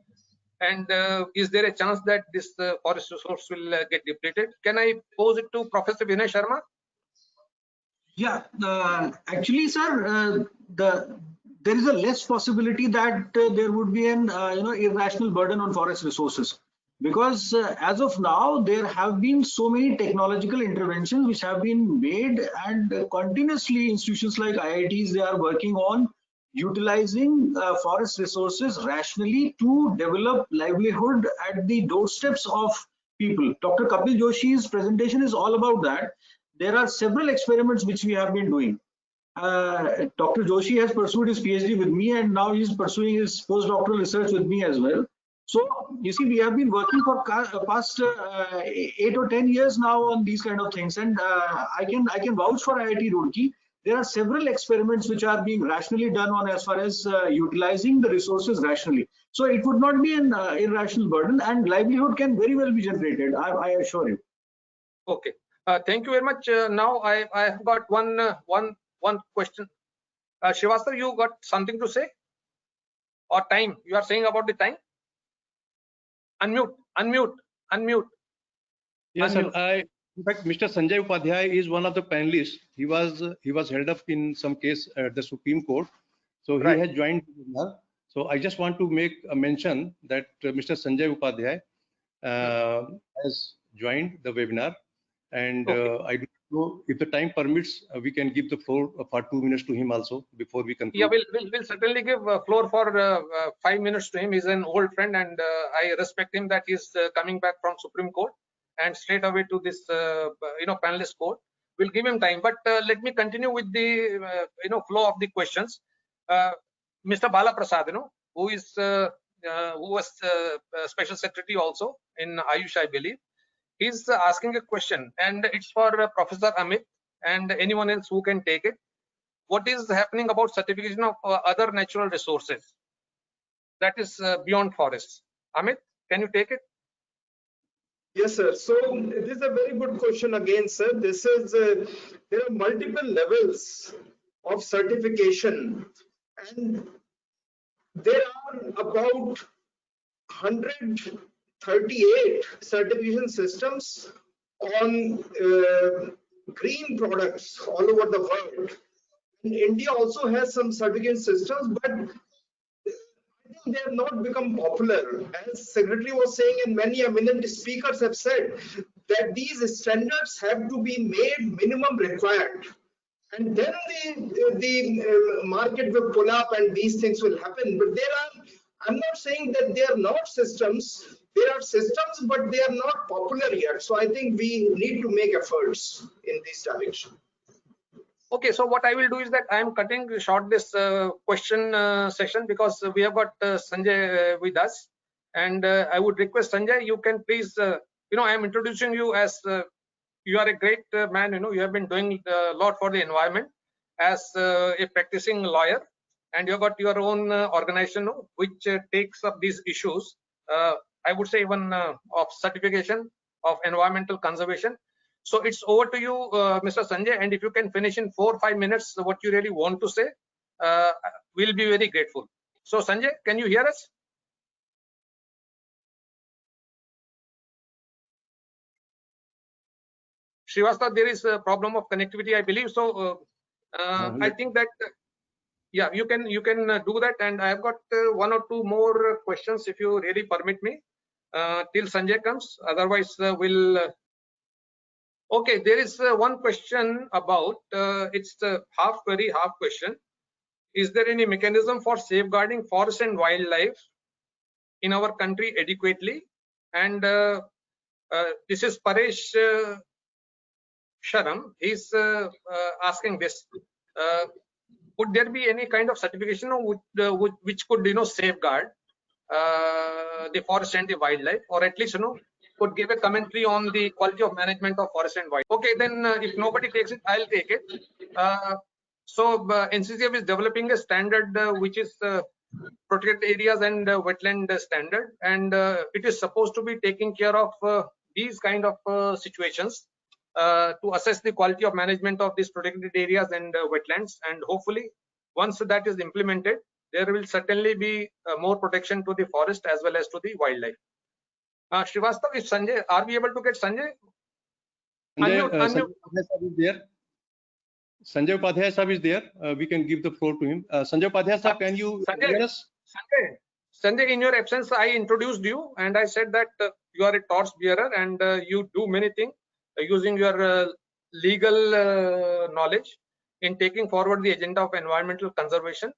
Speaker 4: And is there a chance that this forest resource will get depleted? Can I pose it to Professor Vinay Sharma?
Speaker 9: Yeah, actually, sir, there is a less possibility that there would be an irrational burden on forest resources, because as of now there have been so many technological interventions which have been made, and continuously institutions like IITs, they are working on utilizing forest resources rationally to develop livelihood at the doorsteps of people. Dr. Kapil Joshi's presentation is all about that. There are several experiments which we have been doing. Dr. Joshi has pursued his PhD with me, and now he's pursuing his postdoctoral research with me as well. So you see, we have been working for past 8 or 10 years now on these kind of things, and I can vouch for IIT Roorkee. There are several experiments which are being rationally done on as far as utilizing the resources rationally. So it would not be an irrational burden, and livelihood can very well be generated, I assure you.
Speaker 4: Okay, thank you very much. Now I have got one question. Srivastava, you got something to say? Or time? You are saying about the time? Unmute.
Speaker 2: Yes, sir. In fact, Mr. Sanjay Upadhyay is one of the panelists. He was held up in some case at the Supreme Court, so he has joined the webinar. So I just want to make a mention that Mr. Sanjay Upadhyay has joined the webinar, and I don't know if the time permits, we can give the floor for 2 minutes to him also before we conclude.
Speaker 4: Yeah, we'll certainly give floor for 5 minutes to him. He's an old friend, and I respect him that he's coming back from Supreme Court and straight away to this panelist court. We'll give him time, but let me continue with the flow of the questions. Mr. Bala Prasad, who was special secretary also in Ayush, I believe. He's asking a question, and it's for Professor Amit and anyone else who can take it. What is happening about certification of other natural resources that is beyond forests? Amit, can you take it?
Speaker 11: Yes, sir. So this is a very good question again, sir. This is there are multiple levels of certification, and there are about 138 certification systems on green products all over the world. And India also has some certification systems, but I think they have not become popular. As Secretary was saying, and many eminent speakers have said, that these standards have to be made minimum required. And then the market will pull up and these things will happen. But I'm not saying that they are not systems. There are systems, but they are not popular yet. So I think we need to make efforts in this direction.
Speaker 4: Okay, so what I will do is that I am cutting short this question session because we have got Sanjay with us, and I would request Sanjay, you can please, I am introducing you as you are a great man. You have been doing a lot for the environment as a practicing lawyer, and you have got your own organization which takes up these issues. I would say even of certification of environmental conservation. So it's over to you, Mr. Sanjay, and if you can finish in 4 or 5 minutes what you really want to say, we'll be very grateful. So Sanjay, can you hear us? Srivastava, there is a problem of connectivity, I believe. So I think that yeah, you can do that, and I have got 1 or 2 more questions if you really permit me till Sanjay comes. Otherwise, we'll. Okay, there is one question about it's half query, half question. Is there any mechanism for safeguarding forest and wildlife in our country adequately? And this is Paresh Sharam. He's asking this. Would there be any kind of certification which could safeguard the forest and the wildlife, or at least could give a commentary on the quality of management of forest and wildlife? Okay, then if nobody takes it, I'll take it. So NCCF is developing a standard which is protected areas and wetland standard, and it is supposed to be taking care of these kind of situations to assess the quality of management of these protected areas and wetlands, and hopefully once that is implemented, there will certainly be more protection to the forest as well as to the wildlife. Srivastava, if Sanjay, are we able to get Sanjay?
Speaker 2: Sanjay is there. Sanjay Upadhyay Sahab is there. We can give the floor to him. Sanjay Upadhyay Sahab, can you hear us?
Speaker 4: Sanjay, in your absence, I introduced you and I said that you are a torch bearer and you do many things using your legal knowledge in taking forward the agenda of environmental conservation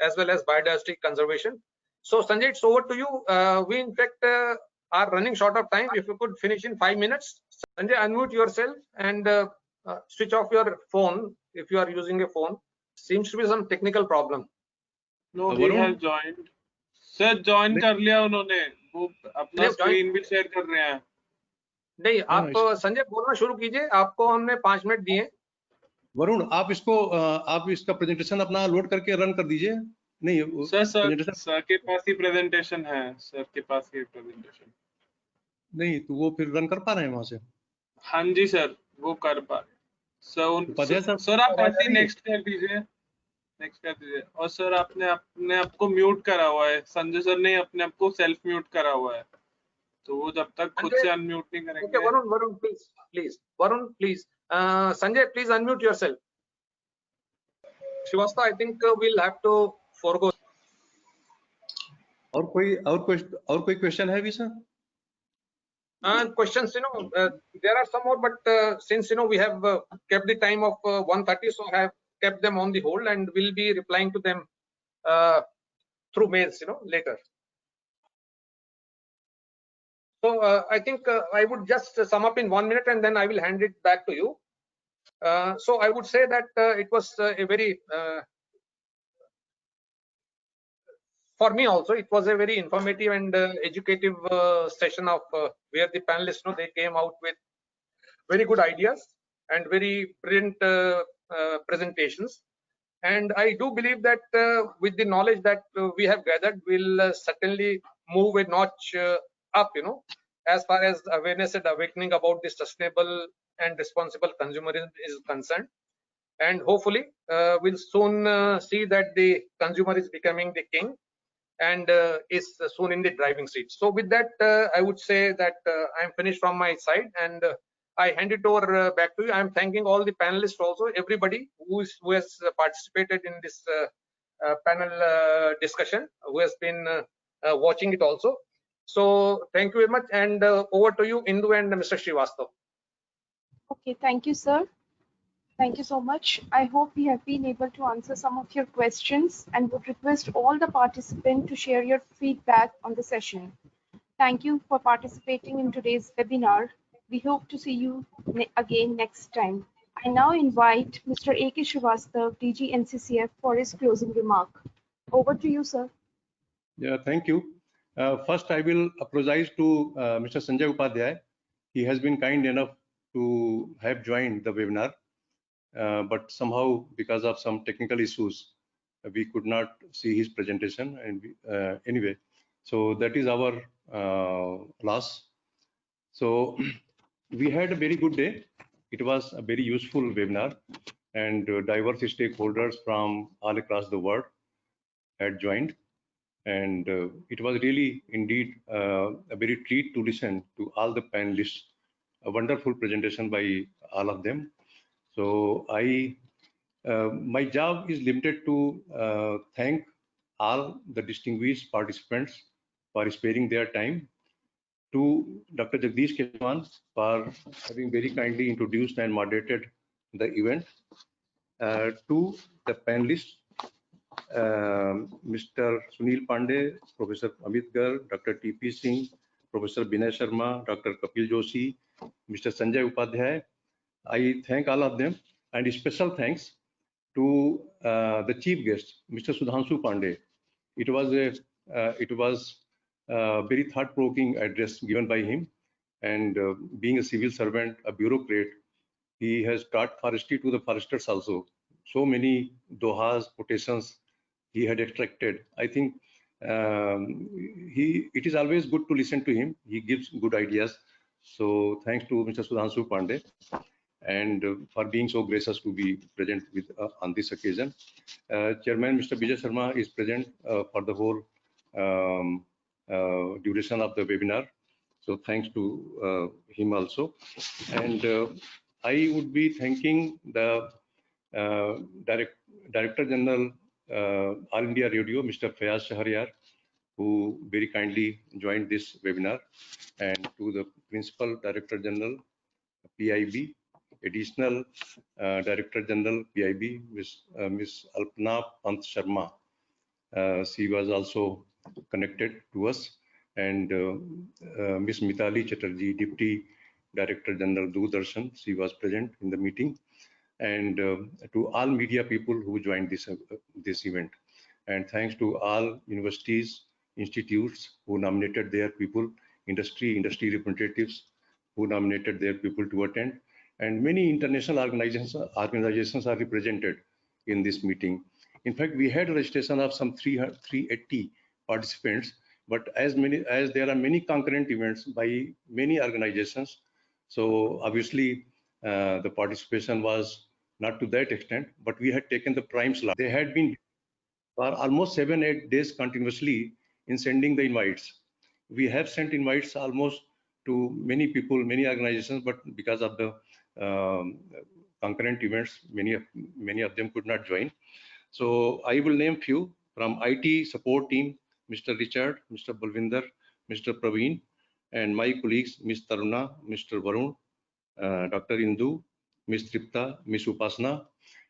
Speaker 4: as well as biodiversity conservation. So Sanjay, it's over to you. We in fact are running short of time. If you could finish in 5 minutes. Sanjay, unmute yourself and switch off your phone if you are using a phone. Seems to be some technical problem.
Speaker 8: No, he has joined. Sir, join कर लिया उन्होंने. वो अपना screen भी share कर रहे हैं.
Speaker 4: नहीं, आप संजय बोलना शुरू कीजिए. आपको हमने 5 मिनट दिए.
Speaker 2: वरुण, आप इसका प्रेजेंटेशन अपना लोड करके रन कर दीजिए. नहीं
Speaker 8: सर के पास ही प्रेजेंटेशन है. सर के पास ही प्रेजेंटेशन.
Speaker 2: नहीं तो वो फिर रन कर पा रहे हैं वहां से?
Speaker 8: हाँ जी सर, वो कर पा रहे. सर आप ऐसे नेक्स्ट कर दीजिए. और सर आपने अपने आप को म्यूट करा हुआ है. संजय सर ने अपने आप को सेल्फ म्यूट करा हुआ है, तो वो जब तक खुद से अनम्यूट नहीं करेंगे.
Speaker 4: Okay, Varun, please. Varun, please. Sanjay, please unmute yourself. Srivastava, I think we'll have to forego.
Speaker 2: और कोई क्वेश्चन है भी sir?
Speaker 4: Questions, there are some more, but since we have kept the time of 1:30, so I have kept them on the hold and will be replying to them through mails, later. So I think I would just sum up in 1 minute and then I will hand it back to you. So I would say that it was a very for me also, it was a very informative and educative session of where the panelists, they came out with very good ideas and very brilliant presentations. And I do believe that with the knowledge that we have gathered, we'll certainly move a notch up, as far as awareness and awakening about the sustainable and responsible consumerism is concerned. And hopefully, we'll soon see that the consumer is becoming the king and is soon in the driving seat. So with that, I would say that I'm finished from my side and I hand it over back to you. I'm thanking all the panelists also, everybody who has participated in this panel discussion, who has been watching it also. So thank you very much, and over to you, Indu and Mr. Srivastava.
Speaker 1: Okay, thank you, sir. Thank you so much. I hope we have been able to answer some of your questions and would request all the participants to share your feedback on the session. Thank you for participating in today's webinar. We hope to see you again next time. I now invite Mr. A.K. Srivastav, DG NCCF, for his closing remark. Over to you, sir.
Speaker 2: Yeah, thank you. First, I will apologize to Mr. Sanjay Upadhyay. He has been kind enough to have joined the webinar, but somehow because of some technical issues, we could not see his presentation. And anyway, so that is our loss. So we had a very good day. It was a very useful webinar, and diverse stakeholders from all across the world had joined. And it was really indeed a very treat to listen to all the panelists. A wonderful presentation by all of them. So my job is limited to thank all the distinguished participants for sparing their time, to Dr. Jagdish Keswan for having very kindly introduced and moderated the event, to the panelists, Mr. Sunil Pandey, Professor Amit Garg, Dr. T.P. Singh, Professor Binay Sharma, Dr. Kapil Joshi, Mr. Sanjay Upadhyay. I thank all of them, and special thanks to the chief guest, Mr. Sudhanshu Pandey. It was a very thought-provoking address given by him, and being a civil servant, a bureaucrat, he has taught forestry to the foresters also. So many dohas, quotations he had extracted. I think it is always good to listen to him. He gives good ideas. So thanks to Mr. Sudhanshu Pandey, and for being so gracious to be present with on this occasion. Chairman Mr. Bijay Sharma is present for the whole duration of the webinar. So thanks to him also. And I would be thanking the Director General All India Radio, Mr. Fayaz Shahryar, who very kindly joined this webinar, and to the Principal Director General PIB, Additional Director General PIB, Ms. Alpana Pant Sharma. She was also connected to us, and Ms. Mitali Chatterjee, Deputy Director General Doordarshan, she was present in the meeting, and to all media people who joined this event. And thanks to all universities, institutes who nominated their people, industry representatives who nominated their people to attend, and many international organizations are represented in this meeting. In fact, we had a registration of some 380 participants, but as there are many concurrent events by many organizations, so obviously the participation was not to that extent, but we had taken the prime slot. They had been for almost 7-8 days continuously in sending the invites. We have sent invites almost to many people, many organizations, but because of the concurrent events, many of them could not join. So I will name few from IT support team, Mr. Richard, Mr. Balvinder, Mr. Praveen, and my colleagues, Ms. Taruna, Mr. Varun, Dr. Indu, Ms. Tripta, Ms. Upasana,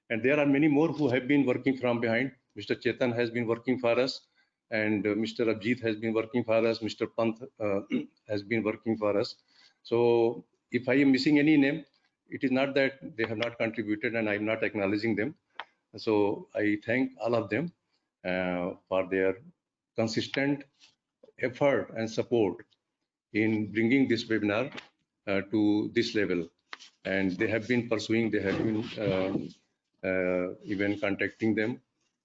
Speaker 2: and there are many more who have been working from behind. Mr. Chetan has been working for us, and Mr. Abjit has been working for us, Mr. Pant has been working for us. So if I am missing any name, it is not that they have not contributed and I am not acknowledging them. So I thank all of them for their consistent effort and support in bringing this webinar to this level. And they have been pursuing, they have been even contacting them,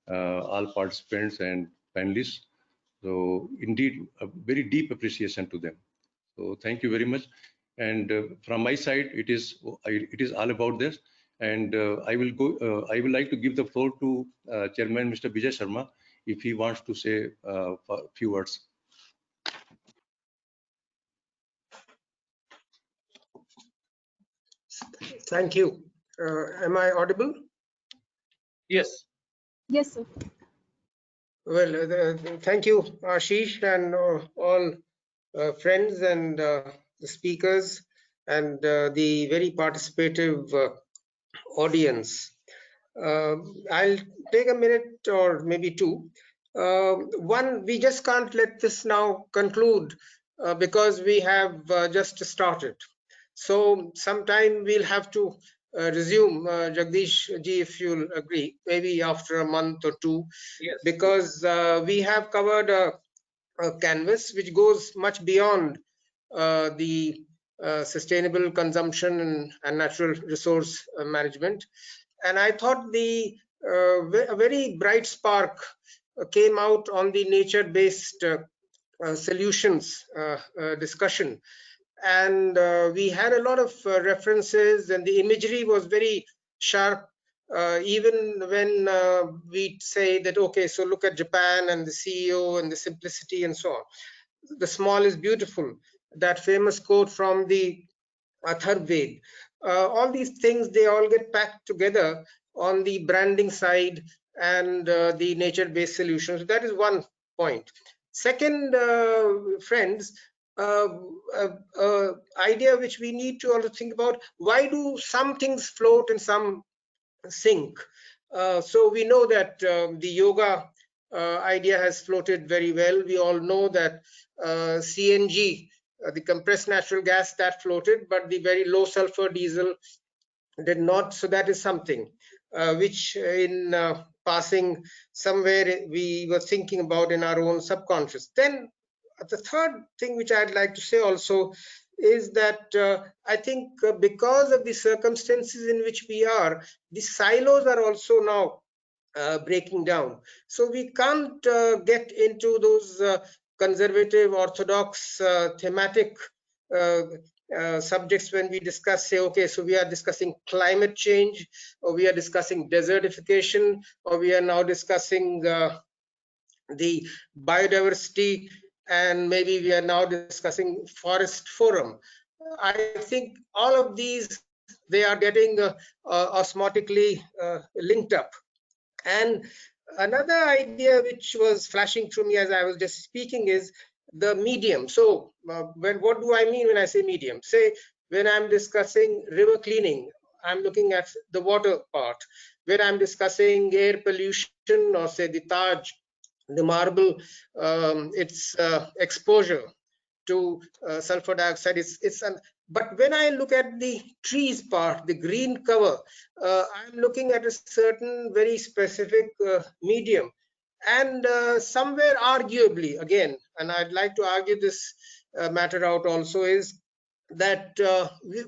Speaker 2: all participants and panelists. So indeed, a very deep appreciation to them. So thank you very much. And from my side, it is all about this. And I would like to give the floor to Chairman Mr. Bijay Sharma, if he wants to say a few words.
Speaker 3: Thank you. Am I audible?
Speaker 4: Yes.
Speaker 1: Yes, sir.
Speaker 3: Well, thank you, Ashish, and all friends and the speakers, and the very participative audience. I'll take a minute or maybe two. One, we just can't let this now conclude because we have just started. So sometime we'll have to resume, Jagdish ji, if you'll agree, maybe after a month or two,
Speaker 4: Yes.
Speaker 3: because we have covered a canvas which goes much beyond the sustainable consumption and natural resource management. And I thought a very bright spark came out on the nature-based solutions discussion. And we had a lot of references, and the imagery was very sharp. Even when we say that, okay, so look at Japan and the CEO and the simplicity and so on. The small is beautiful. That famous quote from the Atharvaved. All these things, they all get packed together on the branding side and the nature-based solutions. That is one point. Second, friends, idea which we need to also think about: why do some things float and some sink? So we know that the yoga idea has floated very well. We all know that CNG, the compressed natural gas, that floated, but the very low sulfur diesel did not. So that is something which in passing somewhere we were thinking about in our own subconscious. Then the third thing which I'd like to say also is that I think because of the circumstances in which we are, the silos are also now breaking down. So we can't get into those conservative, orthodox, thematic subjects when we discuss, say, okay, so we are discussing climate change, or we are discussing desertification, or we are now discussing the biodiversity, and maybe we are now discussing forest forum. I think all of these, they are getting osmotically linked up. And another idea which was flashing through me as I was just speaking is the medium. So what do I mean when I say medium? Say, when I'm discussing river cleaning, I'm looking at the water part. When I'm discussing air pollution, or say the Taj, the marble, its exposure to sulfur dioxide, but when I look at the trees part, the green cover, I'm looking at a certain very specific medium. And somewhere arguably, again, and I'd like to argue this matter out also, is that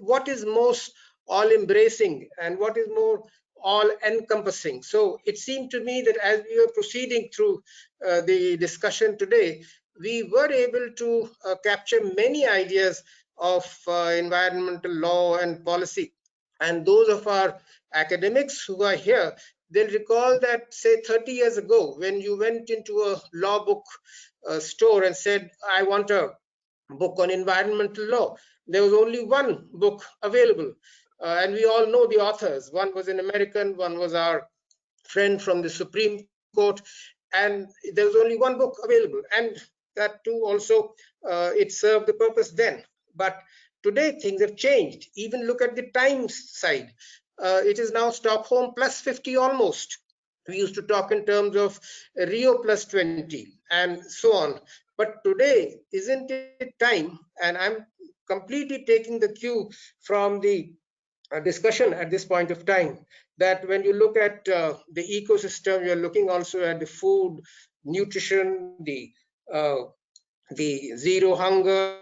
Speaker 3: what is most all embracing and what is more all encompassing. So it seemed to me that as we were proceeding through the discussion today, we were able to capture many ideas of environmental law and policy. And those of our academics who are here, they'll recall that, say, 30 years ago, when you went into a law book store and said, I want a book on environmental law, there was only one book available. And we all know the authors. One was an American, one was our friend from the Supreme Court, and there was only one book available. And that too also, it served the purpose then. But today things have changed. Even look at the Times side. It is now Stockholm plus 50 almost. We used to talk in terms of Rio plus 20 and so on. But today, isn't it time? And I'm completely taking the cue from the discussion at this point of time, that when you look at the ecosystem, you're looking also at the food, nutrition, the zero hunger,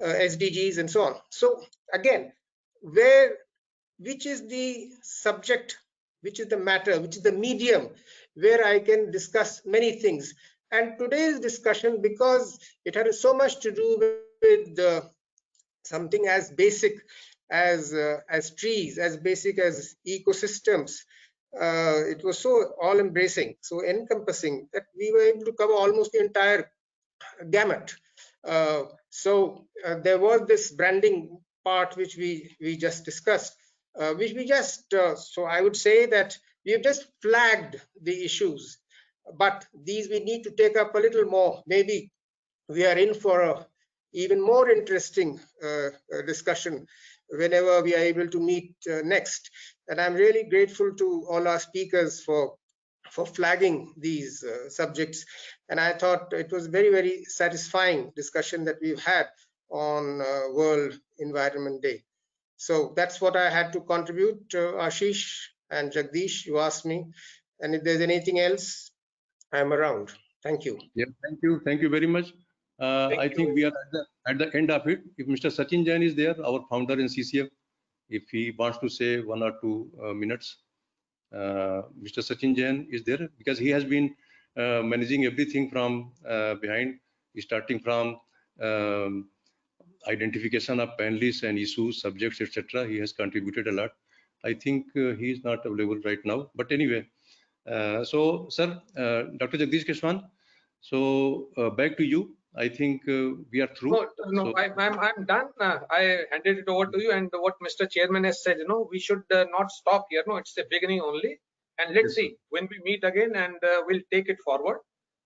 Speaker 3: SDGs, and so on. So again, which is the subject, which is the matter, which is the medium where I can discuss many things. And today's discussion, because it had so much to do with something as basic as trees, as basic as ecosystems, it was so all-embracing, so encompassing, that we were able to cover almost the entire gamut. So there was this branding part which we just discussed, which we just so I would say that we have just flagged the issues, but these we need to take up a little more. Maybe we are in for a even more interesting discussion whenever we are able to meet next. And I'm really grateful to all our speakers for flagging these subjects. And I thought it was very, very satisfying discussion that we've had on World Environment Day. So that's what I had to contribute. Ashish and Jagdish, you asked me, and if there's anything else, I'm around. Thank you.
Speaker 2: Yeah, thank you very much. I think we are at the end of it. If Mr. Sachin Jain is there, our founder in CCF, if he wants to say 1 or 2 minutes, Mr. Sachin Jain is there because he has been managing everything from behind, starting from identification of panelists and issues, subjects, etc. He has contributed a lot. I think he is not available right now, but anyway. So, sir, Dr. Jagdish Keshwan, so back to you. I think we are through.
Speaker 4: No,
Speaker 2: so,
Speaker 4: I'm done. I handed it over to you, and what Mr. Chairman has said, we should not stop here. No, it's the beginning only, and let's see when we meet again, and we'll take it forward.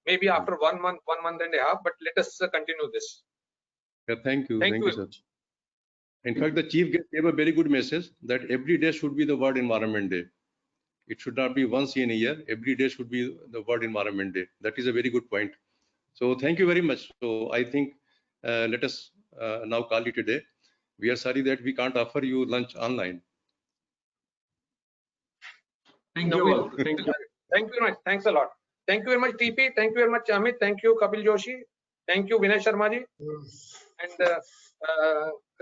Speaker 4: Maybe after 1 month, 1 month and a half, but let us continue this.
Speaker 2: Yeah, thank you, sir.
Speaker 4: Much.
Speaker 2: In fact, the chief gave a very good message that every day should be the World Environment Day. It should not be once in a year. Every day should be the World Environment Day. That is a very good point. So thank you very much. So I think let us now call it a day. We are sorry that we can't offer you lunch online.
Speaker 9: Thank you all. Thank you.
Speaker 4: Thank you very much. Thanks a lot. Thank you very much, TP. Thank you very much, Amit. Thank you, Kapil Joshi. Thank you, Vinay Sharma ji. And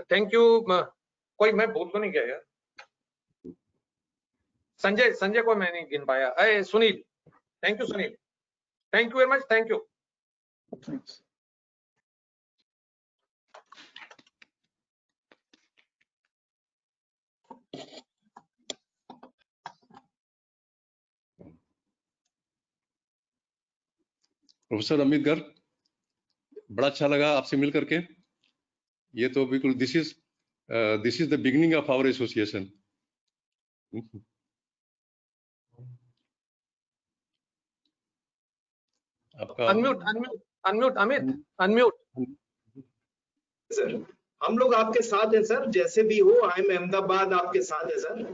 Speaker 4: thank you. कोई मैं बोल तो नहीं गया यार. संजय को मैं नहीं गिन पाया. Sunil. Thank you, Sunil. Thank you very much. Thank you.
Speaker 9: Thanks.
Speaker 2: Professor Amit Garg, बड़ा अच्छा लगा आपसे मिल करके. ये तो बिल्कुल this is the beginning of our association. आपका
Speaker 4: अनम्यूट अमित, अनम्यूट.
Speaker 11: सर, हम लोग आपके साथ हैं सर, जैसे भी हो. आई एम अहमदाबाद आपके साथ है सर.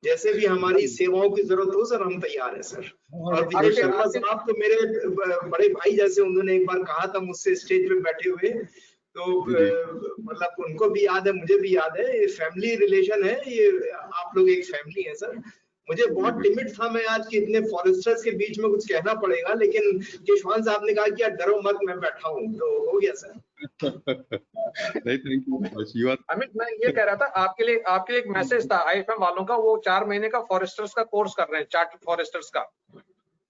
Speaker 11: जैसे भी हमारी सेवाओं की जरूरत हो सर, हम तैयार हैं सर. और विजय शर्मा साहब तो मेरे बड़े भाई जैसे, उन्होंने एक बार कहा था मुझसे स्टेज पे बैठे हुए, तो मतलब उनको भी याद है, मुझे भी याद है. ये फैमिली रिलेशन है, ये आप लोग एक फैमिली है सर. मुझे बहुत टिमिड था मैं आज कि इतने फॉरेस्टर्स के बीच में कुछ कहना पड़ेगा, लेकिन केशवान साहब ने कहा कि यार डरो मत, मैं बैठा हूँ, तो हो गया सर.
Speaker 4: अमित, मैं ये कह रहा था आपके लिए एक मैसेज था IFM वालों का. वो 4 महीने का फॉरेस्टर्स का कोर्स कर रहे हैं, चार्टर्ड फॉरेस्टर्स का.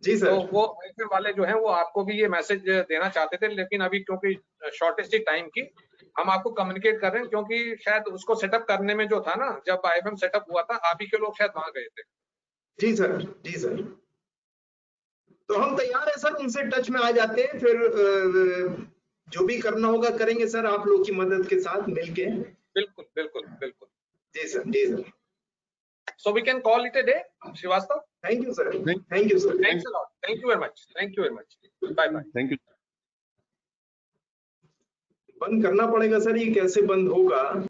Speaker 11: जी सर.
Speaker 4: तो वो IFM वाले जो हैं वो आपको भी ये मैसेज देना चाहते थे, लेकिन अभी क्योंकि शॉर्टेज थी टाइम की, हम आपको कम्युनिकेट कर रहे हैं, क्योंकि शायद उसको सेटअप करने में जो था ना, जब IFM सेटअप हुआ था, आप ही के लोग शायद वहां गए थे.
Speaker 11: जी सर, जी सर. तो हम तैयार है सर, उनसे टच में आ जाते हैं, फिर जो भी करना होगा करेंगे सर, आप लोग की मदद के साथ मिलके.
Speaker 4: बिल्कुल बिल्कुल बिल्कुल.
Speaker 11: जी सर, जी sir.
Speaker 4: So we can call it a day, Srivastav.
Speaker 11: Thank you sir. Thank you sir.
Speaker 4: Thanks a lot. Thank you very much. Thank you very much. Bye bye.
Speaker 2: Thank you.
Speaker 11: बंद करना पड़ेगा sir, ये कैसे बंद होगा?